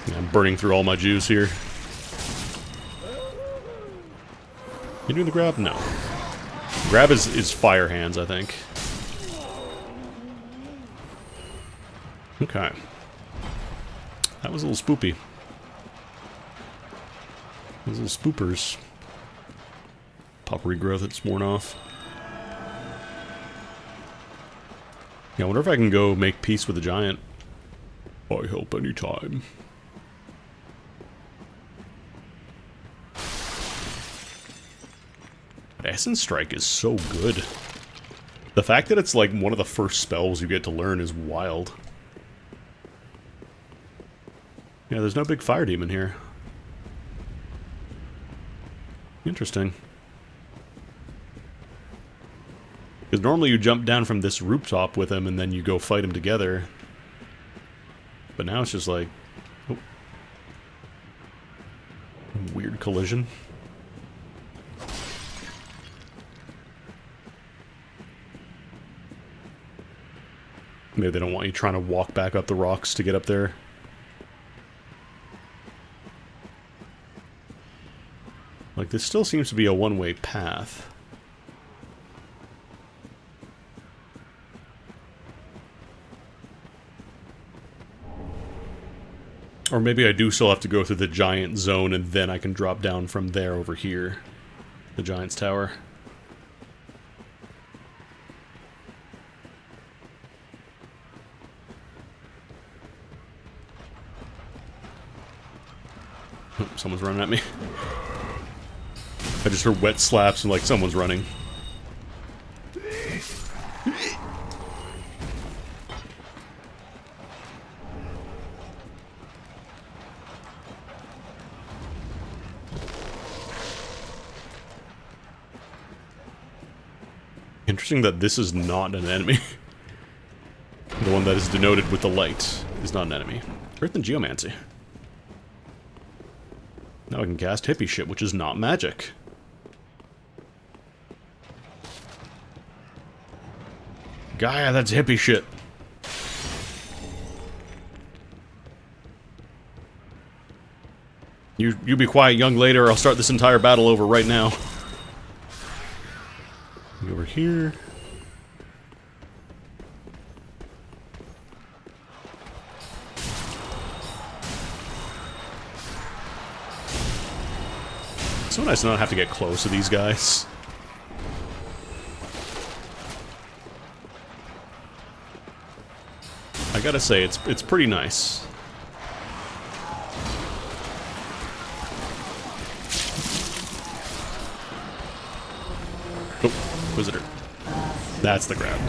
Yeah, I'm burning through all my juice here. You doing the grab? No. Grab is fire hands, I think. Okay. That was a little spoopy. This is spoopers. Pop regrowth that's worn off. Yeah, I wonder if I can go make peace with the giant. I help anytime. Essence Strike is so good. The fact that it's like one of the first spells you get to learn is wild. Yeah, there's no big fire demon here. Interesting. Because normally you jump down from this rooftop with him and then you go fight him together. But now it's just like... Oh. Weird collision. Maybe they don't want you trying to walk back up the rocks to get up there. Like, this still seems to be a one-way path. Or maybe I do still have to go through the giant zone and then I can drop down from there over here. The giant's tower. Oh, someone's running at me. I just heard wet slaps and like someone's running. Interesting that this is not an enemy. The one that is denoted with the light is not an enemy. Earth and Geomancy. Now I can cast hippie shit, which is not magic. Gaia, that's hippie shit. You be quiet, young lady, or I'll start this entire battle over right now. Over here. It's so nice to not have to get close to these guys. I gotta say, it's pretty nice. Oh, Visitor. That's the grab.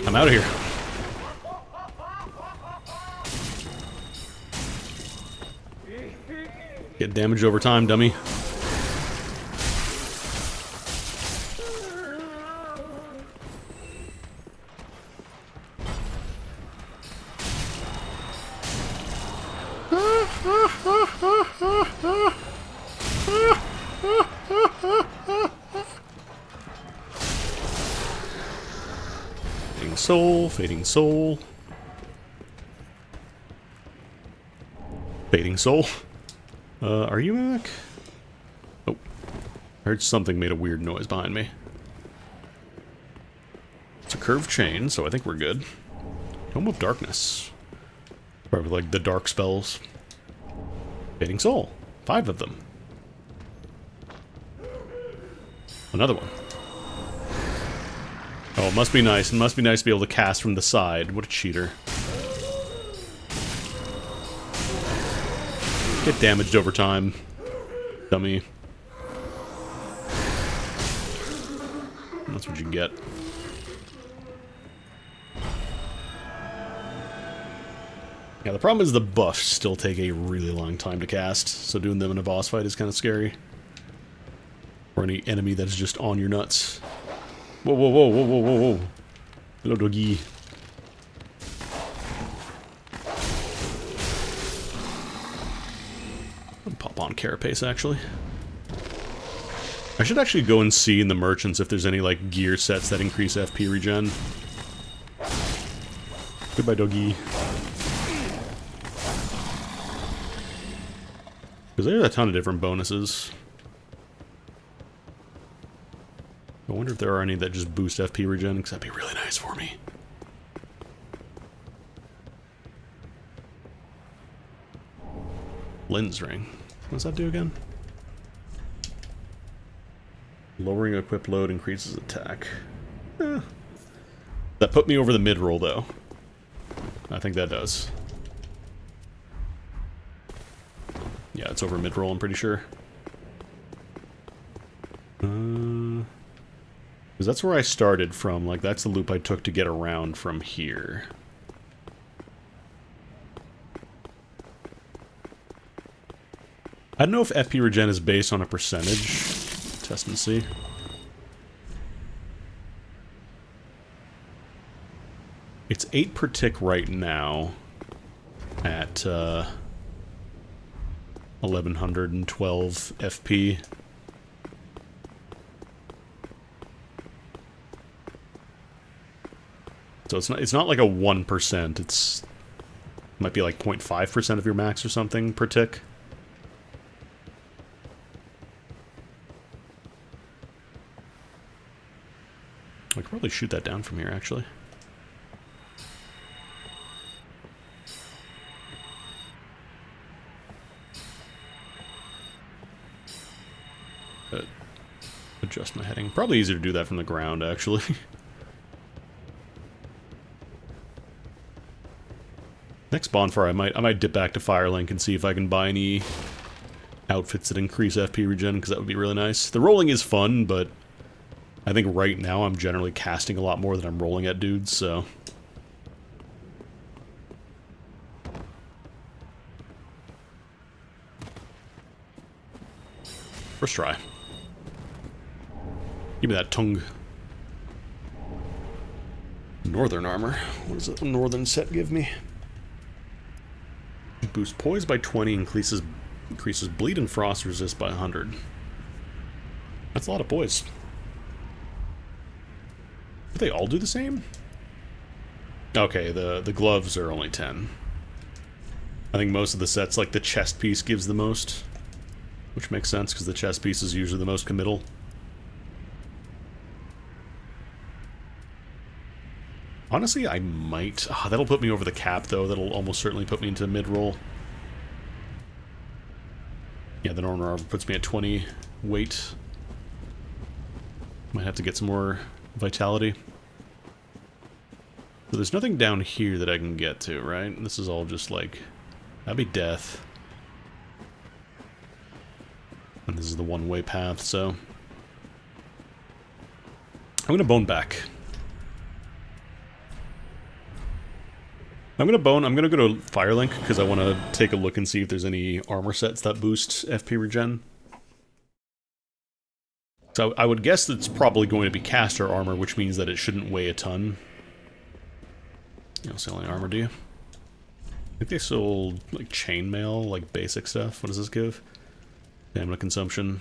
I'm out of here. Get damaged over time, dummy. Fading soul, fading soul. Fading soul. Are you back? Oh. I heard something made a weird noise behind me. It's a curved chain, so I think we're good. Tome of Darkness. Probably like the dark spells. Fading soul. 5 of them. Another one. Oh, it must be nice. It must be nice to be able to cast from the side. What a cheater. Get damaged over time. Dummy. That's what you get. Yeah, the problem is the buffs still take a really long time to cast, so doing them in a boss fight is kind of scary. Or any enemy that's just on your nuts. Whoa, whoa, whoa, whoa, whoa, whoa, whoa. Hello, doggy. I'll pop on Carapace, actually. I should actually go and see in the merchants if there's any, like, gear sets that increase FP regen. Goodbye, doggy. Because there's a ton of different bonuses. I wonder if there are any that just boost FP regen, because that'd be really nice for me. Lens ring. What does that do again? Lowering equipped load increases attack. That put me over the mid-roll, though. I think that does. Yeah, it's over mid-roll, I'm pretty sure. Because that's where I started from. Like, that's the loop I took to get around from here. I don't know if FP regen is based on a percentage. Test and see. It's 8 per tick right now at 1112 FP. So it's not like a 1%. It might be like 0.5% of your max or something per tick. I could probably shoot that down from here, actually. Adjust my heading. Probably easier to do that from the ground, actually. Next bonfire, I might dip back to Firelink and see if I can buy any outfits that increase FP regen, because that would be really nice. The rolling is fun, but I think right now I'm generally casting a lot more than I'm rolling at dudes, so... First try. Give me that tongue. Northern armor. What does the northern set give me? Boost poise by 20, increases bleed and frost resist by 100. That's a lot of poise. Do they all do the same? Okay, the gloves are only 10. I think most of the sets, like the chest piece, gives the most. Which makes sense, because the chest piece is usually the most committal. Honestly, I might... that'll put me over the cap, though. That'll almost certainly put me into mid-roll. Yeah, the normal armor puts me at 20 weight. Might have to get some more vitality. So there's nothing down here that I can get to, right? This is all just like... That'd be death. And this is the one-way path, so... I'm gonna bone back. I'm gonna go to Firelink, because I want to take a look and see if there's any armor sets that boost FP regen. So I would guess that it's probably going to be caster armor, which means that it shouldn't weigh a ton. You don't sell any armor, do you? I think they sold, like, chainmail, like, basic stuff. What does this give? Stamina consumption.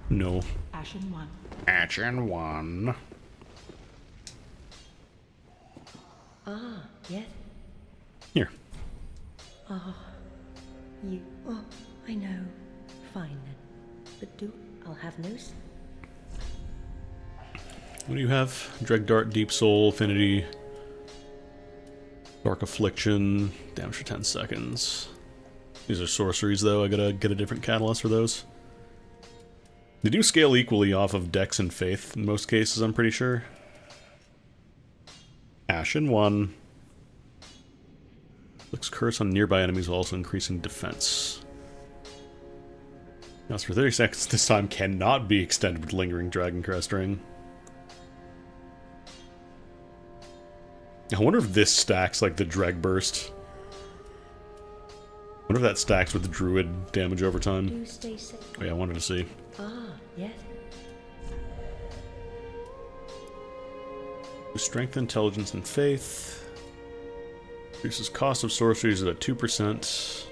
No. Ashen 1. Ashen 1. Ah, yes. Here. Ah, you... Oh, I know. Fine then. But I'll have no... What do you have? Dread Dart, Deep Soul, Affinity, Dark Affliction, damage for 10 seconds. These are sorceries, though. I gotta get a different catalyst for those. They do scale equally off of Dex and Faith in most cases, I'm pretty sure. Ashen 1. Looks curse on nearby enemies while also increasing defense. Now, for 30 seconds this time cannot be extended with Lingering Dragon Crest Ring. I wonder if this stacks like the Dreg Burst. I wonder if that stacks with the Druid damage over time. Do stay safe. Oh yeah, I wanted to see. Ah, yes. Strength, Intelligence, and Faith. Reduces cost of sorceries at 2%.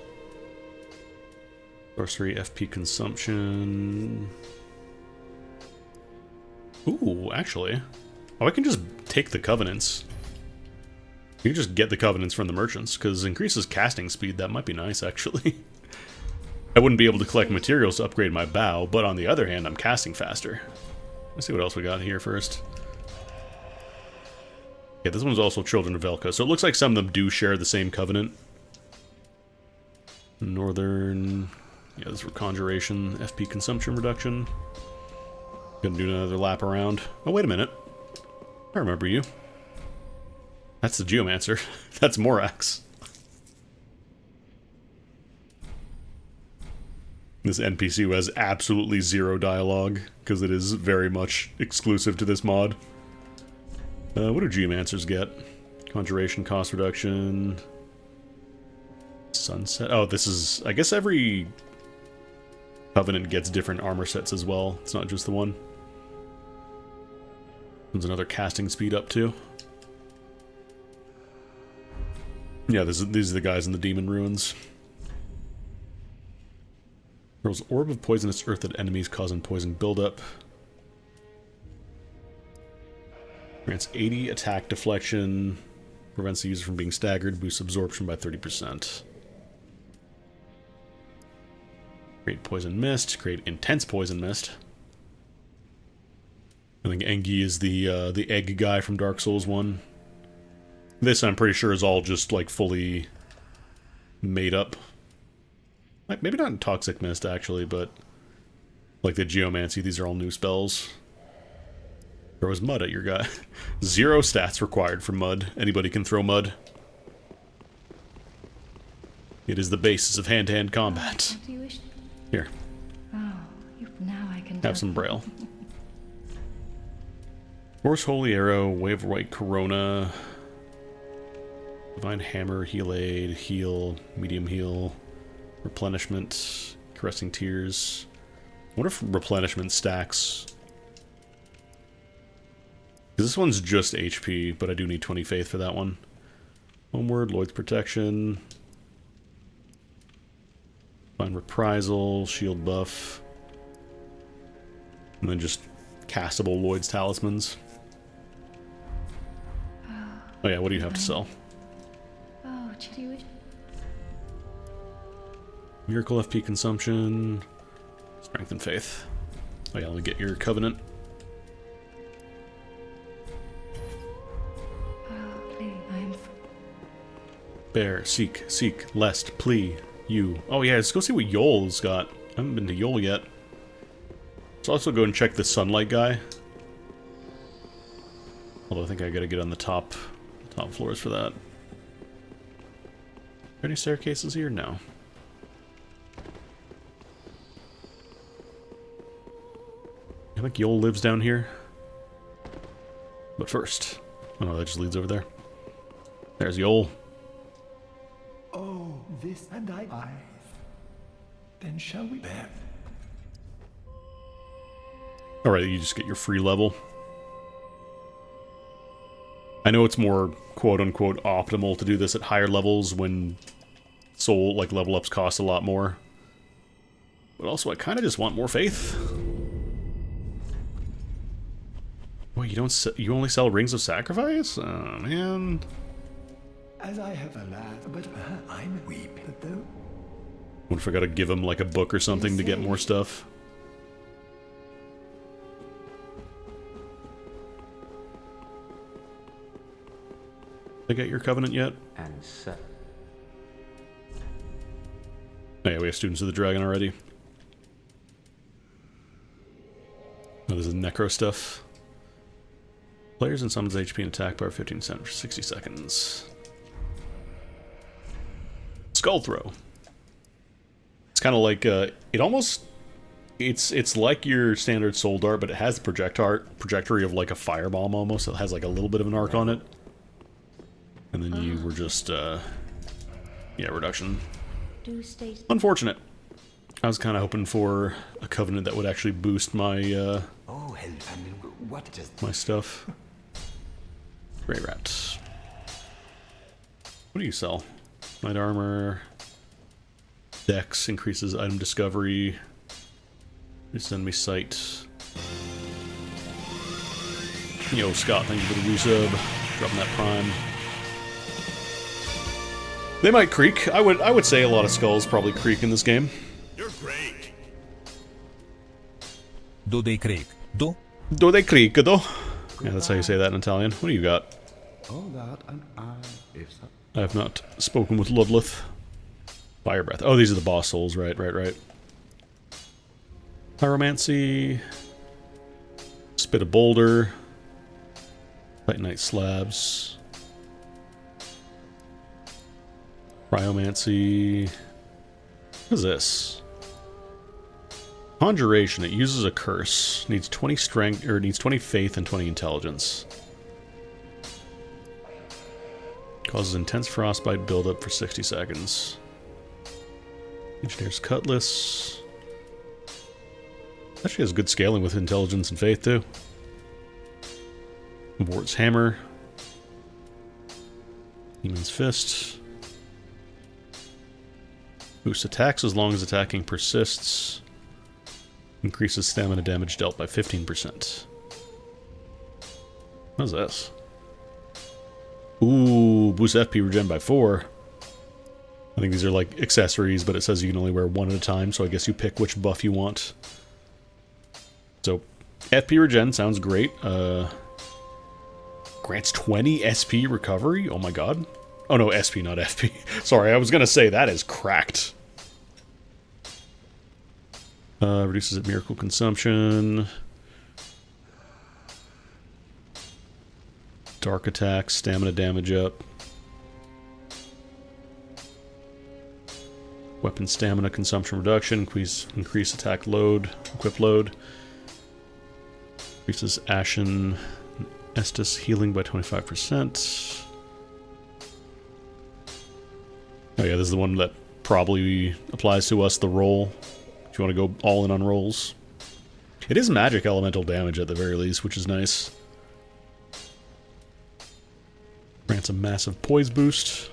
Sorcery FP consumption. Ooh, actually. Oh, I can just take the Covenants. You can just get the Covenants from the merchants, because increases casting speed. That might be nice, actually. I wouldn't be able to collect materials to upgrade my bow, but on the other hand, I'm casting faster. Let's see what else we got here first. Yeah, this one's also Children of Velka, so it looks like some of them do share the same Covenant. Northern... Yeah, this is for conjuration, FP consumption reduction. Gonna do another lap around. Oh, wait a minute. I remember you. That's the Geomancer. That's Morax. This NPC who has absolutely zero dialogue, because it is very much exclusive to this mod. What do Geomancers get? Conjuration cost reduction... Sunset... Oh, this is... I guess every Covenant gets different armor sets as well. It's not just the one. There's another casting speed up too. Yeah, these are the guys in the Demon Ruins. Throws orb of poisonous earth at enemies, causing poison buildup. Grants 80 attack deflection. Prevents the user from being staggered. Boosts absorption by 30%. Create poison mist. Create intense poison mist. I think Engi is the egg guy from Dark Souls 1. This, I'm pretty sure, is all just, like, fully made up. Like, maybe not in Toxic Mist, actually, but... Like the Geomancy, these are all new spells. Throws mud at your guy. 0 stats required for mud. Anybody can throw mud. It is the basis of hand-to-hand combat. What do you wish? Here. Oh, now I can Have some Braille. Force Holy Arrow, Wave of White Corona, Divine Hammer, Heal Aid, Heal, Medium Heal, Replenishment, Caressing Tears. I wonder if Replenishment stacks. This one's just HP, but I do need 20 Faith for that one. Homeward, Lloyd's Protection, Divine Reprisal, Shield Buff, and then just castable Lloyd's Talismans. Oh yeah, what do you have to sell? Oh, do you wish? Miracle FP consumption, Strength and Faith. Oh yeah, let me get your Covenant. Oh, please, I am. Bear, seek, lest, plea, you. Oh yeah, let's go see what Yol's got. I haven't been to Yol yet. Let's also go and check the Sunlight guy. Although I think I gotta get on the top floors for that. Are there any staircases here? No. I think Yol lives down here. But first... Oh no, that just leads over there. There's Yol. Oh, this and I. Then shall we bear? Alright, you just get your free level. I know it's more quote-unquote optimal to do this at higher levels when soul, like, level ups cost a lot more. But also, I kind of just want more faith. Wait, you only sell Rings of Sacrifice? Oh, man. As I have alas, but I'm weep that though. What if I gotta give him, like, a book or something to get more stuff? Did I get your Covenant yet? And set. Oh yeah, we have Students of the Dragon already. Oh, this is Necro stuff. Players and summons HP and attack power 15% for 60 seconds. Skull Throw. It's kind of like, it almost... It's like your standard Soul Dart, but it has the trajectory of like a Firebomb almost. It has like a little bit of an arc on it. And then you were just, yeah, reduction. Unfortunate. I was kind of hoping for a Covenant that would actually boost my, my stuff. Grey Rat. What do you sell? Light Armor. Dex increases item discovery. Just send me sight. Yo, Scott, thank you for the resub. Dropping that prime. They might creak. I would say a lot of skulls probably creak in this game. You're great. Do they creak? Do? Do they creak, do? Yeah, that's how you say that in Italian. What do you got? All that and I, if I have not spoken with Ludleth. Fire breath. Oh, these are the boss souls. Right. Pyromancy. Spit a boulder. Titanite slabs. Cryomancy. What is this? Conjuration. It uses a curse. Needs 20 strength, or needs 20 faith and 20 intelligence. Causes intense frostbite buildup for 60 seconds. Engineer's Cutlass. Actually has good scaling with intelligence and faith, too. Vort's Hammer. Demon's Fist. Boosts attacks as long as attacking persists. Increases stamina damage dealt by 15%. What is this? Ooh, boosts FP regen by 4. I think these are like accessories, but it says you can only wear one at a time, so I guess you pick which buff you want. So, FP regen sounds great. Grants 20 SP recovery? Oh my god. Oh no, SP, not FP. Sorry, I was gonna say that is cracked. Reduces miracle consumption. Dark attack, stamina damage up. Weapon stamina consumption reduction, increase attack load, equip load. Increases Ashen Estus healing by 25%. Oh yeah, this is the one that probably applies to us, the roll. If you want to go all in on rolls. It is magic elemental damage at the very least, which is nice. Grants a massive poise boost.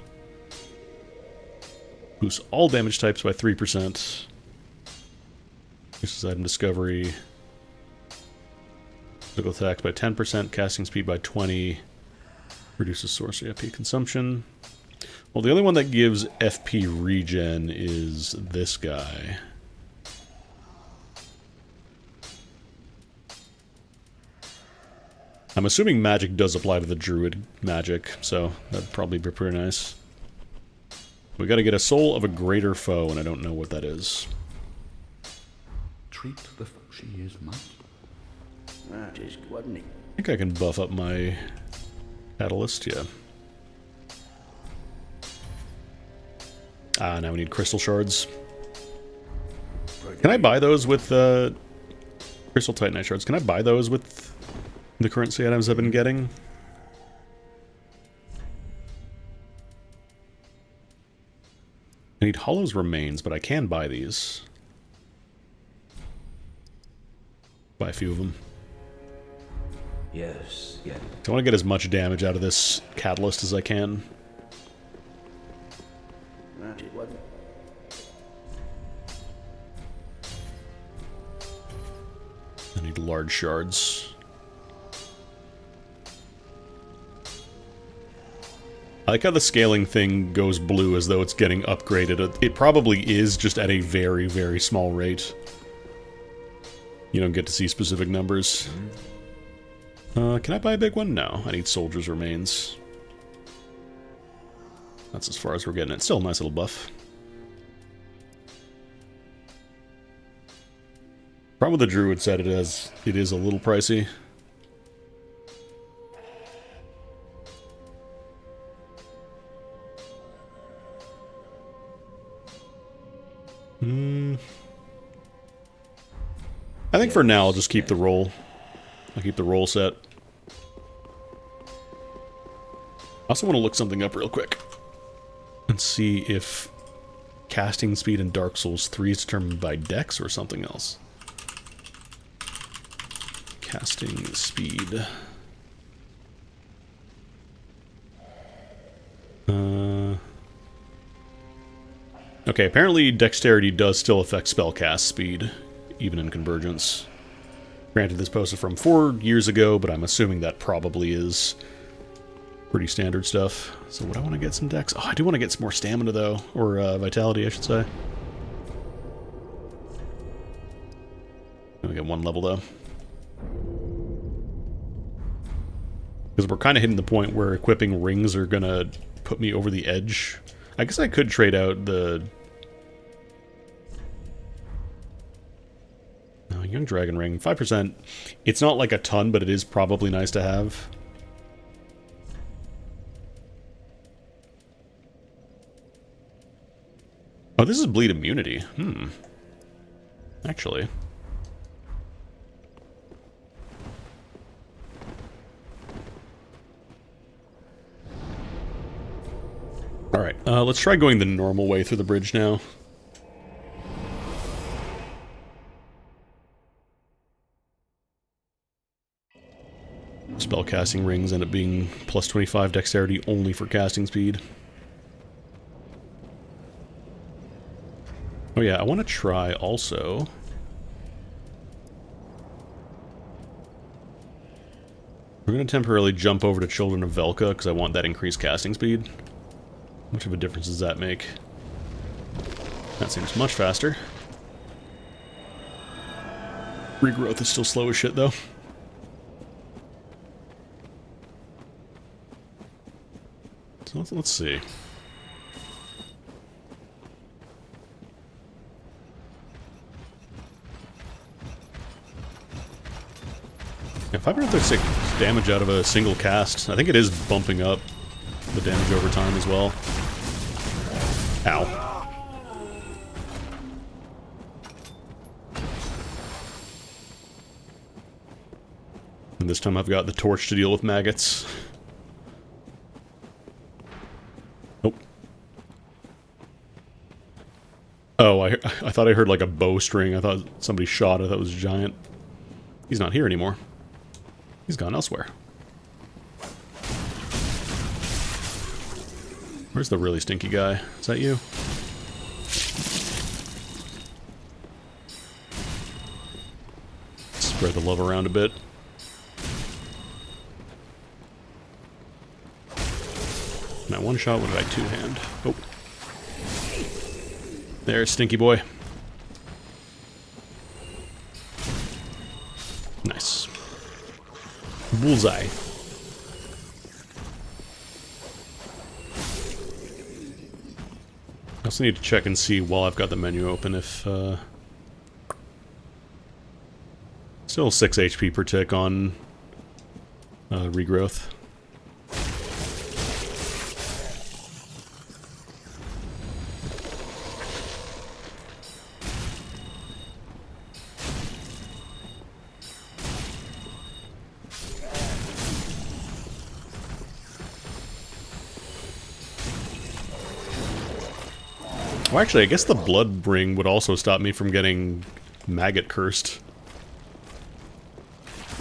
Boosts all damage types by 3%. Increases item discovery. Physical attacks by 10%, casting speed by 20%. Reduces sorcery FP consumption. Well, the only one that gives FP regen is this guy. I'm assuming magic does apply to the druid magic, so that'd probably be pretty nice. We gotta get a soul of a greater foe, and I don't know what that is. Treat the she is much. That is, wasn't it? I think I can buff up my catalyst, yeah. Ah, now we need crystal shards. Can I buy those with crystal titanite shards? Can I buy those with the currency items I've been getting? I need Hollow's Remains, but I can buy these. Buy a few of them. Yes, yes. I want to get as much damage out of this catalyst as I can. That it wasn't. I need large shards. I like how the scaling thing goes blue as though it's getting upgraded. It probably is, just at a very, very small rate. You don't get to see specific numbers. Can I buy a big one? No, I need Soldier's Remains. That's as far as we're getting it. Still a nice little buff. Problem with the Druid set it is a little pricey. I think for now I'll just keep the roll. I'll keep the roll set. I also want to look something up real quick and see if casting speed in Dark Souls 3 is determined by dex or something else. Casting speed. Okay, apparently dexterity does still affect spell cast speed, even in Convergence. Granted, this post is from 4 years ago, but I'm assuming that probably is pretty standard stuff. So would I want to get some dex? Oh, I do want to get some more stamina, though. Or vitality, I should say. We get one level, though. Because we're kind of hitting the point where equipping rings are going to put me over the edge. I guess I could trade out the Young Dragon Ring, 5%. It's not like a ton, but it is probably nice to have. Oh, this is bleed immunity. Actually. Alright, let's try going the normal way through the bridge now. Spellcasting rings end up being plus 25 dexterity only for casting speed. Oh yeah, I want to try also... We're going to temporarily jump over to Children of Velka because I want that increased casting speed. How much of a difference does that make? That seems much faster. Regrowth is still slow as shit though. So let's see. Yeah, 536 damage out of a single cast. I think it is bumping up the damage over time as well. Ow. And this time I've got the torch to deal with maggots. Nope. Oh, I thought I heard like a bowstring. I thought somebody shot. I thought it was a giant. He's not here anymore. He's gone elsewhere. Where's the really stinky guy? Is that you? Spread the love around a bit. Now one shot, what did I two-hand? Oh. There's Stinky Boy. Nice. Bullseye. I also need to check and see while I've got the menu open if, still 6 HP per tick on, regrowth. Well, actually, I guess the blood ring would also stop me from getting maggot cursed.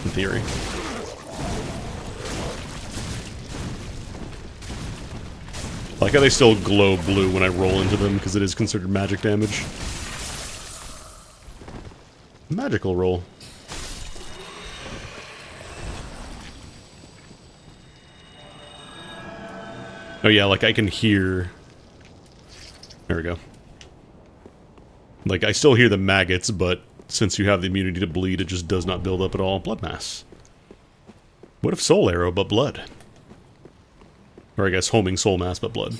In theory. I like how they still glow blue when I roll into them, because it is considered magic damage. Magical roll. Oh yeah, like I can hear... There we go. Like, I still hear the maggots, but since you have the immunity to bleed, it just does not build up at all. Blood mass. What if soul arrow, but blood? Or I guess homing soul mass, but blood.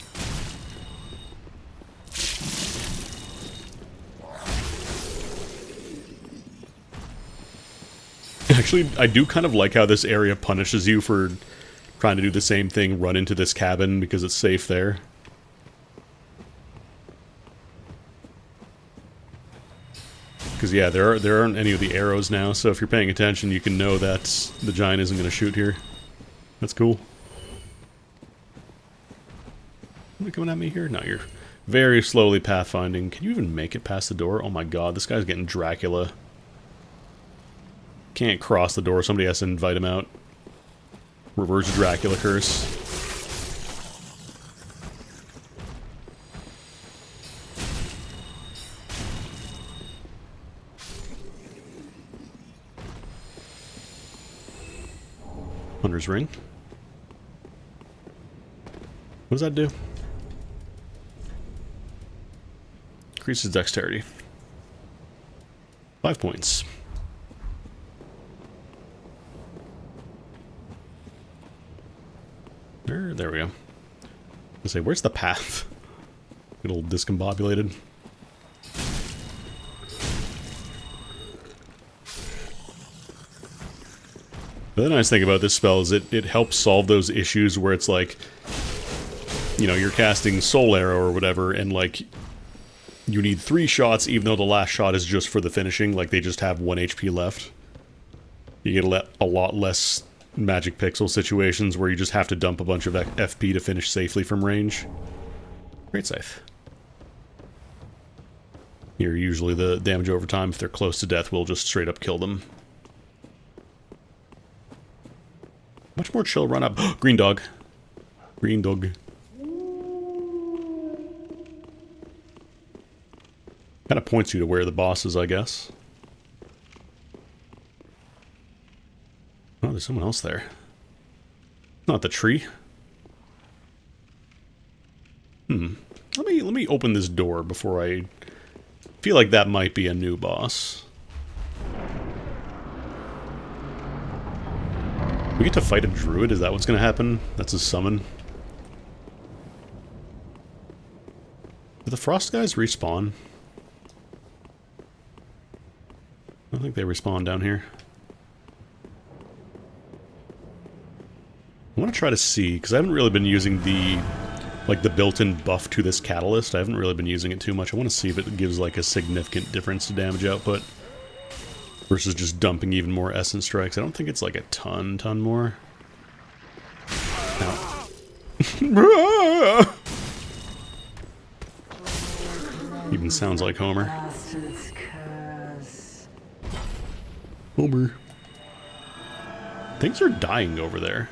Actually, I do kind of like how this area punishes you for trying to do the same thing, run into this cabin, because it's safe there. Because yeah, there aren't any of the arrows now, so if you're paying attention, you can know that the giant isn't going to shoot here. That's cool. Are you coming at me here? No, you're very slowly pathfinding. Can you even make it past the door? Oh my god, this guy's getting Dracula. Can't cross the door, somebody has to invite him out. Reverse Dracula curse. Hunter's Ring. What does that do? Increases dexterity. 5 points. There we go. I say, where's the path? A little discombobulated. But the nice thing about this spell is it helps solve those issues where it's like, you know, you're casting Soul Arrow or whatever, and like, you need 3 shots even though the last shot is just for the finishing, like they just have 1 HP left. You get a lot less magic pixel situations where you just have to dump a bunch of FP to finish safely from range. Great scythe. Here, usually the damage over time, if they're close to death, will just straight up kill them. Much more chill run up. Green dog. Green dog. Kind of points you to where the boss is, I guess. Oh, there's someone else there. Not the tree. Let me open this door before I feel like that might be a new boss. We get to fight a druid? Is that what's gonna happen? That's a summon. Do the frost guys respawn? I don't think they respawn down here. I want to try to see, because I haven't really been using the, like, the built-in buff to this catalyst. I haven't really been using it too much. I want to see if it gives, like, a significant difference to damage output versus just dumping even more essence strikes. I don't think it's, like, a ton more. Now. Even sounds like Homer. Bastard's curse. Homer. Things are dying over there.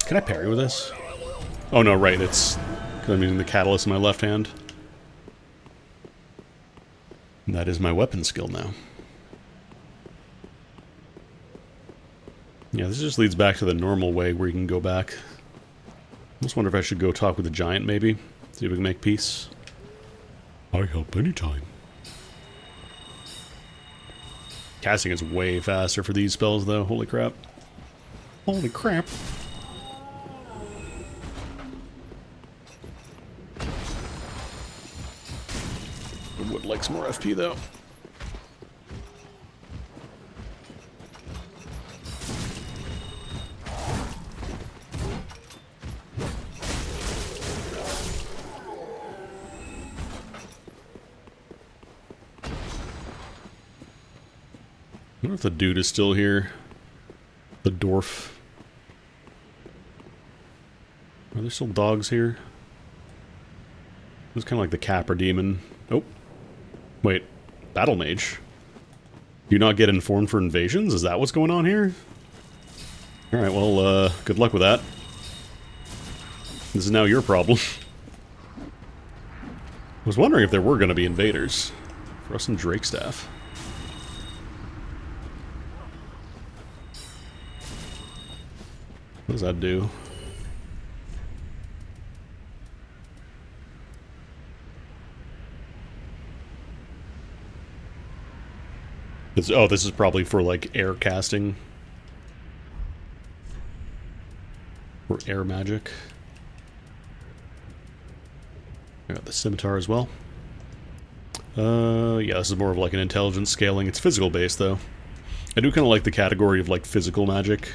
Can I parry with this? Oh no, right, it's because I'm using the catalyst in my left hand. And that is my weapon skill now. Yeah, this just leads back to the normal way where you can go back. I just wonder if I should go talk with the giant, maybe. See if we can make peace. I help anytime. Casting is way faster for these spells, though. Holy crap. Holy crap. I would like some more FP, though. I wonder if the dude is still here. The dwarf. Are there still dogs here? It's kind of like the Capra demon. Oh. Wait. Battle mage. Do you not get informed for invasions? Is that what's going on here? Alright, well, good luck with that. This is now your problem. I was wondering if there were going to be invaders. For us and Drakestaff. What does that do? Oh, this is probably for, like, air casting. Or air magic. I got the scimitar as well. Yeah, this is more of like an intelligence scaling. It's physical based, though. I do kind of like the category of, like, physical magic.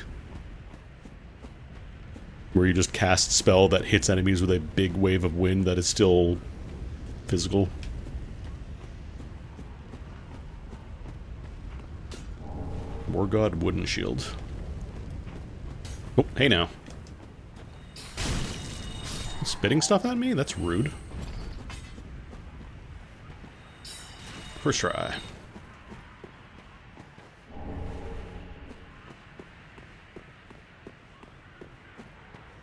Where you just cast spell that hits enemies with a big wave of wind that is still physical. War God Wooden Shield. Oh, hey now. Spitting stuff at me? That's rude. First try.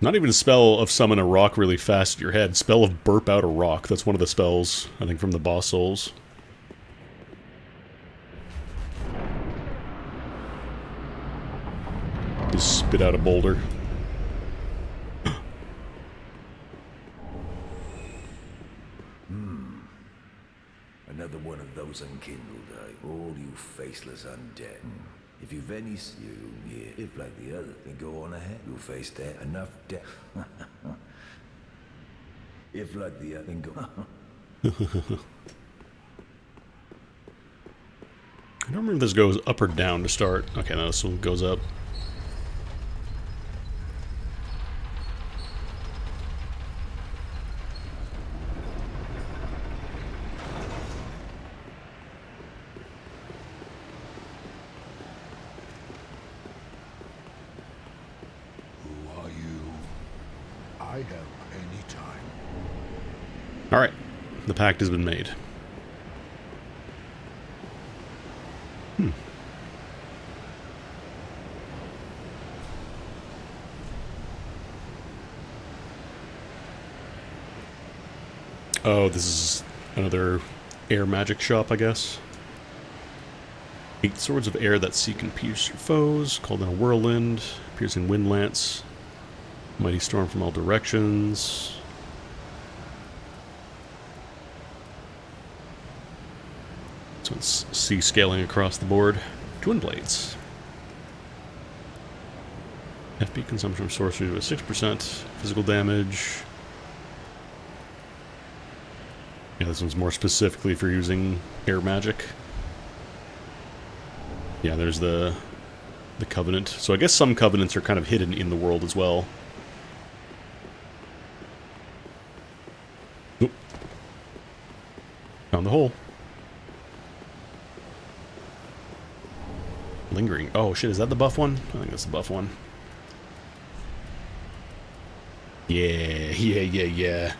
Not even a spell of summon a rock really fast at your head. Spell of burp out a rock. That's one of the spells, I think, from the boss souls. Just spit out a boulder. Another one of those candles unkindled, all you faceless undead. If you've any you here, if like the other, then go on ahead. You'll face death, enough death. If like the other, then go. I don't remember if this goes up or down to start. Okay, no, this one goes up. Who are you? I help anytime. Alright, the pact has been made. Oh, this is another air magic shop, I guess. 8 swords of air that seek and pierce your foes, called in a whirlwind, piercing wind lance, mighty storm from all directions. So it's sea scaling across the board. Twin blades. FP consumption of sorcery with 6%, physical damage. Yeah, this one's more specifically for using air magic. Yeah, there's the Covenant. So I guess some Covenants are kind of hidden in the world as well. Oop. Found the hole. Lingering. Oh shit, is that the buff one? I think that's the buff one. Yeah.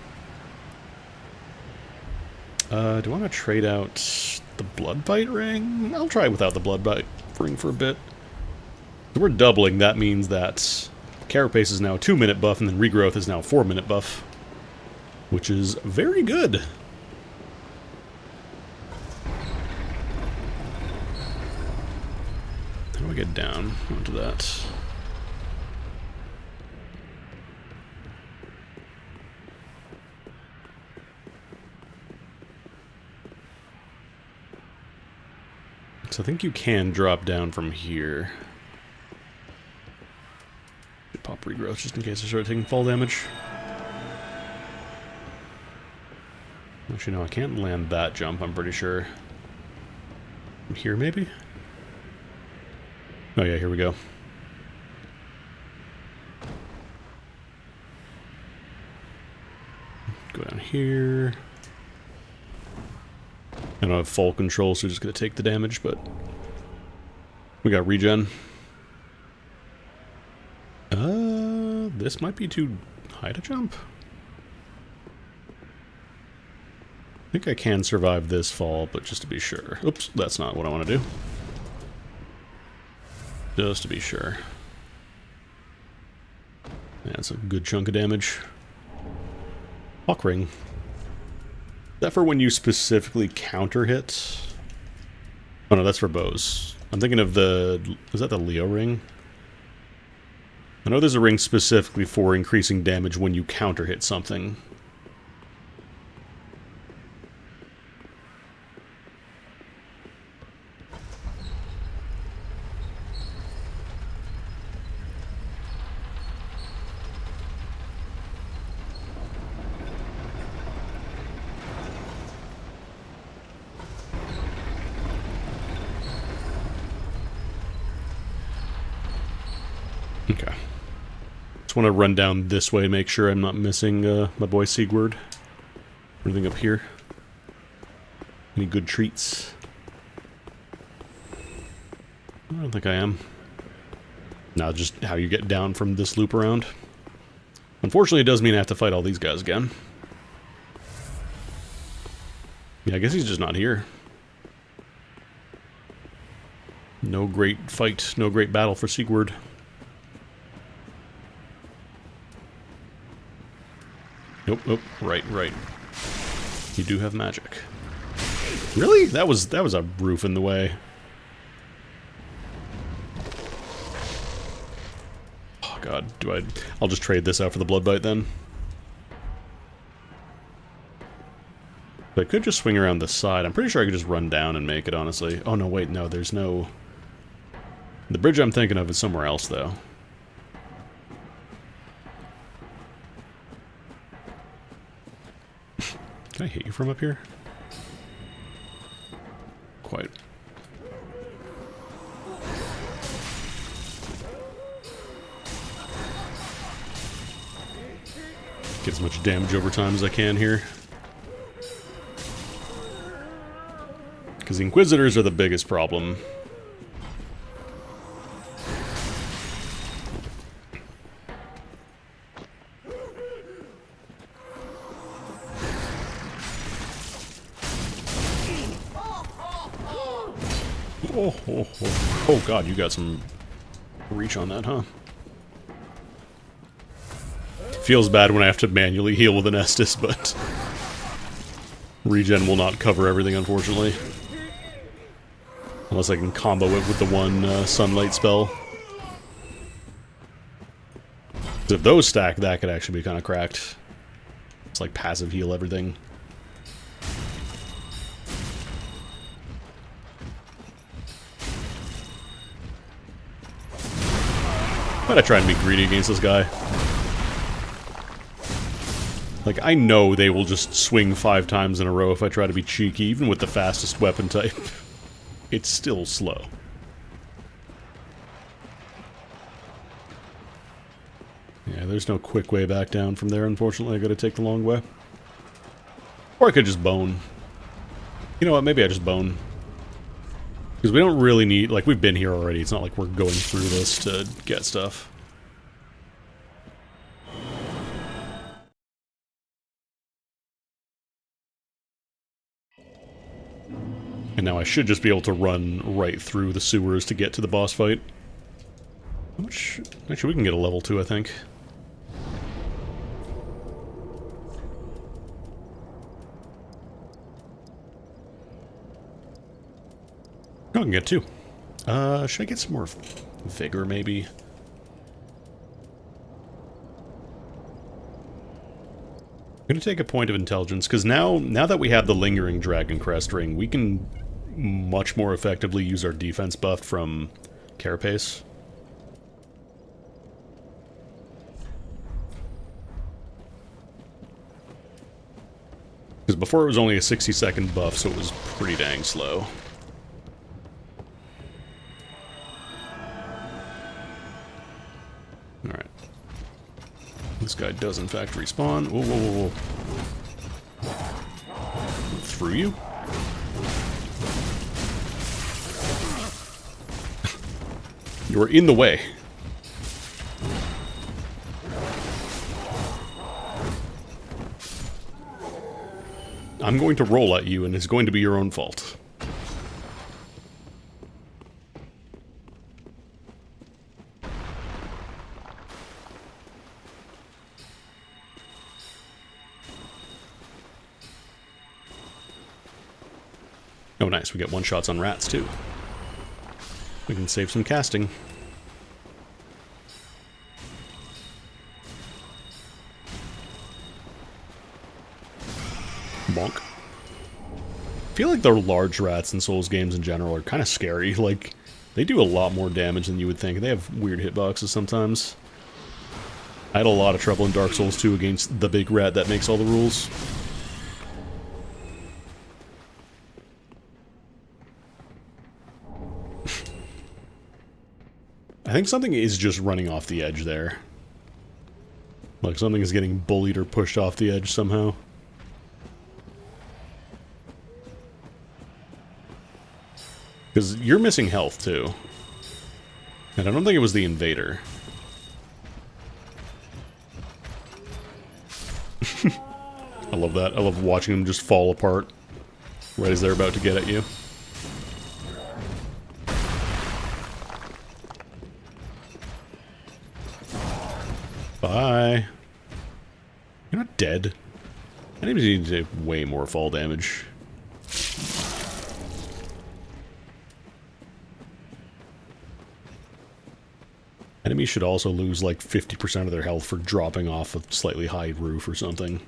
Do I want to trade out the Bloodbite ring? I'll try without the Bloodbite ring for a bit. So we're doubling. That means that Carapace is now a 2-minute buff, and then Regrowth is now a 4-minute buff. Which is very good. How do I get down onto that? So I think you can drop down from here. Pop Regrowth just in case I start taking fall damage. Actually, no, I can't land that jump, I'm pretty sure. From here, maybe? Oh yeah, here we go. Go down here. I don't have full control, so we're just going to take the damage, but we got regen. This might be too high to jump. I think I can survive this fall, but just to be sure. Oops, that's not what I want to do. Just to be sure. Yeah, that's a good chunk of damage. Hawk Ring. Is that for when you specifically counter hit? Oh no, that's for bows. I'm thinking of the... Was that the Leo ring? I know there's a ring specifically for increasing damage when you counter hit something. Okay. Just want to run down this way, make sure I'm not missing my boy Sigurd. Anything up here? Any good treats? I don't think I am. No, just how you get down from this loop around. Unfortunately, it does mean I have to fight all these guys again. Yeah, I guess he's just not here. No great fight, no great battle for Sigurd. Nope, nope, right. You do have magic. Really? That was a roof in the way. Oh god, I'll just trade this out for the Bloodbite then. I could just swing around the side. I'm pretty sure I could just run down and make it, honestly. Oh, no, wait, no, there's no... The bridge I'm thinking of is somewhere else, though. Can I hit you from up here? Quite. Get as much damage over time as I can here. Because the Inquisitors are the biggest problem. Oh god, you got some reach on that, huh? Feels bad when I have to manually heal with an Estus, but regen will not cover everything, unfortunately. Unless I can combo it with the one sunlight spell. 'Cause if those stack, that could actually be kind of cracked. It's like passive heal everything. I'm gonna try and be greedy against this guy. Like, I know they will just swing 5 times in a row if I try to be cheeky, even with the fastest weapon type. It's still slow. Yeah, there's no quick way back down from there, unfortunately. I gotta take the long way. Or I could just bone. You know what, maybe I just bone. Because we don't really need, like, we've been here already. It's not like we're going through this to get stuff. And now I should just be able to run right through the sewers to get to the boss fight. How much? Actually, we can get a level 2, I think. Oh, I can get 2. Should I get some more vigor, maybe? I'm gonna take a point of intelligence, because now that we have the lingering Dragon Crest ring, we can much more effectively use our defense buff from Carapace. Because before it was only a 60-second buff, so it was pretty dang slow. Alright. This guy does in fact respawn. Whoa, whoa, whoa, whoa. Through you? You are in the way. I'm going to roll at you, and it's going to be your own fault. Oh, nice. We get one-shots on rats, too. We can save some casting. Bonk. I feel like the large rats in Souls games in general are kind of scary. Like, they do a lot more damage than you would think. They have weird hitboxes sometimes. I had a lot of trouble in Dark Souls 2 against the big rat that makes all the rules. I think something is just running off the edge there. Like something is getting bullied or pushed off the edge somehow. Because you're missing health too. And I don't think it was the invader. I love that. I love watching them just fall apart right as they're about to get at you. Bye. You're not dead. Enemies need to take way more fall damage. Enemies should also lose like 50% of their health for dropping off a slightly high roof or something.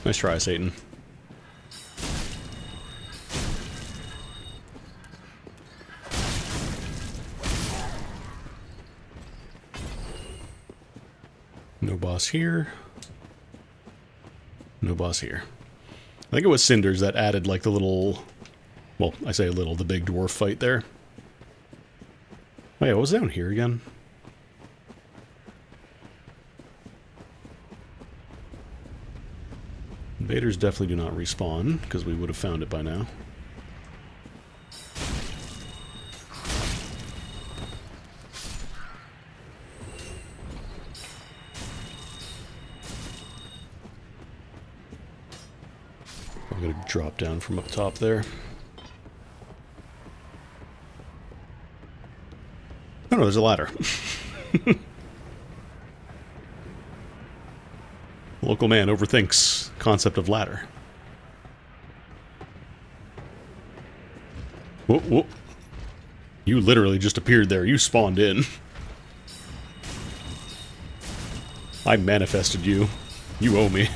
Nice try, Satan. No boss here. No boss here. I think it was Cinders that added like the little... Well, I say a little, the big dwarf fight there. Oh yeah, what was down here again? Invaders definitely do not respawn, because we would have found it by now. I'm going to drop down from up top there. Oh no, there's a ladder. Local man overthinks concept of ladder. Whoa, whoa. You literally just appeared there. You spawned in. I manifested you. You owe me.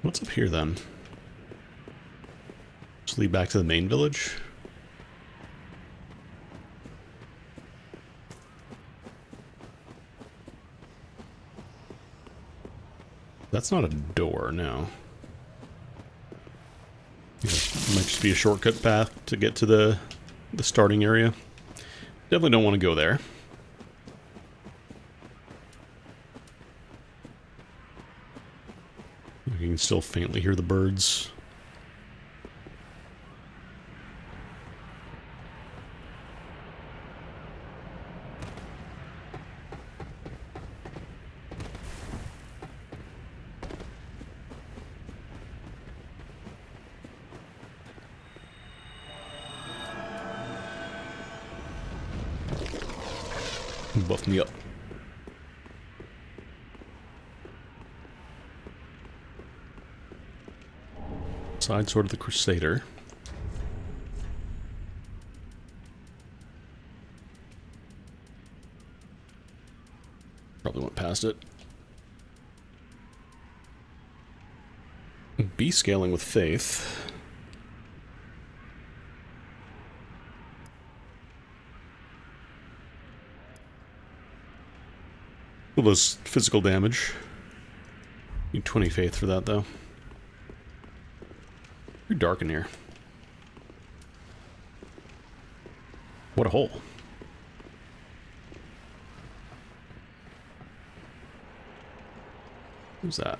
What's up here then? Just lead back to the main village. That's not a door, no. Yeah, it might just be a shortcut path to get to the starting area. Definitely don't want to go there. You can still faintly hear the birds. Buff me up. Side sword of the Crusader. Probably went past it. B scaling with faith. Well, those physical damage. Need 20 faith for that though. Pretty dark in here. What a hole. Who's that?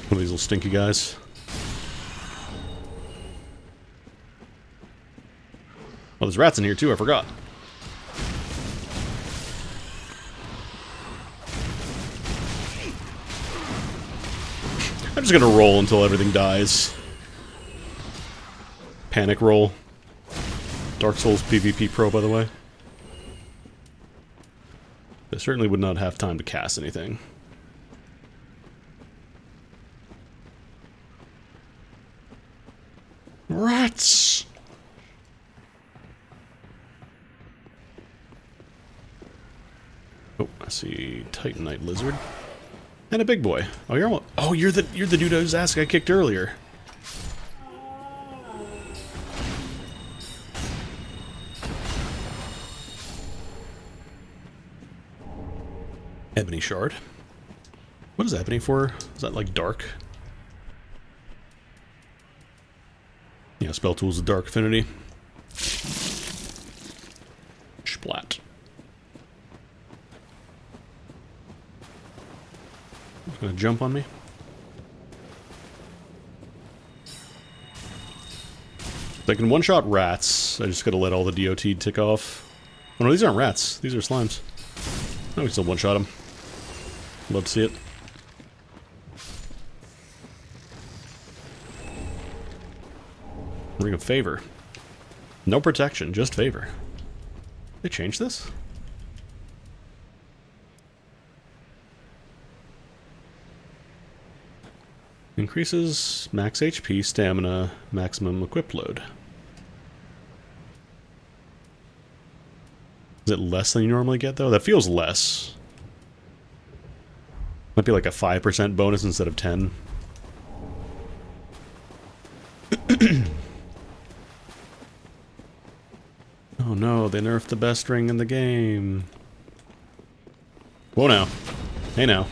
One of these little stinky guys. Oh, there's rats in here too, I forgot. I'm just gonna roll until everything dies. Panic roll. Dark Souls PvP Pro, by the way. I certainly would not have time to cast anything. Rats! Oh, I see Titanite Lizard. And a big boy. Oh, you're almost, oh, you're the dude whose ass I kicked earlier. Ebony Shard. What is Ebony for? Is that like dark? Yeah, spell tools with dark affinity. Splat. Gonna jump on me. If I can one-shot rats, I just gotta let all the DOT tick off. Oh no, these aren't rats. These are slimes. No, we can still one-shot them. Love to see it. Ring of Favor. No protection, just favor. They changed this? Increases max HP, stamina, maximum equip load. Is it less than you normally get, though? That feels less. Might be like a 5% bonus instead of 10. Oh no, they nerfed the best ring in the game. Whoa now. Hey now.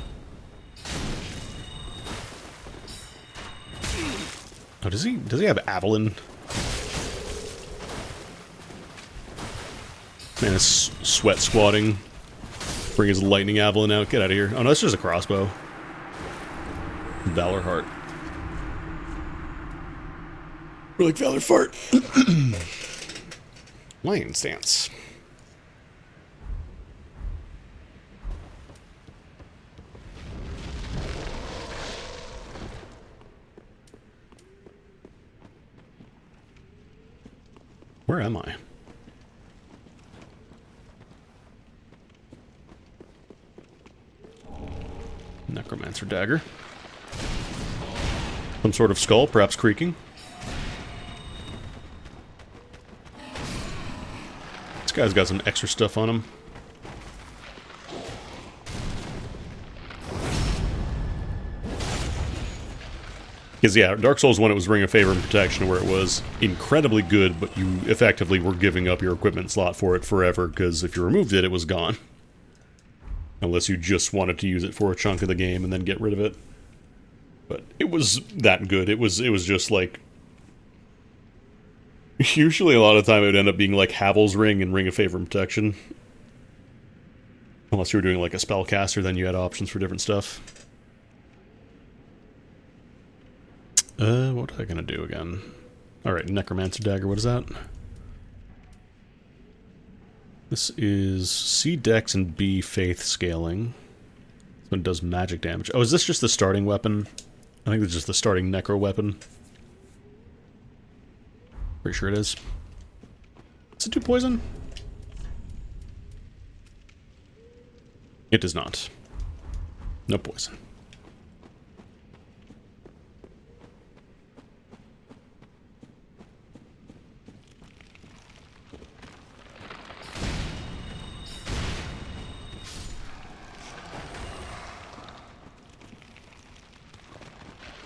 Oh, does he have Avalon? Man, is sweat squatting. Bring his lightning Avalon out. Get out of here. Oh no, that's just a crossbow. Valor Heart. We're like Valor Fart. Lion Stance. Where am I? Necromancer dagger. Some sort of skull, perhaps creaking. This guy's got some extra stuff on him. Because, yeah, Dark Souls 1, it was Ring of Favor and Protection, where it was incredibly good, but you effectively were giving up your equipment slot for it forever, because if you removed it, it was gone. Unless you just wanted to use it for a chunk of the game and then get rid of it. But it was that good. It was just like... Usually a lot of the time it would end up being like Havel's Ring and Ring of Favor and Protection. Unless you were doing like a spellcaster, then you had options for different stuff. What was I gonna do again? Alright, Necromancer Dagger, what is that? This is C Dex and B Faith scaling. So it does magic damage. Oh, is this just the starting weapon? I think it's just the starting necro weapon. Pretty sure it is. Does it do poison? It does not. No poison.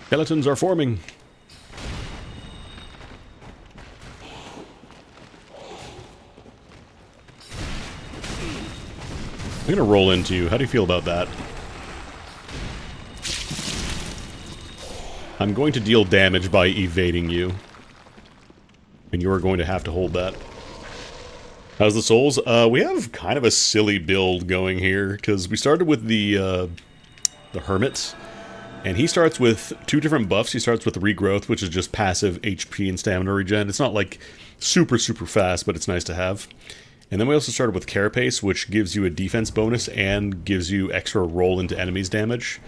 Skeletons are forming. I'm gonna roll into you. How do you feel about that? I'm going to deal damage by evading you. And you are going to have to hold that. How's the souls? We have kind of a silly build going here, because we started with the Hermit. And he starts with two different buffs. He starts with Regrowth, which is just passive HP and stamina regen. It's not like super fast, but it's nice to have. And then we also started with Carapace, which gives you a defense bonus and gives you extra roll into enemies damage.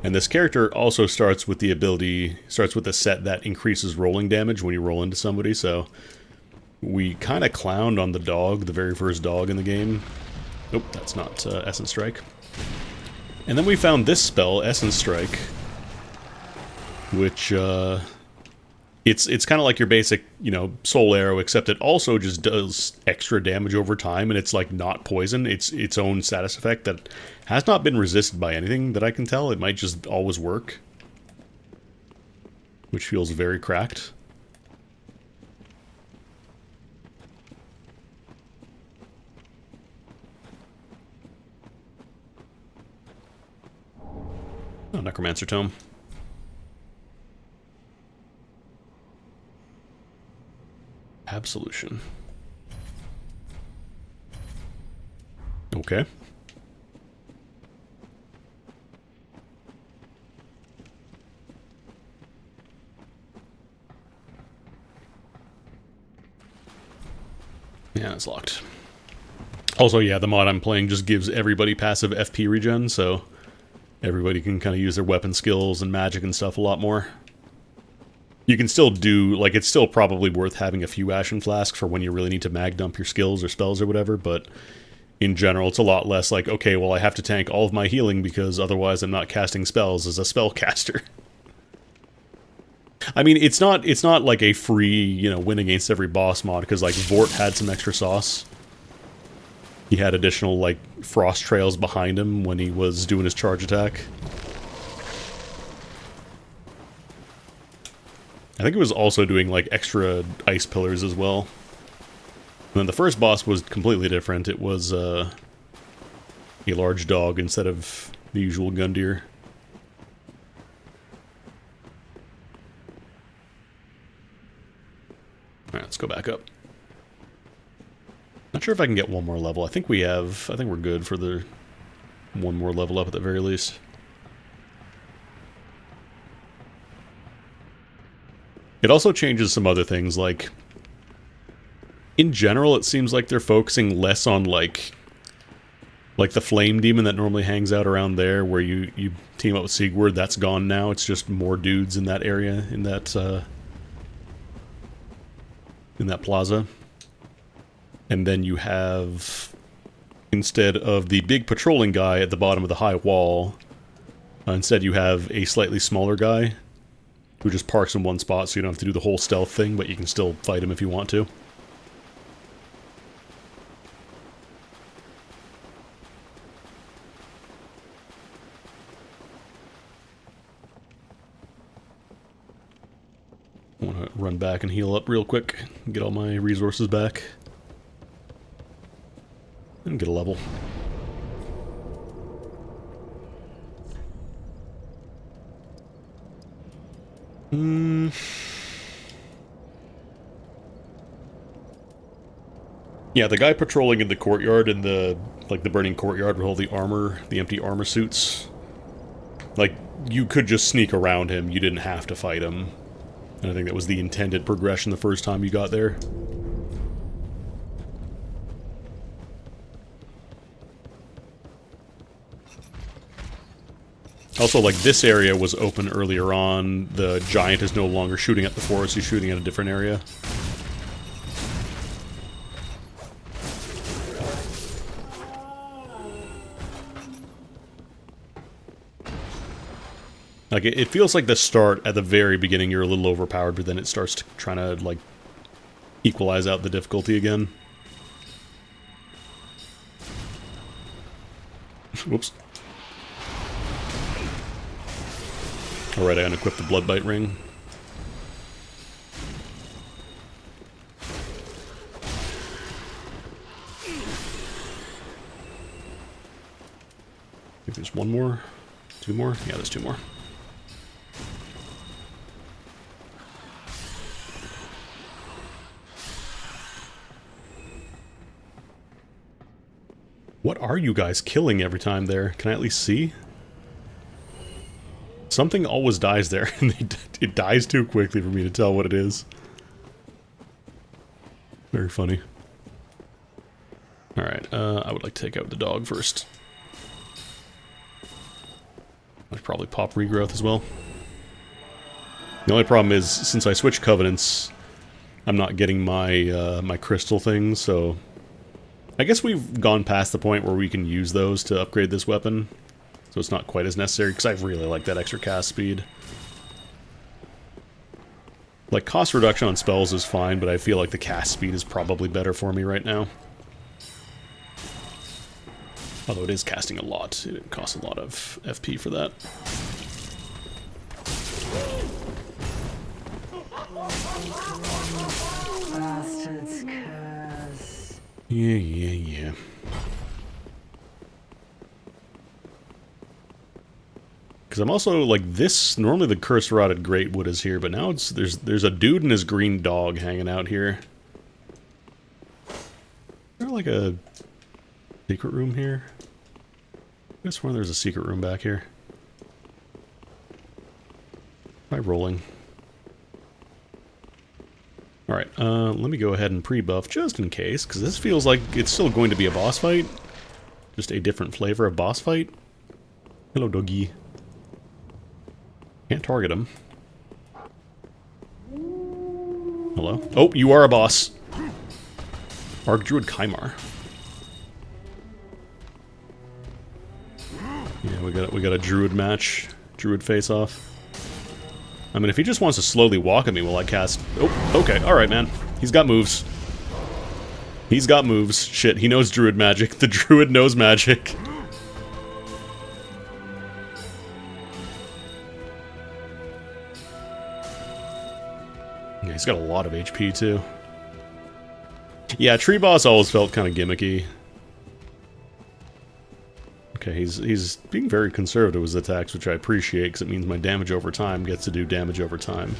And this character also starts with the ability, starts with a set that increases rolling damage when you roll into somebody. So we kind of clowned on the dog, the very first dog in the game. Nope, that's not Essence Strike. And then we found this spell, Essence Strike, which, it's kind of like your basic, you know, soul arrow, except it also just does extra damage over time, and it's like not poison. It's its own status effect that has not been resisted by anything that I can tell. It might just always work, which feels very cracked. Oh, Necromancer Tome. Absolution. Okay. Yeah, it's locked. Also, yeah, the mod I'm playing just gives everybody passive FP regen, so everybody can kind of use their weapon skills and magic and stuff a lot more. You can still do, like, it's still probably worth having a few Ashen Flasks for when you really need to mag dump your skills or spells or whatever, but in general, it's a lot less like, okay, well, I have to tank all of my healing because otherwise I'm not casting spells as a spellcaster. I mean, it's not like a free, you know, win against every boss mod, because like Vort had some extra sauce. He had additional like frost trails behind him when he was doing his charge attack. I think it was also doing like extra ice pillars as well. And then the first boss was completely different. It was a large dog instead of the usual Gundyr. Alright, let's go back up. Not sure if I can get one more level. I think we're good for the one more level up at the very least. It also changes some other things, like, in general, it seems like they're focusing less on, like the flame demon that normally hangs out around there, where you team up with Sigurd. That's gone now. It's just more dudes in that area, in that plaza. And then you have, instead of the big patrolling guy at the bottom of the high wall, instead you have a slightly smaller guy who just parks in one spot, so you don't have to do the whole stealth thing, but you can still fight him if you want to. I want to run back and heal up real quick, and get all my resources back. And get a level. Yeah, the guy patrolling in the courtyard, in the burning courtyard with all the armor, the empty armor suits. Like, you could just sneak around him, you didn't have to fight him. And I think that was the intended progression the first time you got there. Also, like, this area was open earlier on. The giant is no longer shooting at the forest, he's shooting at a different area. Like, it feels like the start, at the very beginning, you're a little overpowered, but then it starts trying to, like, equalize out the difficulty again. Whoops. Alright, I unequipped the Bloodbite Ring. I think there's one more. Two more? Yeah, there's two more. What are you guys killing every time there? Can I at least see? Something always dies there, and it dies too quickly for me to tell what it is. Very funny. Alright, I would like to take out the dog first. I'd probably pop regrowth as well. The only problem is, since I switched covenants, I'm not getting my my crystal things, so I guess we've gone past the point where we can use those to upgrade this weapon. So it's not quite as necessary, because I really like that extra cast speed. Like, cost reduction on spells is fine, but I feel like the cast speed is probably better for me right now. Although it is casting a lot. It costs a lot of FP for that. Bastard's curse. Yeah. Because I'm also, like, this... Normally the Cursed Rotted Greatwood is here, but now it's... There's a dude and his green dog hanging out here. Is there, like, a secret room here? I swear there's a secret room back here. Try rolling. Alright, let me go ahead and pre-buff just in case, because this feels like it's still going to be a boss fight. Just a different flavor of boss fight. Hello, doggy. Can't target him. Hello? Oh, you are a boss. Archdruid Kymar. Yeah, we got a druid match. Druid face-off. I mean, if he just wants to slowly walk at me while I cast... Oh, okay, alright, man. He's got moves. He's got moves. Shit, he knows druid magic. The druid knows magic. Yeah, he's got a lot of HP, too. Yeah, Tree Boss always felt kind of gimmicky. Okay, he's being very conservative with his attacks, which I appreciate, because it means my damage over time gets to do damage over time.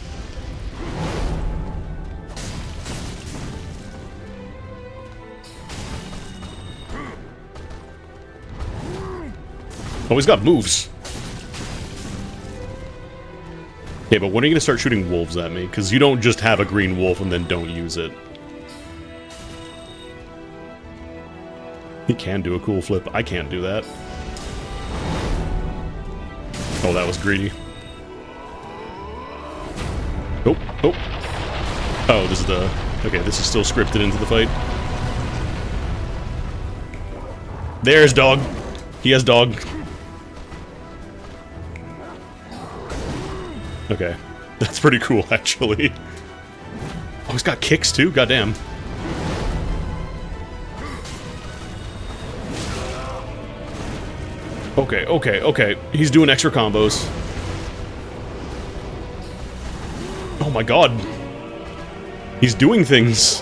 Oh, he's got moves! Okay, but when are you going to start shooting wolves at me? Because you don't just have a green wolf and then don't use it. He can do a cool flip. I can't do that. Oh, that was greedy. Oh, oh. Oh, this is the... Okay, this is still scripted into the fight. There's dog. He has dog. Okay. That's pretty cool, actually. Oh, he's got kicks, too? Goddamn. Okay, okay, okay. He's doing extra combos. Oh my god. He's doing things.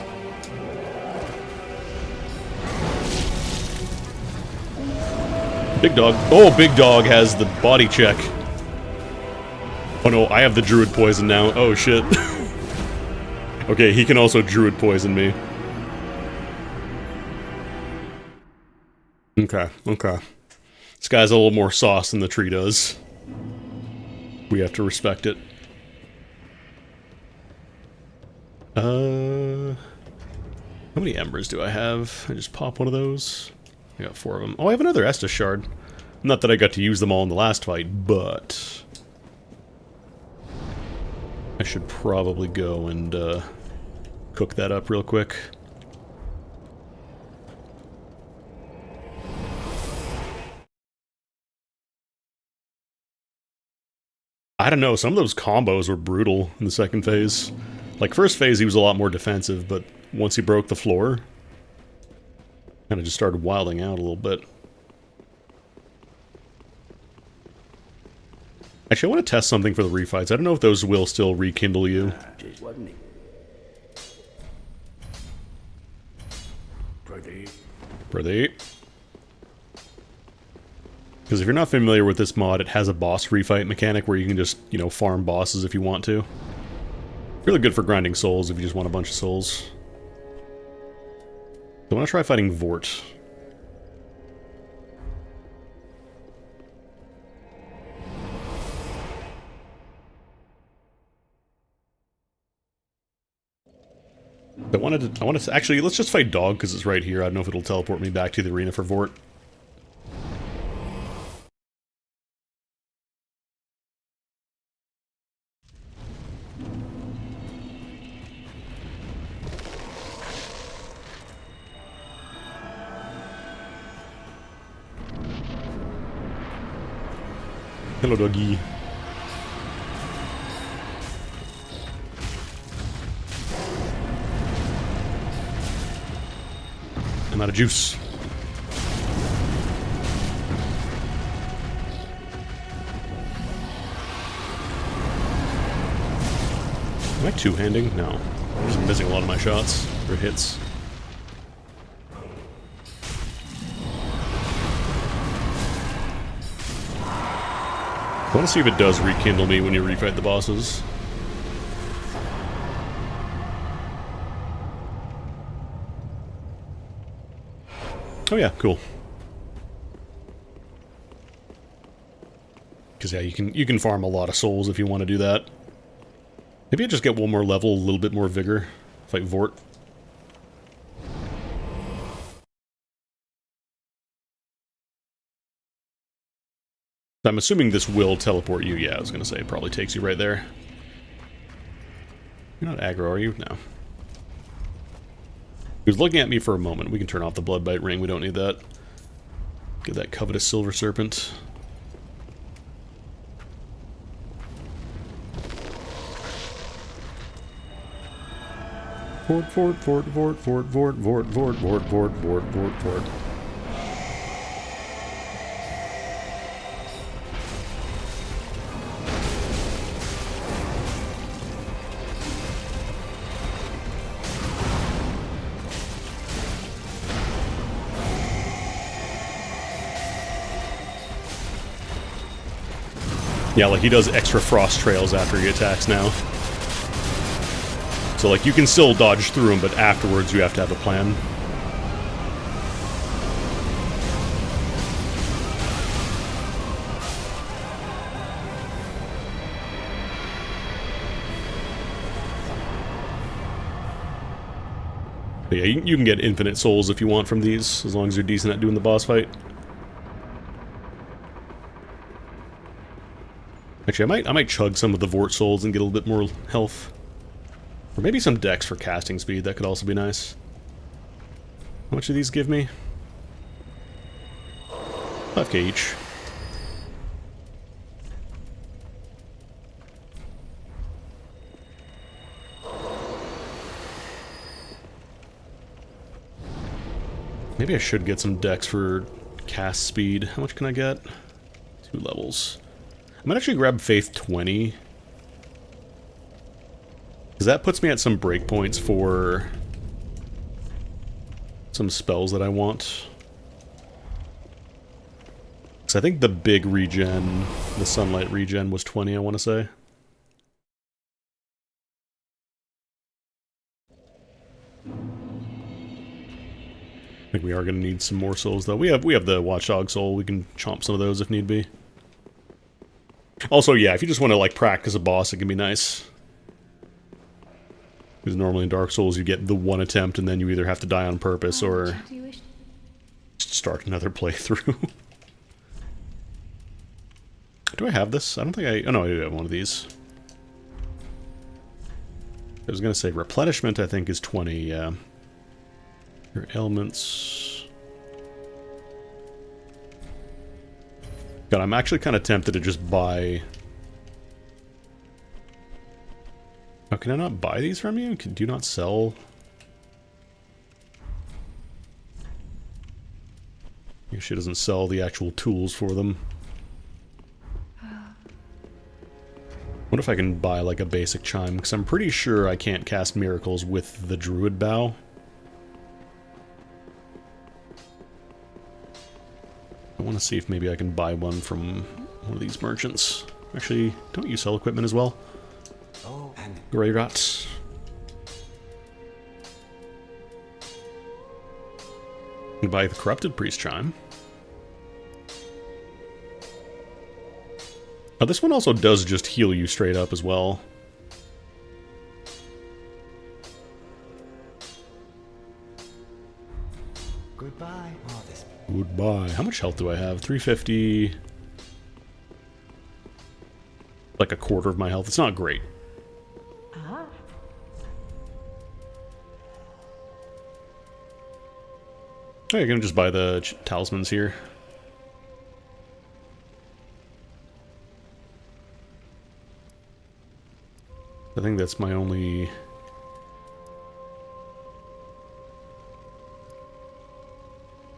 Big dog. Oh, big dog has the body check. Oh no, I have the druid poison now. Oh shit. Okay, he can also druid poison me. Okay, okay. This guy's a little more sauce than the tree does. We have to respect it. How many embers do I have? I just pop one of those. I got 4 of them. Oh, I have another Estus shard. Not that I got to use them all in the last fight, but... I should probably go and cook that up real quick. I don't know, some of those combos were brutal in the second phase. Like, first phase he was a lot more defensive, but once he broke the floor, kind of just started wilding out a little bit. Actually, I want to test something for the refights. I don't know if those will still rekindle you. Pretty. Because if you're not familiar with this mod, it has a boss refight mechanic where you can just, you know, farm bosses if you want to. Really good for grinding souls if you just want a bunch of souls. So I want to try fighting Vort. I wanted to, actually, let's just fight Dog, because it's right here. I don't know if it'll teleport me back to the arena for Vort. Hello, doggy. I'm out of juice. Am I two-handing? No. I'm just missing a lot of my shots, or hits. I want to see if it does rekindle me when you refight the bosses. Oh yeah, cool. Because yeah, you can farm a lot of souls if you want to do that. Maybe I just get one more level, a little bit more vigor. Fight Vort. I'm assuming this will teleport you. Yeah, I was going to say, it probably takes you right there. You're not aggro, are you? No. He was looking at me for a moment. We can turn off the Bloodbite ring. We don't need that. Get that covetous Silver Serpent. Fort, fort, fort, fort, fort, fort, fort, fort, fort, fort, fort, fort, fort. Yeah, like he does extra frost trails after he attacks now. So like you can still dodge through them, but afterwards you have to have a plan. But yeah, you can get infinite souls if you want from these, as long as you're decent at doing the boss fight. Actually, I might chug some of the Vort souls and get a little bit more health. Or maybe some dex for casting speed, that could also be nice. How much do these give me? 5k each. Maybe I should get some dex for cast speed. How much can I get? 2 levels. I might actually grab Faith 20. Because that puts me at some breakpoints for some spells that I want. Because I think the big regen, the sunlight regen, was 20, I want to say. I think we are going to need some more souls, though. We have the Watchdog soul. We can chomp some of those if need be. Also, yeah, if you just want to, like, practice a boss, it can be nice. Because normally in Dark Souls, you get the one attempt, and then you either have to die on purpose, or start another playthrough. Do I have this? I don't think I... Oh, no, I do have one of these. I was going to say, replenishment, I think, is 20, yeah. Your ailments... God, I'm actually kind of tempted to just buy... Oh, can I not buy these from you? Do you not sell? I guess she doesn't sell the actual tools for them. What if I can buy like a basic chime? Because I'm pretty sure I can't cast miracles with the druid bow. I want to see if maybe I can buy one from one of these merchants. Actually, don't you sell equipment as well? Oh, and Grey Rats. You buy the Corrupted Priest Chime. Oh, this one also does just heal you straight up as well. goodbye. Oh, this... Goodbye. How much health do I have? 350. Like a quarter of my health. It's not great. Ah. Oh, you're gonna just buy the talismans here. I think that's my only...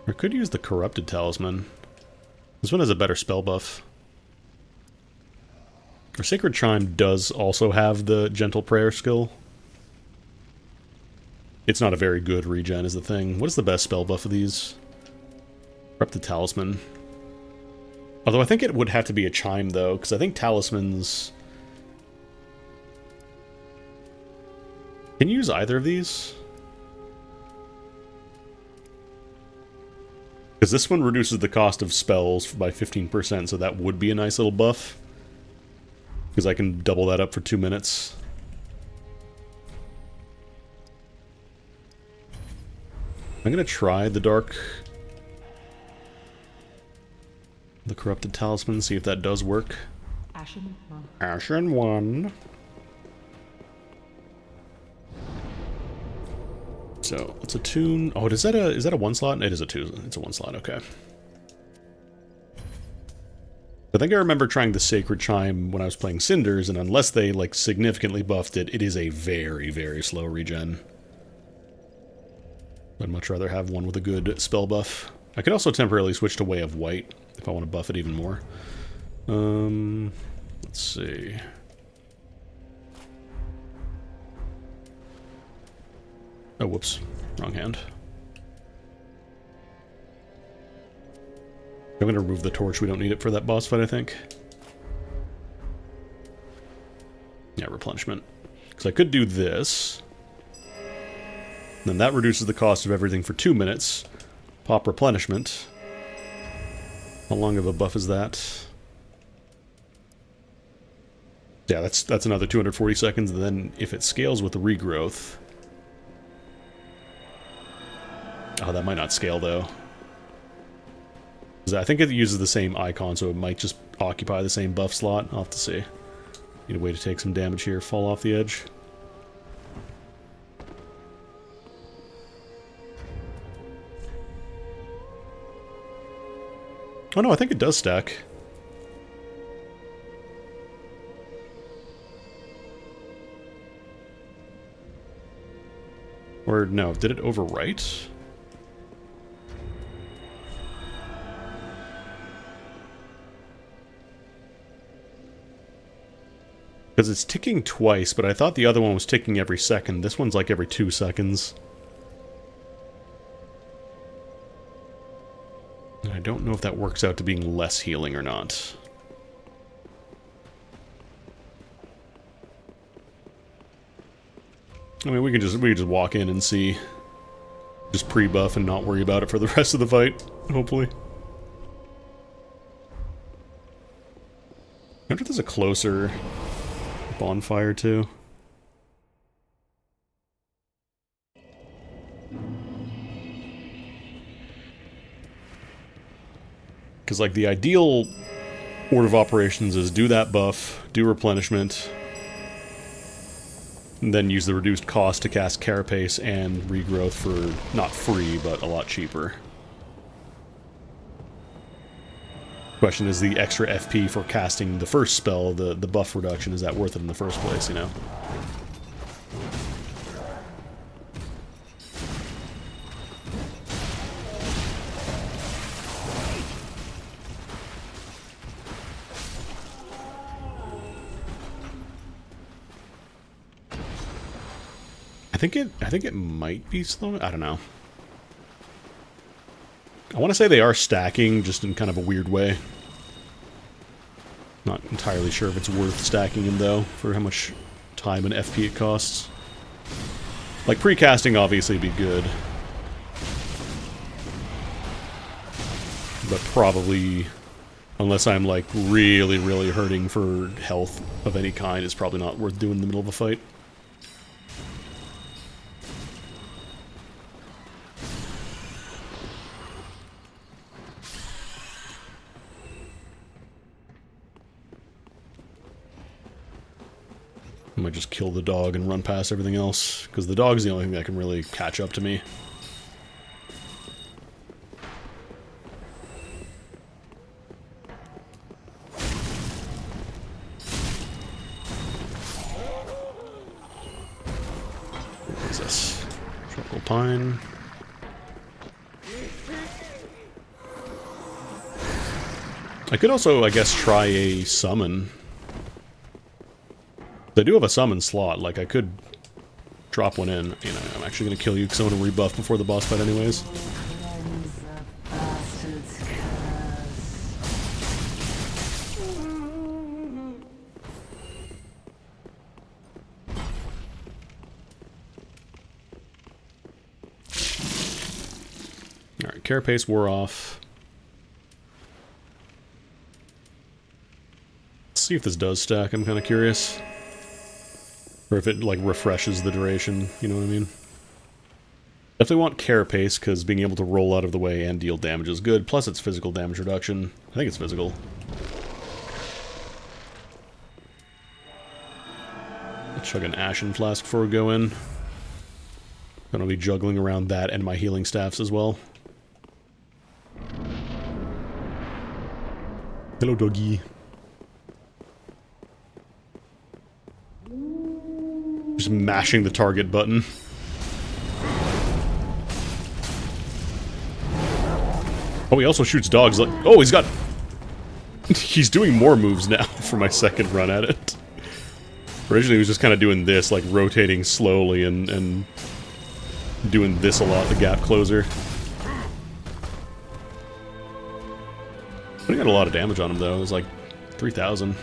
I could use the Corrupted Talisman. This one has a better spell buff. Our Sacred Chime does also have the Gentle Prayer skill. It's not a very good regen is the thing. What is the best spell buff of these? Corrupted Talisman. Although I think it would have to be a Chime though, because I think Talismans... Can you use either of these? Because this one reduces the cost of spells by 15%, so that would be a nice little buff. Because I can double that up for 2 minutes. I'm gonna try the Corrupted Talisman, see if that does work. Ashen one. Ashen one. So let's attune. Oh, is that a one slot? It is a two. It's a one slot. Okay. I think I remember trying the Sacred Chime when I was playing Cinders, and unless they like significantly buffed it, it is a very, very slow regen. I'd much rather have one with a good spell buff. I could also temporarily switch to Way of White if I want to buff it even more. Let's see. Oh, whoops. Wrong hand. I'm going to remove the torch. We don't need it for that boss fight, I think. Yeah, replenishment. Because I could do this. Then that reduces the cost of everything for 2 minutes. Pop replenishment. How long of a buff is that? Yeah, that's another 240 seconds. And then if it scales with the regrowth... Oh, that might not scale, though. I think it uses the same icon, so it might just occupy the same buff slot. I'll have to see. Need a way to take some damage here. Fall off the edge. Oh no, I think it does stack. Or no, did it overwrite? Because it's ticking twice, but I thought the other one was ticking every second. This one's like every 2 seconds. And I don't know if that works out to being less healing or not. I mean, we can just walk in and see. Just pre-buff and not worry about it for the rest of the fight, hopefully. I wonder if there's a closer bonfire too. Because like the ideal order of operations is do that buff, do replenishment, and then use the reduced cost to cast Carapace and regrowth for not free, but a lot cheaper. Question is the extra FP for casting the first spell, the buff reduction, is that worth it in the first place, you know? I think it might be slow. I don't know. I want to say they are stacking, just in kind of a weird way. Not entirely sure if it's worth stacking them, though, for how much time and FP it costs. Like, pre-casting obviously would be good. But probably, unless I'm, like, really, really hurting for health of any kind, it's probably not worth doing in the middle of a fight. I might just kill the dog and run past everything else, because the dog's the only thing that can really catch up to me. What is this? Tropical Pine. I could also, I guess, try a summon. They do have a summon slot, like I could drop one in. You know, I'm actually going to kill you because I want to rebuff before the boss fight anyways. Alright, Carapace wore off. Let's see if this does stack, I'm kind of curious. Or if it, like, refreshes the duration, you know what I mean? Definitely want Carapace, because being able to roll out of the way and deal damage is good, plus it's physical damage reduction. I think it's physical. I'll chug an Ashen Flask before we go in. I'm gonna be juggling around that and my healing staffs as well. Hello, doggy. Just mashing the target button. Oh, he also shoots dogs like... Oh, he's got... He's doing more moves now for my second run at it. Originally he was just kind of doing this, like rotating slowly and doing this a lot, the gap closer. I got a lot of damage on him though, it was like 3,000.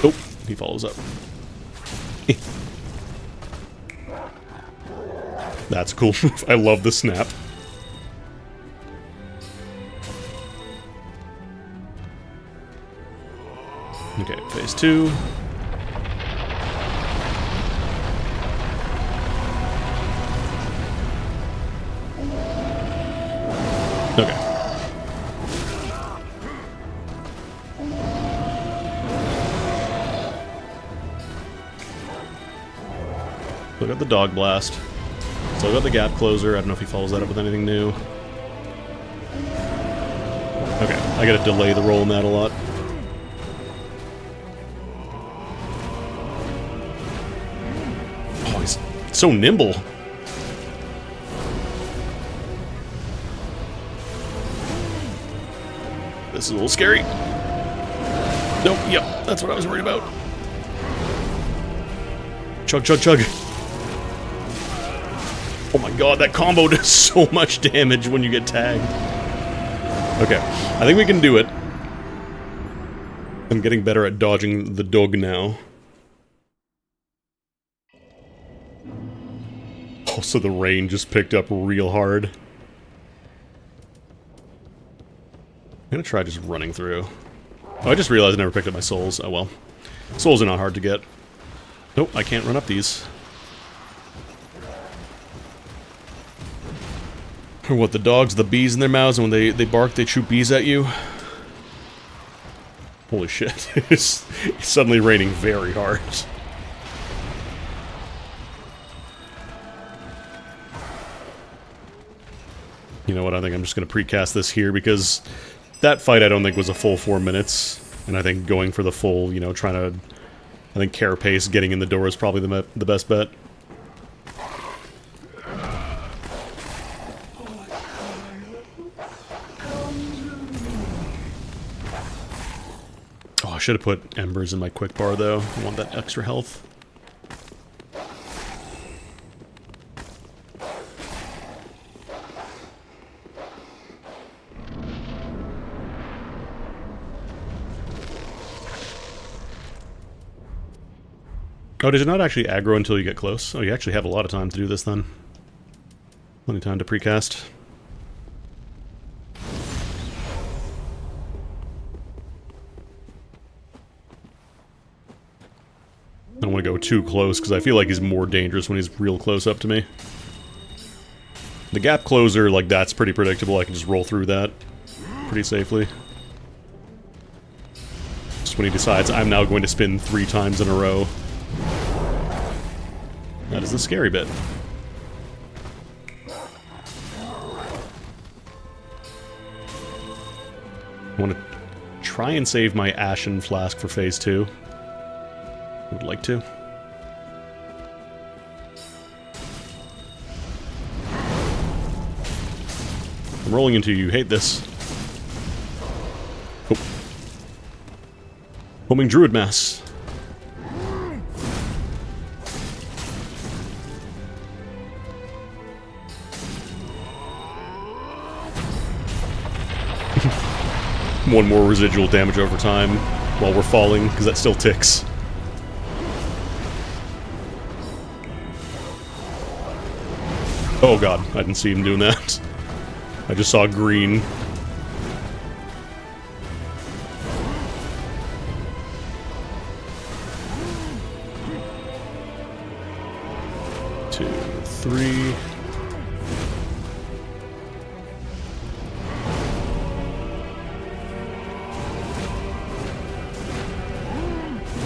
Oh, he follows up. That's a cool move. I love the snap. Okay, phase 2. Okay. Still got the dog blast. Still got the gap closer. I don't know if he follows that up with anything new. Okay, I gotta delay the roll in that a lot. Oh, he's so nimble. This is a little scary. Nope, yep, that's what I was worried about. Chug, chug, chug. Oh my god, that combo does so much damage when you get tagged. Okay, I think we can do it. I'm getting better at dodging the dog now. Also, the rain just picked up real hard. I'm gonna try just running through. Oh, I just realized I never picked up my souls. Oh well. Souls are not hard to get. Nope, I can't run up these. Or what, the dogs, the bees in their mouths, and when they bark, they shoot bees at you? Holy shit. It's suddenly raining very hard. You know what, I think I'm just going to precast this here, because that fight I don't think was a full 4 minutes. And I think going for the full, you know, trying to... I think carapace getting in the door is probably the best bet. Oh, I should have put embers in my quick bar though. I want that extra health. Oh, did it not actually aggro until you get close? Oh, you actually have a lot of time to do this then. Plenty of time to precast. I don't want to go too close, because I feel like he's more dangerous when he's real close up to me. The gap closer, like, that's pretty predictable. I can just roll through that pretty safely. Just when he decides I'm now going to spin 3 times in a row. That is the scary bit. I want to try and save my Ashen Flask for phase 2. I would like to. I'm rolling into you. Hate this. Oh. Homing Druid Mass. One more residual damage over time while we're falling, because that still ticks. Oh god, I didn't see him doing that. I just saw green. Two, three.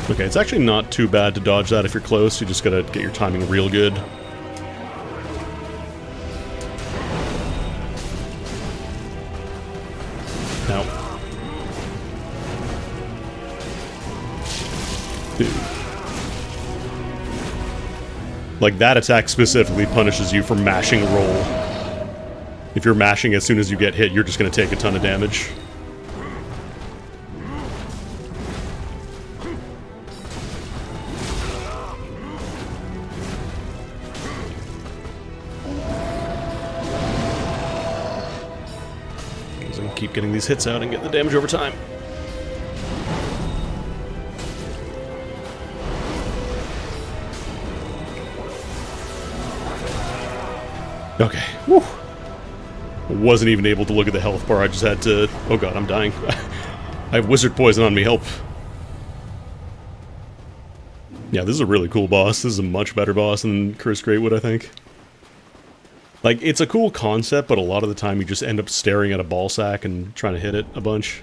Okay, it's actually not too bad to dodge that if you're close. You just gotta get your timing real good. Now. Like, that attack specifically punishes you for mashing roll. If you're mashing as soon as you get hit, you're just going to take a ton of damage. So keep getting these hits out and get the damage over time. Okay. Whew. Wasn't even able to look at the health bar. I just had to... Oh god, I'm dying. I have wizard poison on me. Help. Yeah, this is a really cool boss. This is a much better boss than Chris Greatwood, I think. Like, it's a cool concept, but a lot of the time you just end up staring at a ball sack and trying to hit it a bunch.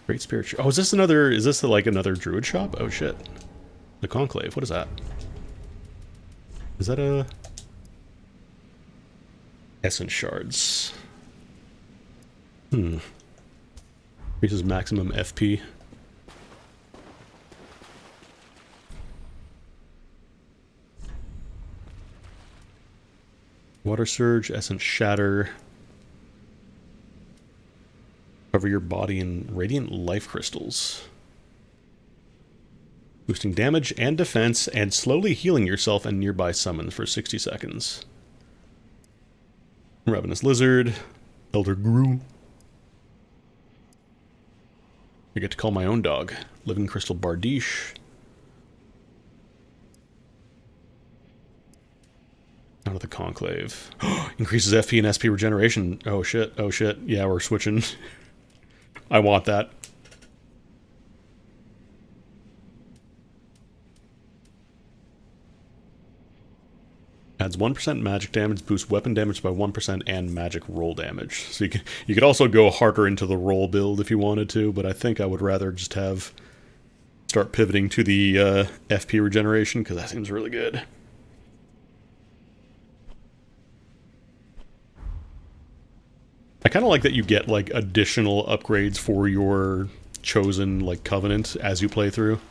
Great Spirit... Oh, is this another... Is this like another druid shop? Oh shit. The Conclave. What is that? Is that a... Essence shards. Increases maximum FP. Water surge, essence shatter. Cover your body in radiant life crystals. Boosting damage and defense and slowly healing yourself and nearby summons for 60 seconds. Ravenous Lizard, Elder Gru. I get to call my own dog. Living Crystal Bardiche. Out of the Conclave. Increases FP and SP regeneration. Oh shit, oh shit. Yeah, we're switching. I want that. Adds 1% magic damage, boosts weapon damage by 1% and magic roll damage. So you could also go harder into the roll build if you wanted to, but I think I would rather just start pivoting to the FP regeneration, because that seems really good. I kind of like that you get like additional upgrades for your chosen like covenant as you play through.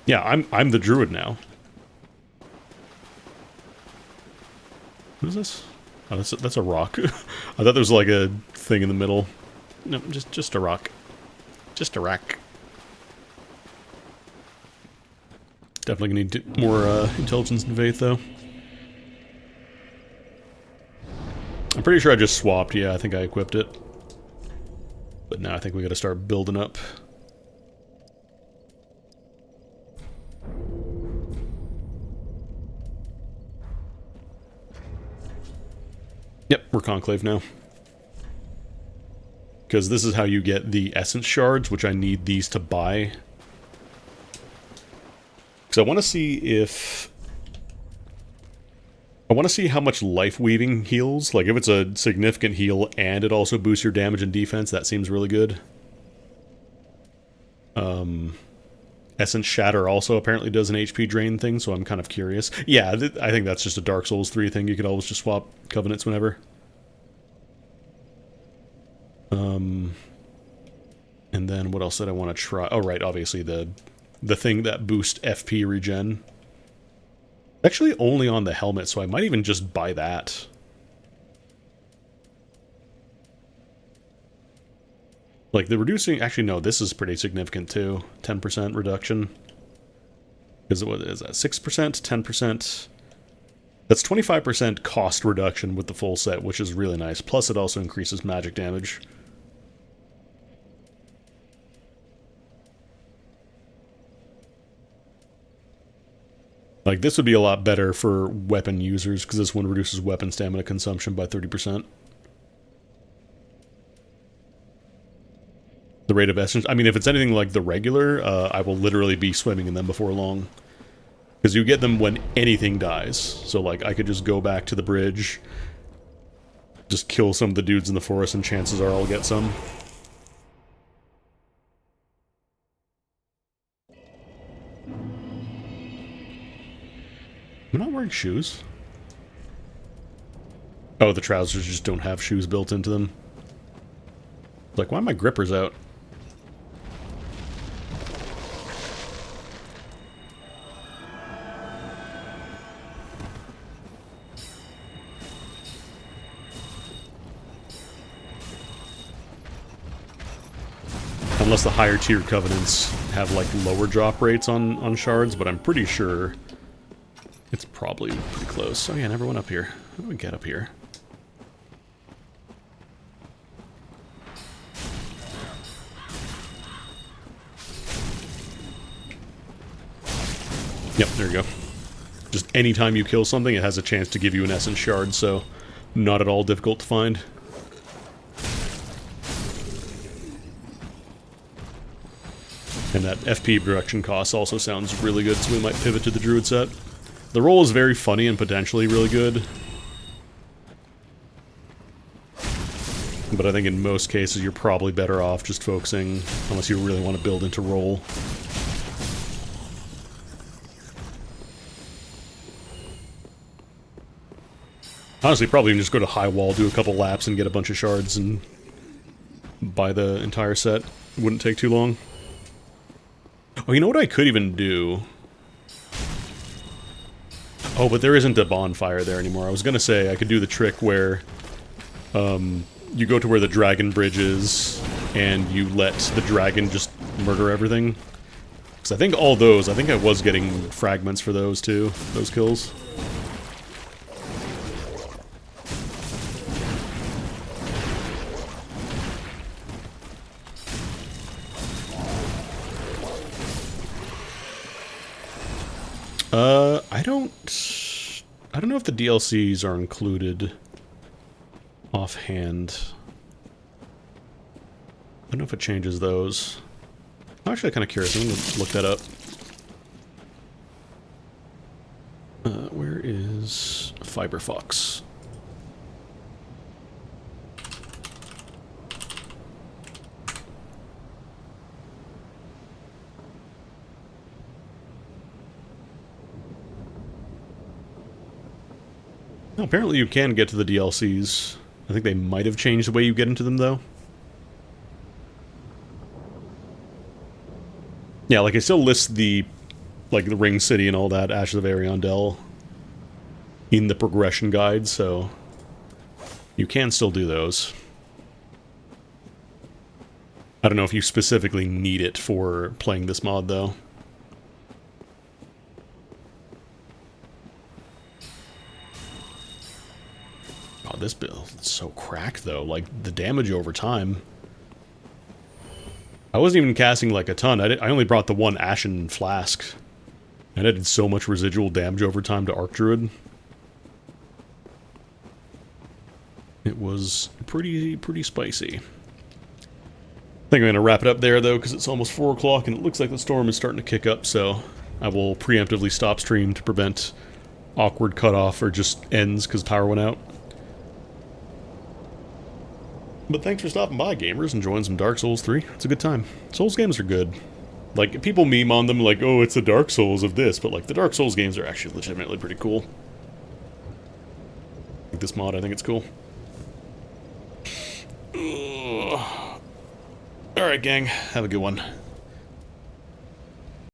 Yeah, I'm the druid now. What is this? Oh, that's a rock. I thought there was like a thing in the middle. No, just a rock. Just a rock. Definitely gonna need more intelligence and faith, though. I'm pretty sure I just swapped. Yeah, I think I equipped it. But now I think we gotta start building up. Yep, we're Conclave now. Because this is how you get the Essence Shards, which I need these to buy. Because I want to see if... I want to see how much Life Weaving heals. Like, if it's a significant heal and it also boosts your damage and defense, that seems really good. Essence Shatter also apparently does an HP drain thing, so I'm kind of curious. Yeah, I think that's just a Dark Souls 3 thing. You could always just swap covenants whenever. And then what else did I want to try? Oh, right, obviously the thing that boosts FP regen. Actually only on the helmet, so I might even just buy that. Like, the reducing... Actually, no, this is pretty significant, too. 10% reduction. Is it, what is that? 6%? 10%? That's 25% cost reduction with the full set, which is really nice. Plus, it also increases magic damage. Like, this would be a lot better for weapon users, because this one reduces weapon stamina consumption by 30%. The rate of essence... I mean, if it's anything like the regular, I will literally be swimming in them before long. Because you get them when anything dies. So, like, I could just go back to the bridge, just kill some of the dudes in the forest, and chances are I'll get some. I'm not wearing shoes. Oh, the trousers just don't have shoes built into them. Like, why are my grippers out? Unless the higher tier covenants have like lower drop rates on shards, but I'm pretty sure it's probably pretty close. Oh yeah, I never went up here. How do we get up here? Yep, there you go. Just anytime you kill something, it has a chance to give you an essence shard, so not at all difficult to find. And that FP production cost also sounds really good, so we might pivot to the Druid set. The role is very funny and potentially really good. But I think in most cases you're probably better off just focusing, unless you really want to build into role. Honestly, probably even just go to high wall, do a couple laps, and get a bunch of shards, and buy the entire set. It wouldn't take too long. Oh, you know what I could even do? Oh, but there isn't a bonfire there anymore. I was gonna say I could do the trick where you go to where the dragon bridge is, and you let the dragon just murder everything. Because I think all those, I think I was getting fragments for those too, those kills. I don't know if the DLCs are included offhand. I don't know if it changes those. I'm actually kind of curious. I'm going to look that up. Where is Fiberfox? No, apparently you can get to the DLCs. I think they might have changed the way you get into them, though. Yeah, like, it still lists the, like, the Ring City and all that, Ashes of Ariandel, in the progression guide, so you can still do those. I don't know if you specifically need it for playing this mod, though. Oh, this build is so cracked, though. Like, the damage over time. I wasn't even casting, like, a ton. I only brought the one Ashen Flask. And I did so much residual damage over time to Archdruid. It was pretty spicy. I think I'm going to wrap it up there, though, because it's almost 4 o'clock, and it looks like the storm is starting to kick up, so I will preemptively stop stream to prevent awkward cutoff or just ends because power went out. But thanks for stopping by, gamers, enjoying some Dark Souls 3. It's a good time. Souls games are good. Like, people meme on them like, oh, it's the Dark Souls of this, but, like, the Dark Souls games are actually legitimately pretty cool. Like this mod, I think it's cool. Alright, gang. Have a good one.